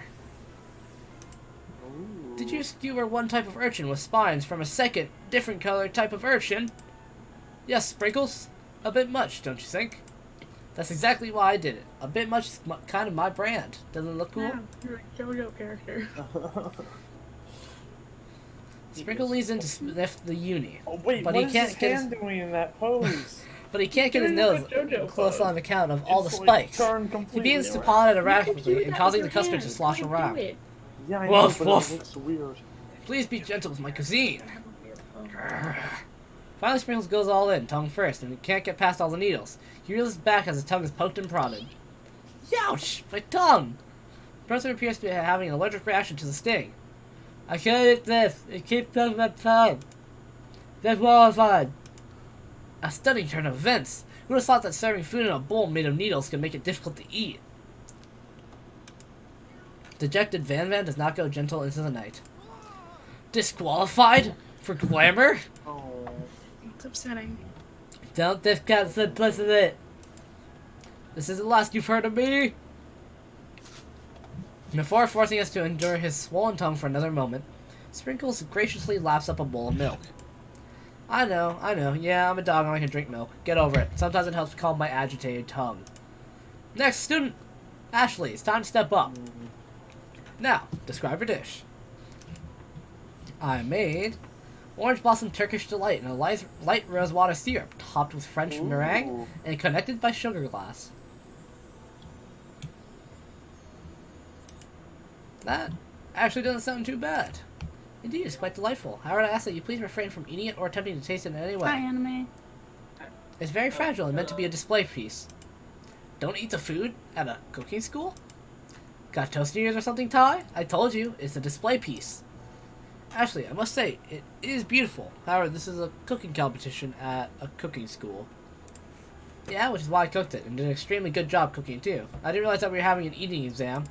Did you skewer one type of urchin with spines from a second, different color type of urchin? Yes, Sprinkles. A bit much, don't you think? That's exactly why I did it. A bit much is kind of my brand. Doesn't it look cool? Yeah, you're a JoJo character. Sprinkle leans in to sniff the uni. Oh wait, But what he is can't his get hand doing in that pose? But he can't get his Doing nose a JoJo close pose. on account of all the It's, like, spikes. turned He completely begins to around. paw at it You can do rapidly and that causing the with your custard to hands. slosh You can around. do it. Yeah, I Woof, know, but woof. it looks weird. Please be gentle with my cuisine. Finally, Sprinkles goes all in, tongue first, and he can't get past all the needles. He reels back as his tongue is poked and prodded. Youch! My tongue! Sprinkles appears to be having an allergic reaction to the sting. I can't eat this. It keeps touching my tongue. That's horrified. A stunning turn of events. Who would have thought that serving food in a bowl made of needles could make it difficult to eat? Dejected Van does not go gentle into the night. Disqualified? For glamour? Oh. It's upsetting. Don't discount simplicity. This is the last you've heard of me. Before forcing us to endure his swollen tongue for another moment, Sprinkles graciously laps up a bowl of milk. I know. Yeah, I'm a dog and I can drink milk. Get over it. Sometimes it helps calm my agitated tongue. Next student! Ashley, it's time to step up. Now, describe your dish. I made orange blossom Turkish delight in a light rosewater syrup topped with French meringue Ooh. and connected by sugar glass. That actually doesn't sound too bad. Indeed, it's quite delightful. However, I ask that you please refrain from eating it or attempting to taste it in any way. Hi, anime. It's very fragile and meant to be a display piece. Don't eat the food at a cooking school? Got toast in your ears or something, Ty? I told you, it's a display piece. Actually, I must say, it is beautiful. However, this is a cooking competition at a cooking school. Yeah, which is why I cooked it, and did an extremely good job cooking it too. I didn't realize that we were having an eating exam.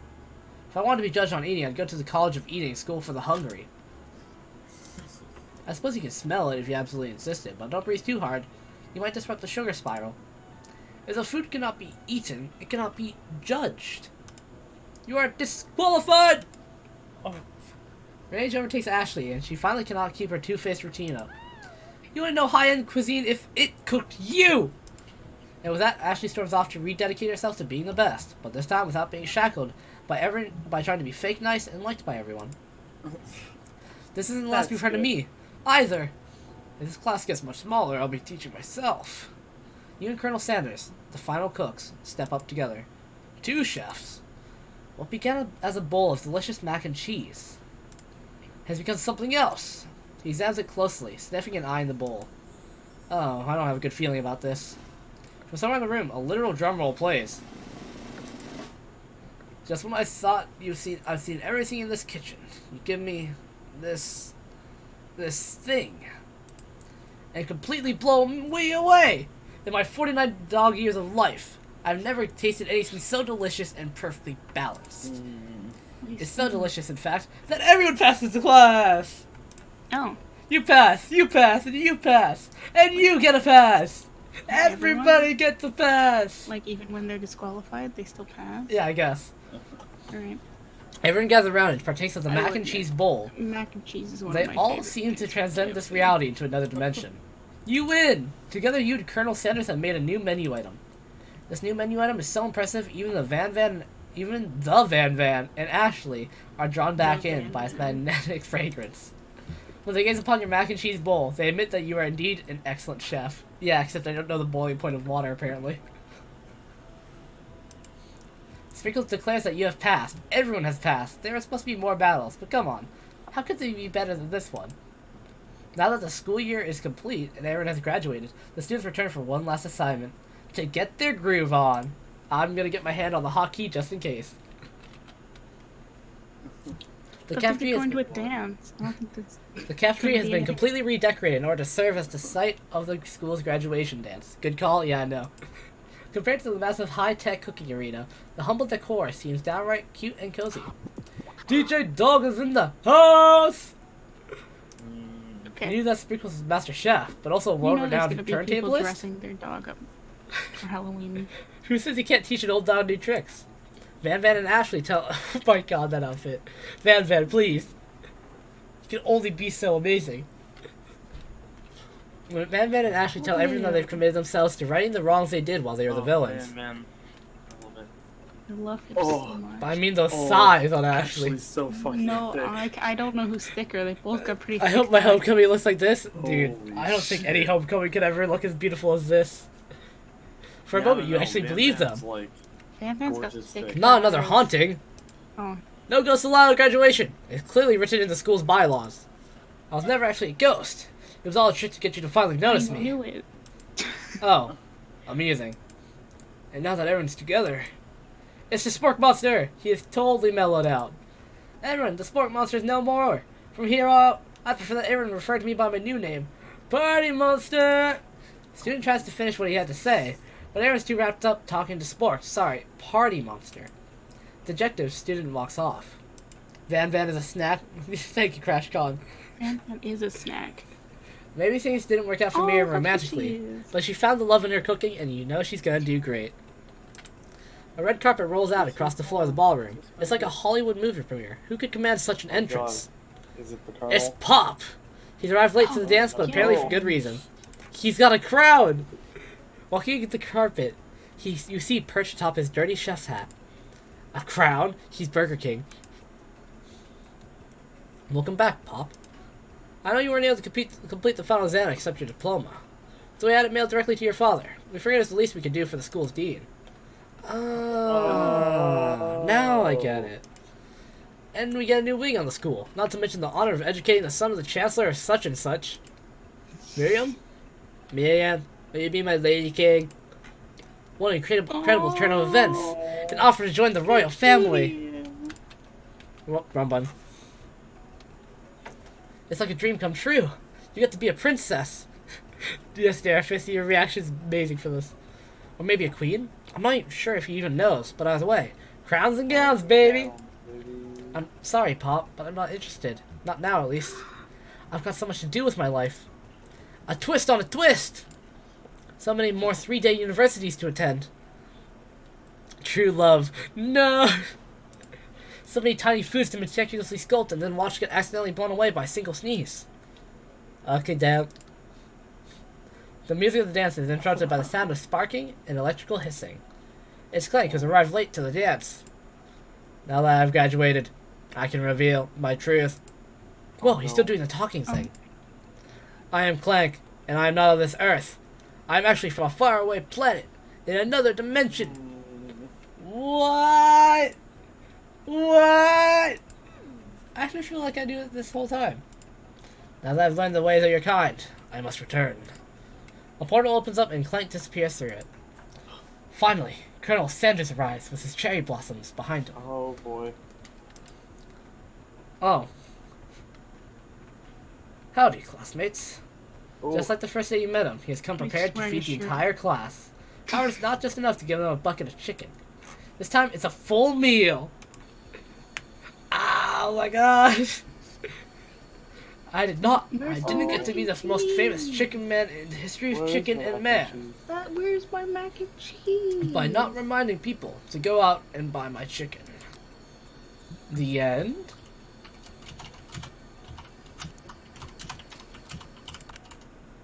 If I wanted to be judged on eating, I'd go to the College of Eating, School for the Hungry. I suppose you can smell it if you absolutely insisted, but don't breathe too hard. You might disrupt the sugar spiral. If the food cannot be eaten, it cannot be judged. You are disqualified! Oh. Rage overtakes Ashley, and she finally cannot keep her two-faced routine up. You wouldn't know high-end cuisine if it cooked you! And with that, Ashley storms off to rededicate herself to being the best, but this time without being shackled by trying to be fake nice and liked by everyone. This isn't the last we've heard of me, either. If this class gets much smaller, I'll be teaching myself. You and Colonel Sanders, the final cooks, step up together. 2 chefs. What began as a bowl of delicious mac and cheese has become something else. He examines it closely, sniffing and eyeing the bowl. Oh, I don't have a good feeling about this. From somewhere in the room, a literal drum roll plays. Just when I thought I've seen everything in this kitchen, you give me this thing, and completely blow me away. In my 49 dog years of life, I've never tasted anything so delicious and perfectly balanced. It's so delicious, in fact, that everyone passes the class. Oh. You pass, and you pass, and you get a pass. Everybody gets a pass. Like, even when they're disqualified, they still pass? Yeah, I guess. Alright. Everyone gathers around and partakes of the mac and cheese bowl. Mac and cheese is one They of my all favorite seem to things. transcend this reality into another dimension. You win! Together you and Colonel Sanders have made a new menu item. This new menu item is so impressive, even the Van Van and Ashley are drawn back in by its magnetic fragrance. When they gaze upon your mac and cheese bowl, they admit that you are indeed an excellent chef. Yeah, except they don't know the boiling point of water, apparently. Sprinkles declares that you have passed. Everyone has passed. There are supposed to be more battles, but come on. How could they be better than this one? Now that the school year is complete and everyone has graduated, the students return for one last assignment. To get their groove on. I'm gonna get my hand on the hotkey just in case. The cafeteria going to a dance. I don't think that's... The cafeteria has been completely redecorated in order to serve as the site of the school's graduation dance. Good call? Yeah, I know. Compared to the massive high-tech cooking arena, the humble decor seems downright cute and cozy. DJ Dog is in the house! I knew that Sprinkles was Master Chef, but also a world-renowned people turntablist? dressing their dog up for Halloween. Who says he can't teach an old dog new tricks? Van and Ashley tell... Oh my god, that outfit. Van, please. You can only be so amazing. When Van and Ashley tell everyone that they've committed themselves to righting the wrongs they did while they were the villains. Man. I love it. I love him Oh. so much. But I mean those thighs on Ashley. Ashley's so fucking No, thick. I don't know who's thicker. They both got pretty I thick hope my thighs. homecoming looks like this. Dude, Holy I don't think any shit. homecoming could ever look as beautiful as this. For a Yeah, moment, you no, actually Van believe them. Van's like, Van Van's got gorgeous thick thick. Not another thighs. haunting. Oh. No ghosts allowed at graduation. It's clearly written in the school's bylaws. I was never actually a ghost. It was all a trick to get you to finally notice I me. knew it. Oh, amusing. And now that everyone's together, it's the Spork Monster. He is totally mellowed out. Everyone, the Spork Monster is no more. From here on out, I prefer that everyone refer to me by my new name, Party Monster. Student tries to finish what he had to say, but everyone's too wrapped up talking to Spork. Sorry, Party Monster. Dejected student walks off. Van is a snack. Thank you, Crash Con. Van Van is a snack. Maybe things didn't work out for Oh, Miriam that's what romantically, she is. but she found the love in her cooking, and you know she's gonna do great. A red carpet rolls out across the floor of the ballroom. It's like a Hollywood movie premiere. Who could command such an entrance? is it the Colonel? It's Pop! He's arrived late to the dance, but apparently for good reason. He's got a crown! Walking the carpet, you see perched atop his dirty chef's hat. A crown? He's Burger King. Welcome back, Pop. I know you weren't able to complete the final exam and accept your diploma. So we had it mailed directly to your father. We figured it's the least we could do for the school's dean. Oh, now I get it. And we get a new wing on the school, not to mention the honor of educating the son of the chancellor of such and such. Miriam, will you be my lady king? What an incredible turn of events. An offer to join the royal family. Wrong button. It's like a dream come true. You get to be a princess. Yes, Derek, I see your reaction's amazing for this. Or maybe a queen? I'm not even sure if he even knows, but either way. Crowns and gowns, baby! I'm sorry, Pop, but I'm not interested. Not now, at least. I've got so much to do with my life. A twist on a twist! So many more 3-day universities to attend. True love. No! So many tiny foods to meticulously sculpt and then watch get accidentally blown away by a single sneeze. Okay, Dan. The music of the dance is interrupted by the sound of sparking and electrical hissing. It's Clank, who's arrived late to the dance. Now that I've graduated, I can reveal my truth. Whoa, he's still doing the talking thing. I am Clank, and I am not of this earth. I am actually from a faraway planet, in another dimension. What? What? I actually feel like I knew it this whole time. Now that I've learned the ways of your kind, I must return. A portal opens up and Clank disappears through it. Finally, Colonel Sanders arrives with his cherry blossoms behind him. Oh boy. Oh. Howdy, classmates. Ooh. Just like the first day you met him, he has come prepared to feed the entire class. However, it's not just enough to give them a bucket of chicken. This time, it's a full meal. Oh my gosh. I didn't get to be the most famous chicken man in the history of chicken and man. Where's my mac and cheese? By not reminding people to go out and buy my chicken. The end?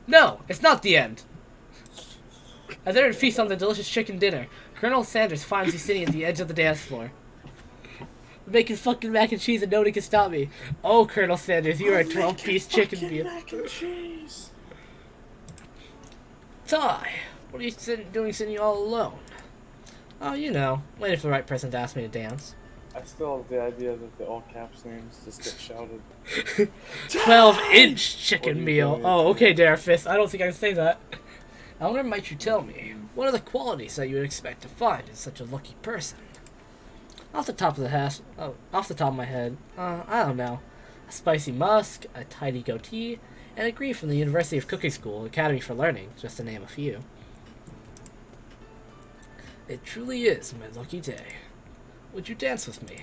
No, it's not the end. As they feast on the delicious chicken dinner, Colonel Sanders finds you sitting at the edge of the dance floor. Making fucking mac and cheese and nobody can stop me. Oh, Colonel Sanders, you are a 12-piece chicken meal. Mac and cheese. Ty, what are you doing sitting all alone? Oh, you know, waiting for the right person to ask me to dance. I still have the idea that the all caps names just get shouted. 12-inch chicken What are you meal. doing? Oh, okay, Darefist. I don't think I can say that. I wonder, might you tell me, what are the qualities that you would expect to find in such a lucky person? Off the top of my head, I don't know. A spicy musk, a tidy goatee, and a degree from the University of Cooking School, Academy for Learning, just to name a few. It truly is my lucky day. Would you dance with me?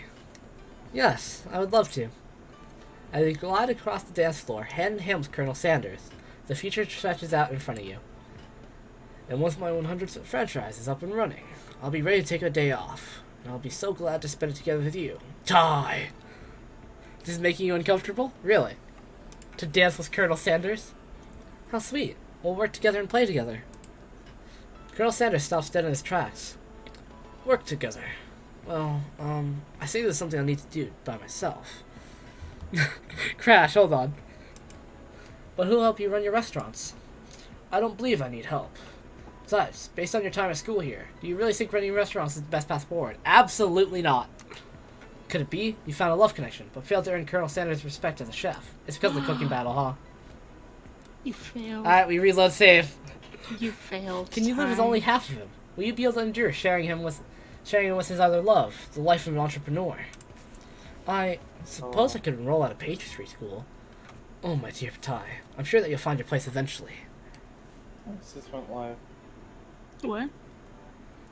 Yes, I would love to. As you glide across the dance floor, hand in hand with Colonel Sanders, the future stretches out in front of you. And once my 100th franchise is up and running, I'll be ready to take a day off. And I'll be so glad to spend it together with you. Die! This is making you uncomfortable? Really? To dance with Colonel Sanders? How sweet. We'll work together and play together. Colonel Sanders stops dead in his tracks. Work together. Well, I think there's something I need to do by myself. Crash, hold on. But who'll help you run your restaurants? I don't believe I need help. Besides, based on your time at school here, do you really think running restaurants is the best path forward? Absolutely not. Could it be you found a love connection, but failed to earn Colonel Sanders' respect as a chef? It's because of the cooking battle, huh? You failed. Alright, we reload save. You failed. Can you live with only half of him? Will you be able to endure sharing him with his other love, the life of an entrepreneur? I suppose I could enroll at a pastry school. Oh, my dear Ty, I'm sure that you'll find your place eventually. This just went live. What?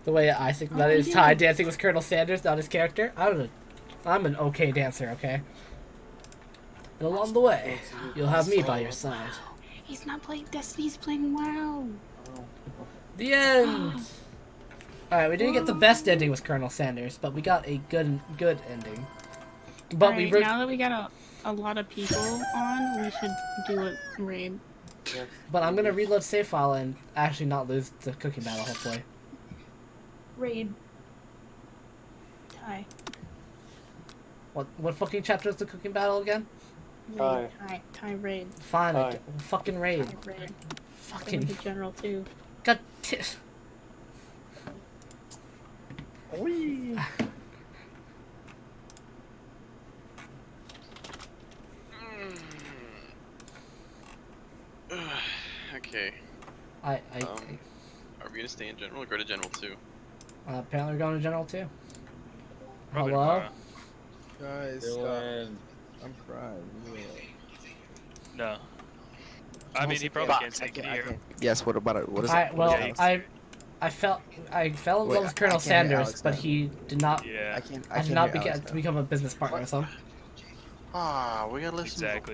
The way I think that is Ty dancing with Colonel Sanders, not his character. I'm an okay dancer, okay? And along the way, you'll have me by your side. He's not playing Destiny, he's playing WoW. The end! Alright, we didn't get the best ending with Colonel Sanders, but we got a good ending. But Alright, now that we got a lot of people on, we should do a raid. Yes. But I'm gonna reload save file and actually not lose the cooking battle, hopefully. Raid. Tie. What fucking chapter is the cooking battle again? Tie. Tie raid. Fine, Aye. fucking raid. Tie raid. Fucking The general too. god. Whee! Okay. Are we gonna stay in general or go to general 2? apparently we're going to general too. Probably Hello? not. Guys, stop. Dylan. I'm crying. No. I mean, he probably can't take it here. Yes, what about it? What is Alright, it? well, Yeah, I I fell in Wait, love with Colonel I can't hit Sanders, Alex but now. he did not. Yeah. I can't. I did can't not hit Alex to now. become a business partner with him. Ah, we gotta listen. Exactly.